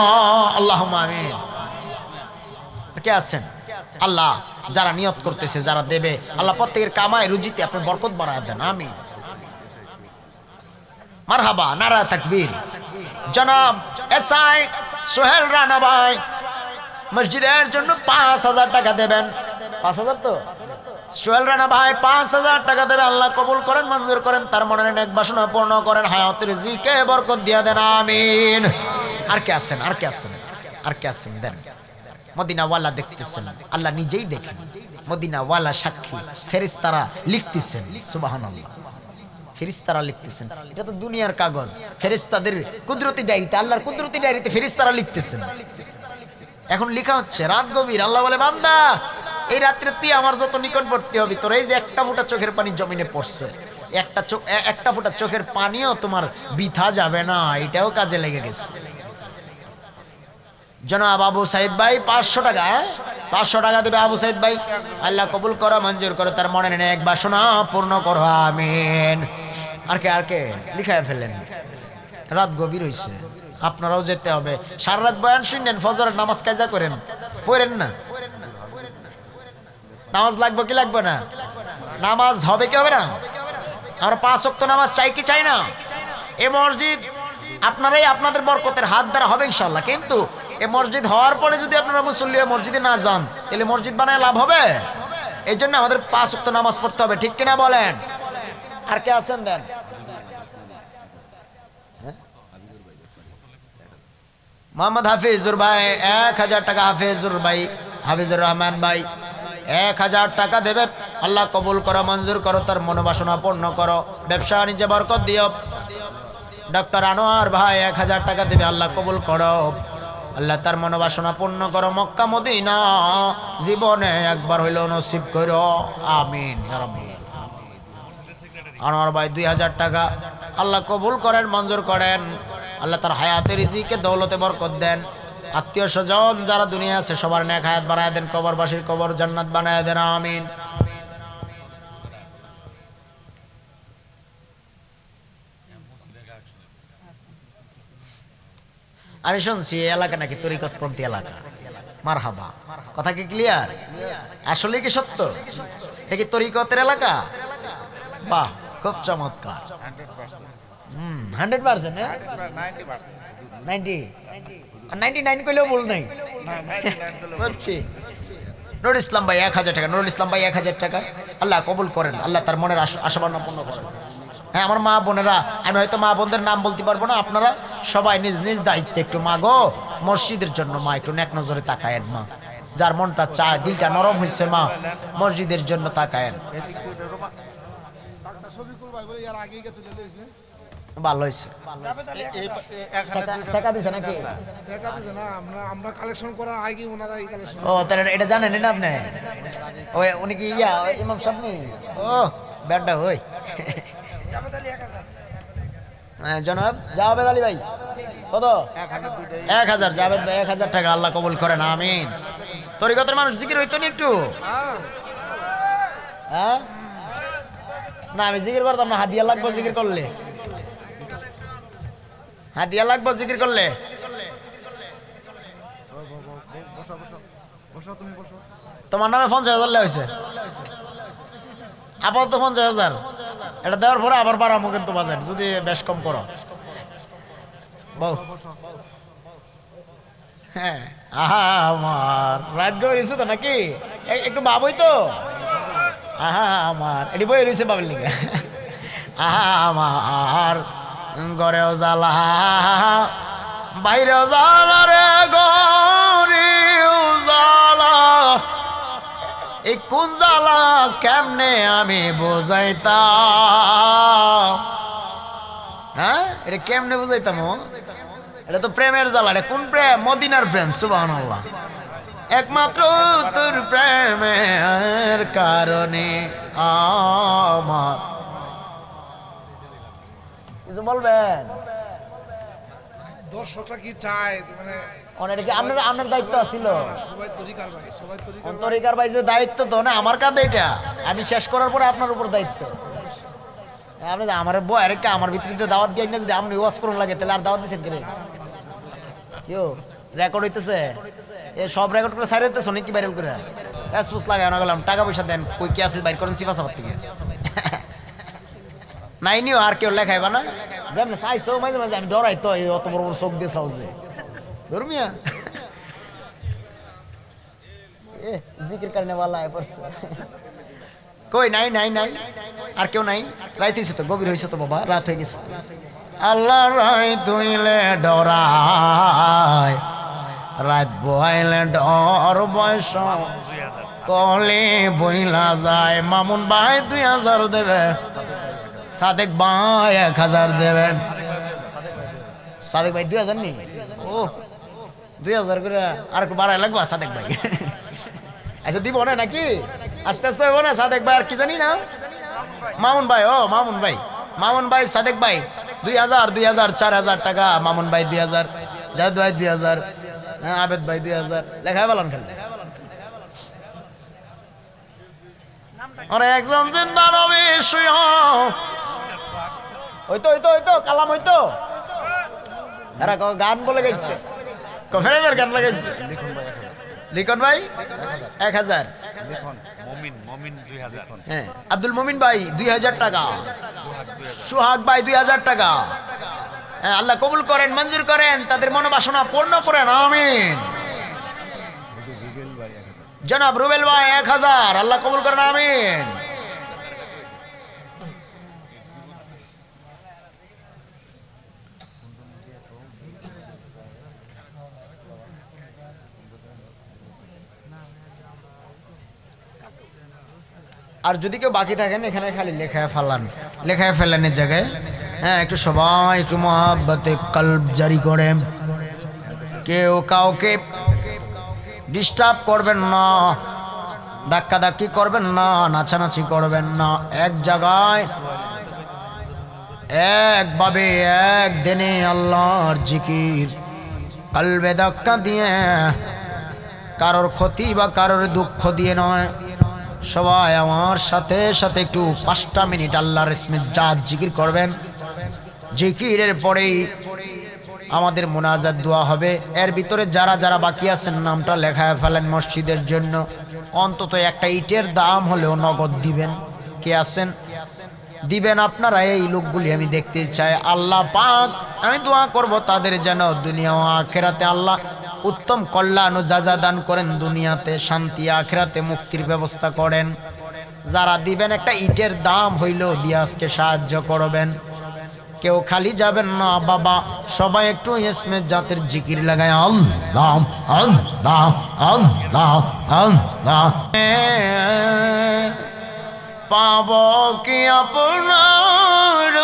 আল্লাহুম্মা আমিন। কে আছেন আল্লাহ যারা নিয়ত করতেছে, যারা দেবে, আল্লাহ প্রত্যেকের কামায় রুজিতে আপনি বরকত বাড়ায় দেন, আমিন। মারহাবা, নারা তাকবীর। জনাব এসআই সোহেল রানা ভাই মসজিদের জন্য 5000 টাকা দেবেন। 5000 তো সোহেল রানা ভাই 5000 টাকা দেবে, আল্লাহ কবুল করেন, মঞ্জুর করেন, তার মনের নেক বাসনা পূর্ণ করেন, হায়াতের রিজিকে বরকত দিয়ে দেন, আমিন। আর কে আছেন দেন। মদিনাওয়ালা দেখতেছেন, আল্লাহ নিজেই দেখেন, মদিনাওয়ালা সাক্ষী, ফেরেশতারা লিখতেছেন, সুবহানাল্লাহ, ফেরেশতারা লিখতেছেন। এটা তো দুনিয়ার কাগজ, ফেরেশতাদের কুদরতি ডায়েরিতে, আল্লাহর কুদরতি ডায়েরিতে ফেরেশতারা লিখতেছেন। এখন লেখা হচ্ছে রাত গভীর, আল্লাহ বলে বান্দা এই রাত্রে তুই আমার যত নিকটবর্তী হবি, তোর এই যে একটা ফোঁটা চোখের পানি জমিনে পড়ছে, একটা ফোঁটা চোখের পানিও তোমার বৃথা যাবে না, এটাও কাজে লেগে গেছে। জনাব আবু সাইদ ভাই 500 টাকা, 500 টাকা দেবে আবু সাইদ ভাই, আল্লাহ কবুল করো, মঞ্জুর করো, তার মনের নেক বাসনা পূর্ণ করো, আমিন। আর কে লিখায় ফেলেন, রাত গভীর হইছে, আপনারাও যেতে হবে, সারা রাত বয়ান শুনেন, ফজরের নামাজ কাজা করেন, পড়েন না। নামাজ লাগবে কি লাগবে না? নামাজ হবে কি হবে না? আমরা 5 ওয়াক্ত নামাজ চাই কি চাই না? এই মসজিদ আপনারাই আপনাদের বরকতের হাত দ্বারা হবে ইনশাআল্লাহ, কিন্তু এই মসজিদ হওয়ার পরে যদি আপনারা মুসল্লি মসজিদে না যান, তাহলে মসজিদ বানায় লাভ হবে? এই জন্য আমাদের 5 ওয়াক্ত নামাজ পড়তে হবে, ঠিক কিনা বলেন? আর কে আছেন দেন। মোহাম্মদ হাফিজুর ভাই 1000 টাকা, হাফিজুর রহমান ভাই 1000 টাকা দেবে, আল্লাহ কবুল করো, মঞ্জুর করো, তার মনোবাসনা পূর্ণ করো, ব্যবসা নিজে বরকত দিও। ডক্টর আনোয়ার ভাই 1000 টাকা দেবে, আল্লাহ কবুল করো, আল্লাহ তার মনোবাসনা পূর্ণ করো, মক্কা মদিনা জীবনে একবার হইলেও নসিব করো, আমিন। আনোয়ার ভাই 2000 টাকা, আল্লাহ কবুল করেন, মঞ্জুর করেন, আল্লাহ তার হায়াতের রিজিকে দৌলতে বরকত দেন। আত্মীয় স্বজন যারা দুনিয়া আছে সবার নেক হায়াত বাড়ায় দেন, কবরবাসীর কবর জান্নাত বানায় দেন, আমিন। আমি শুনছি এই এলাকা নাকি তরিকতপন্থী এলাকা, মারহাবা, কথা কি ক্লিয়ার? আসলে কি সত্য? এটা কি তরিকতের এলাকা? বাহ, খুব চমৎকার। 100%, 99 কইলেও ভুল নাই, বুঝছি। নুরুল ইসলাম ভাই 1000 টাকা, নুরুল ইসলাম ভাই 1000 টাকা, আল্লাহ কবুল করেন, আল্লাহ তার মনের আশাবাসনা পূর্ণ করেন। হ্যাঁ আমার মা বোনেরা, আমি হয়তো মা বোনদের নাম বলতে পারবো না, আপনারা সবাই নিজ নিজ দায়িত্বে একটু মাগো মসজিদের জন্য, মা একটু নেক নজরে তাকায়েন, মা যার মনটা চায়, দিলটা নরম হয়েছে, মা মসজিদের জন্য তাকায়েন। ভালো হয়েছে, ও তাহলে এটা জানেন না আপনি? উনি কি ইমাম সাহেব নি? ও ব্যাডটা হই। জনাব জাভেদ আলী ভাই কত? 1000, জাভেদ ভাই 1000 টাকা, আল্লাহ কবুল করেন, আমিন। তরিকতের মানুষ জিকির হইতো নি একটু? হ্যাঁ না আমি জিকির করতাম না, হাদিয়া লাগবে জিকির করলে, হাদিয়া লাগবে জিকির করলে। তোমার নামে 50,000 লেখা হয়েছে, আপাতত 50,000, এটা দেওয়ার পরে আবার বাড়াবো কিন্তু বাজেট, যদি বেশ কম করো। বউ হ্যাঁ, আহা আমার রাত গয়ে রয়েছে তো নাকি, একটু বাবুই তো, আহা আমার এটি বই রয়েছে বাবুর লিগে। আহা আমার ঘরেও জ্বালা বাইরেও জ্বালা রে, ঘরেও জ্বালা, এই কোন জ্বালা কেমনে আমি বোঝাইতাম, হ্যাঁ এটা কেমনে বুঝাইতাম, এটা তো প্রেমের জ্বালা। এটা কোন প্রেম? মদিনার প্রেম, সুবহানাল্লাহ। একমাত্র তোর প্রেমের কারণে আমার, কিছু বলবেন? দর্শকরা কি চায় মানে অনেকে আপনার দায়িত্ব ছিল, সবাই তরিকার ভাই, সবাই তরিকার তরিকার ভাই যে দায়িত্ব তো না আমার কাঁধে, এটা আমি শেষ করার পরে আপনার উপর দায়িত্ব। আপনি আমার বয়ের আমার ভিতরে দাওয়াত দিয়ে না, যদি আপনি ওয়াজ করুন লাগে তাহলে আর দাওয়াত দিচ্ছেন কেন? কেউ রেকর্ড হইতেছে, এ সব রেকর্ড করে ছাড়িয়ে দিতেছ নাকি ভাইরাল করে? এসপুস লাগাই না গেলাম, টাকা পয়সা দেন, কই কি আছে বাইর করেন সিফা সাবার থেকে। নাই নিও আর কেউ লেখাইবা না, যেমন চাইছো মাঝে মাঝে আমি ডরাই তো, অত বড় বড় চোখ দিয়ে চাও যে ধর্মিয়া জিকির কারণে বালা পড়ছে। কই নাই নাই নাই আর কেউ নাই, রাত হয়েছে তো, গভীর হয়েছে তো বাবা, রাত হয়ে গেছে। আল্লাহ রায় তুইলে ডরায়, রাত বইলে ডর বয়স কলে বইলা যায়। মামুন ভাই 2000 দেবে, সাদেক ভাই 1000 দেবেন। সাদেক ভাই 2000 নি, ও 2000 করে আর একটু বাড়াই লাগবে সাদেক ভাই। আচ্ছা দিব না নাকি, আস্তে আস্তে হবো না। সাদেক ভাই আর কি জানি না, মামুন ভাই, ও মামুন ভাই, মামুন ভাই সাদেক ভাই 2000 2000 4000 টাকা। মামুন ভাই 2000, জাদ ভাই 2000, হ্যাঁ আবেদ ভাই 2000 লেখায় বলেন খালি। আরে একজন জিন্দা নবী শুয়, হইতো হইতো হইতো কালাম হইতো, এরা গান বলে গেছে, কফেরের গান লাগাইছে। লিখন ভাই 1000, হ্যাঁ আব্দুল মুমিন ভাই 2000 টাকা, সোহাগ ভাই 2000 টাকা। হ্যাঁ আল্লাহ কবুল করেন, মঞ্জুর করেন, তাদের মনোবাসনা পূর্ণ করেন, আমিন। জনাব রুবেল ভাই 1000, আল্লাহ কবুল করেন, আমিন। আর যদি কেউ বাকি থাকেন এখানে খালি লেখায় ফেলান, লেখায় ফেলানের জায়গায়, হ্যাঁ একটু সবাই একটু মহাব্বতে কলব জারি করেন, কেউ কাউকে ডিস্টার্ব করবেন না, ধাক্কা ধাক্কি করবেন না, নাচানাচি করবেন না, এক জায়গায় একভাবে একদিনে আল্লাহর জিকির, কলবে ধাক্কা দিয়ে, কারোর ক্ষতি বা কারোর দুঃখ দিয়ে নয়। সবাই আমার সাথে সাথে একটু 5টা মিনিট আল্লাহর ইসমে জাত জিকির করবেন। জিকিরের পরেই আমাদের মোনাজাত দোয়া হবে। এর ভিতরে যারা যারা বাকি আছেন নামটা লেখায় ফেলেন মসজিদের জন্য, অন্তত একটা ইটের দাম হলেও নগদ দিবেন। কে আছেন দিবেন আপনারা? এই লোকগুলি আমি দেখতে চাই। আল্লাহ পাক আমি দোয়া করব তাদের যেন দুনিয়া ও আখিরাতে আল্লাহ উত্তম কল্যাণ ও যাজা দান করেন, দুনিয়াতে শান্তি, আখিরাতে মুক্তির ব্যবস্থা করেন। যারা দিবেন একটা ইটের দাম হইলেও দিয়ে আজকে সাহায্য করবেন, কেউ খালি যাবেন না বাবা। সবাই একটু ইসমে জাতের জিকির লাগায় আল্লাহ আল্লাহ আল্লাহ আল্লাহ। পাব কি আপনার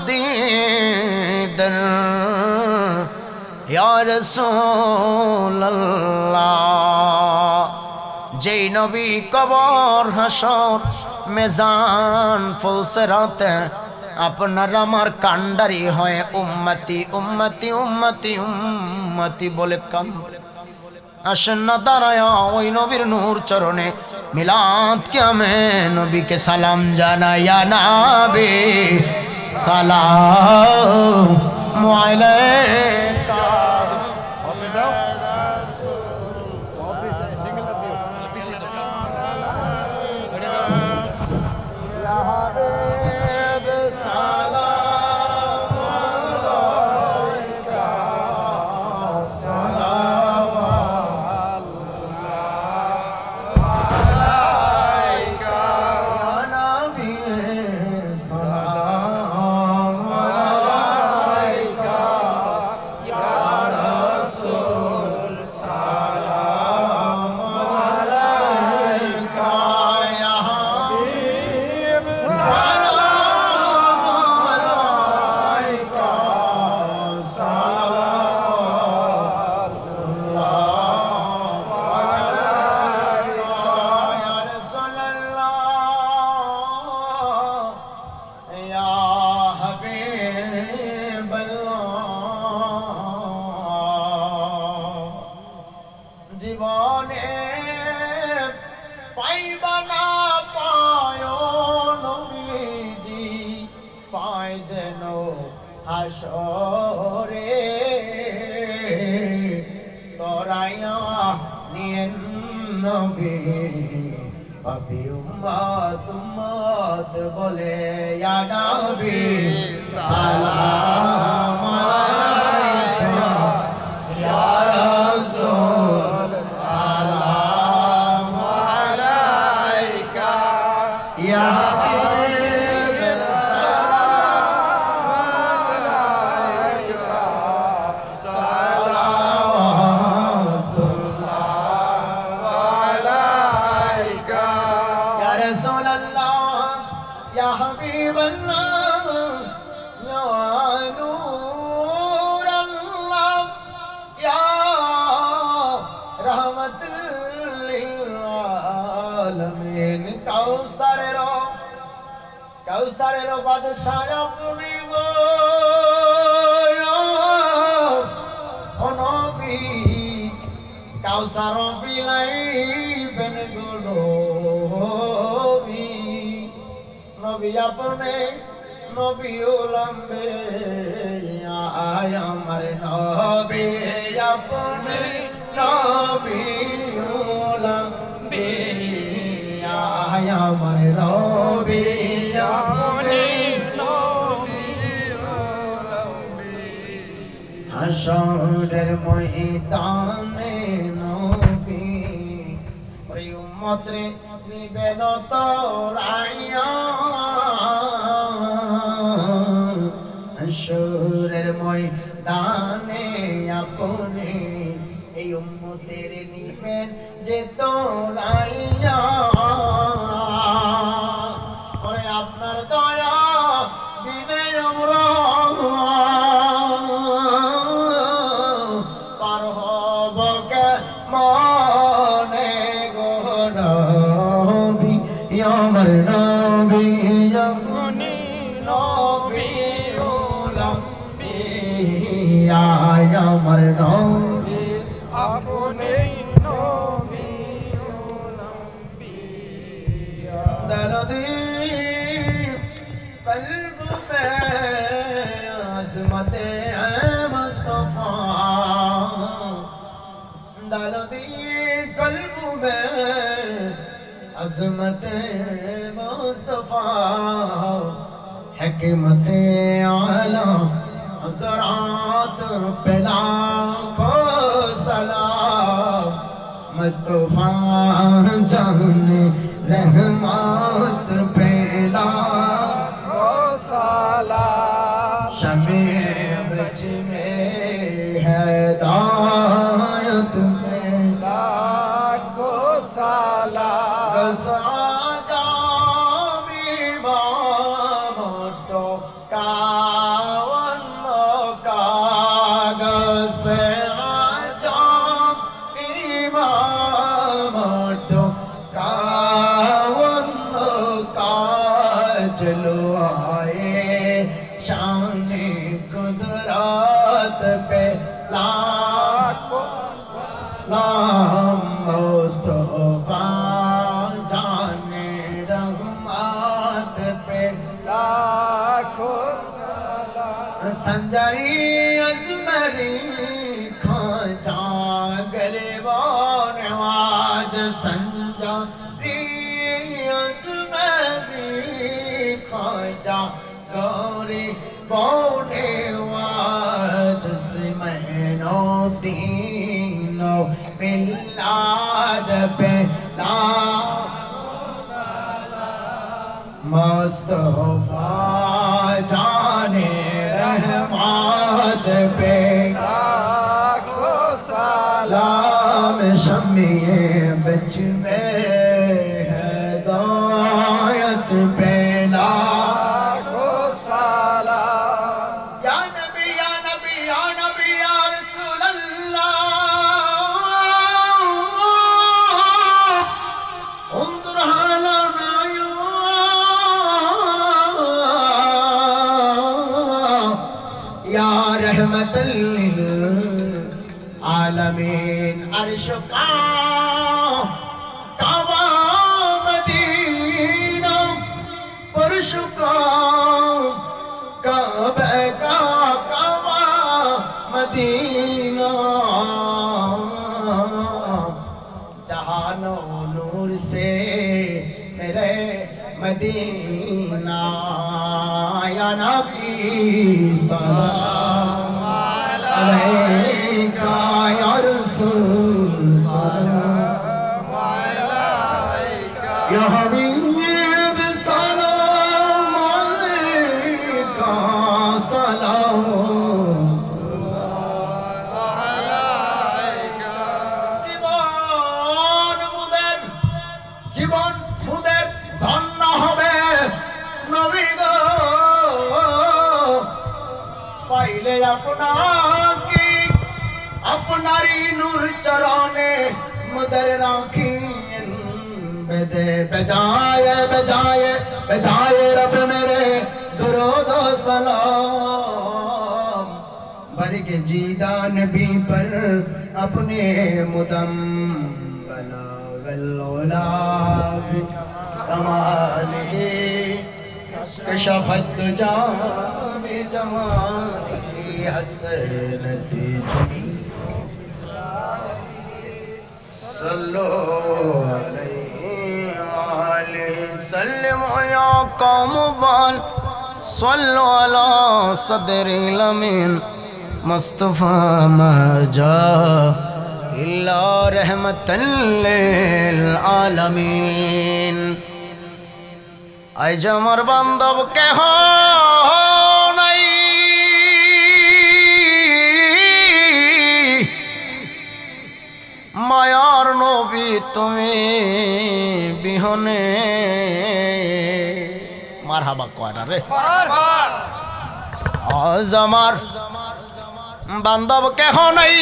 দিদার ইয়া রাসূলুল্লাহ। যেই নবী কবর হাসর মেজান ফুলসেরাতে আপনার আমার কান্ডারি হয় উম্মতি উম্মতি উম্মতি উম্মতি বলে কান। আসেন না দাঁড়ায় ওই নবীর নূর চরণে मिलाद क्या मैं नबी के सलाम जाना या नबी सलाम अलैका वापस दाও वापस सिंगल दियो या हबीब सलाम अलैका জীবনে পাইবা না পায় নবীজি পায় যেন হাসরে তরাইয়া নিয়েন নবী পাপি উম্মত উম্মত বলে ইয়া নবী সালাম আলাইকা ইয়া রাসূল সালাম আলাইকা ইয়া হাবিব সালাম আলাইকা সালাওয়াতুল্লাহ আলাইকা ইয়া রাসূলুল্লাহ ইয়া হাবিবাল্লাহ ইয়া নূরাল্লাহ ইয়া রাহমাতুল লিল আলামিন কাউসারের বাদশাহ আপনি গো ও নবী কাউসার বিলাইবেন গো নবী নবী আপনি নবী উলাম্বে আয় আমার নবী আপনি নবী উলাম্বে আয় আমার নবী আপনি হাসরের ময়দানে নবী ওরে উম্মত রে নিবেন তোরাইয়া হাসরের ময়দানে আপনি এই উম্মতের নিবেন যে তোরাইয়া ওরে আপনার দয়া বিনে আমরা পার হব কে মনে গো নবী আমার নবী আপনি নবী উলাম্বি আয় আমার নবী আপনি নবী উলাম্বি दर्दी कल्ब पे अज़मत है मुस्तफ़ा दर्दी कल्ब में अज़मत मुस्तफ़ा हिकमत आला हज़रात पे लाखों सलाम मुस्तफ़ा जाने रहमत पेला ओ साला शमे बच में हिदायत में लाखो साला गसा जामी बामतो कावन कागज जामी बामतो कावन चलो आए शान कुदरत पे लाखों सलाम मुस्तफा সঞ্জরি আজমরি খাজা গরিবন নওয়াজ সঞ্জরি আজমরি খাজা গরিবন নওয়াজ সিমনো দীনো মিলাদ पे मुस्तफा जाने रहमत पे लाखों सलाम शम्मे बच में हिदायत पे लाखों सलाम या नबी या नबी या नबी या रसूल अल्लाह انظر حالنا या रहमत लिलआलमीन अर्श का काबा मदीना फर्श का काबा का काबा मदीना जहानो नूर से मेरे मदीना या नबी सलाम अलैका या रसूल सलाम अलैका या हबीब सलाम अलैका सलाम জীবন মুদের ধন্য হবে নবী গো পাইলে আপনাকে আপনারই নূর চরণে মুদের রাখিয়েন বেদে বজায়ে বজায়ে বজায়ে রব মেরে दुरूद व सलाम बरग जीदा नबी पर अपने मुदम बलागल कमाले कशफत दुजा बेजमाली हसनत जुमी सल्लो अलैहि सल्लम या कौम बाल सल्लो अला सदरिल अमीन मुस्तफा मजा इल्ला रहमतल लिल आलमीन आज আমার বান্ধব কেহ নাই মায়ার নবী তুমি বিহনে মারহাবা কয়না রে আজ আমার বান্ধব কেহ নাই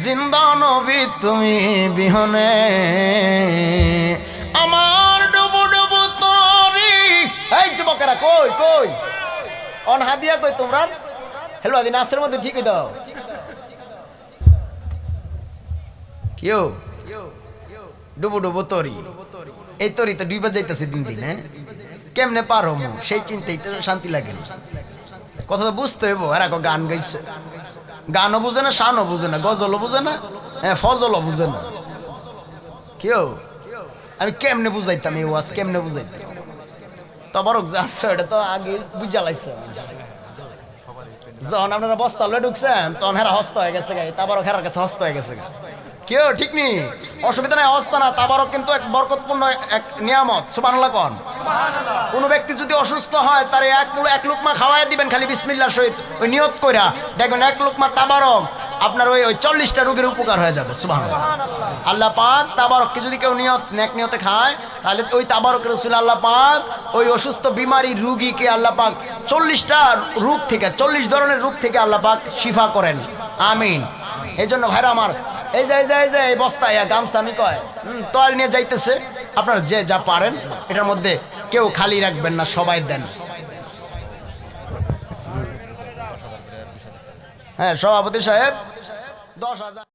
জিন্দা নবী তুমি বিহনে আমার ডুবু ডুবু তরি এই যুবকেরা কই কই অন হাদিয়া কই তোমরা হেলো দিন আসের মধ্যে ঠিক দাও কিও ডুবু ডুবু তরি এই তরি তো ডুবে যাইতেছে দিন দিন হ্যাঁ কেমনে পারো মু সেই চিন্তাই তো শান্তি লাগে না কথা তো বুঝতে হইব এরা গান গাইছে গানও বুঝে না শানও বুঝে না গজলও বুঝে না ফজলও বুঝে না কেউ আমি কেমনে বুঝাইতাম এই ওয়াজ কেমনে বুঝাইতাম তবরক যা আছে এটা তো আগে বুঝা লাইছে যখন আপনারা বস্তা লয়ে ঢুকছেন তখন হেরা হস্ত হয়ে গেছে গাই তারপরও হেরার কাছে হস্ত হয়ে গেছে কেউ ঠিক নেই অসুবিধা নাই অবস্থা না তাবারক কিন্তু এক বরকতপূর্ণ এক নিয়ামত সুবহানাল্লাহ কোন কোন ব্যক্তি যদি অসুস্থ হয় তার এক লুকমা খাওয়ায় দিবেন খালি বিসমিল্লাহর সহিত ওই নিয়ত কইরা দেখবেন এক লুকমা তাবারক আপনার ওই 40টা রোগীর উপকার হয়ে যাবে সুবহানাল্লাহ আল্লাহ পাক তাবারককে যদি কেউ নেক নিয়তে খায় তাহলে ওই তাবারক রাসূল আল্লাহ পাক ওই অসুস্থ বিমারি রোগীকে আল্লাহ পাক 40টা রোগ থেকে 40 ধরনের রোগ থেকে আল্লাহ পাক শিফা করেন আমিন এইজন্য ভাইরা আমার এই যে এই বস্তায় গামছা নি কয় তল নিয়ে যাইতেছে আপনারা যে যা পারেন এটার মধ্যে কেউ খালি রাখবেন না সবাই দেন হ্যাঁ সভাপতি সাহেব 10,000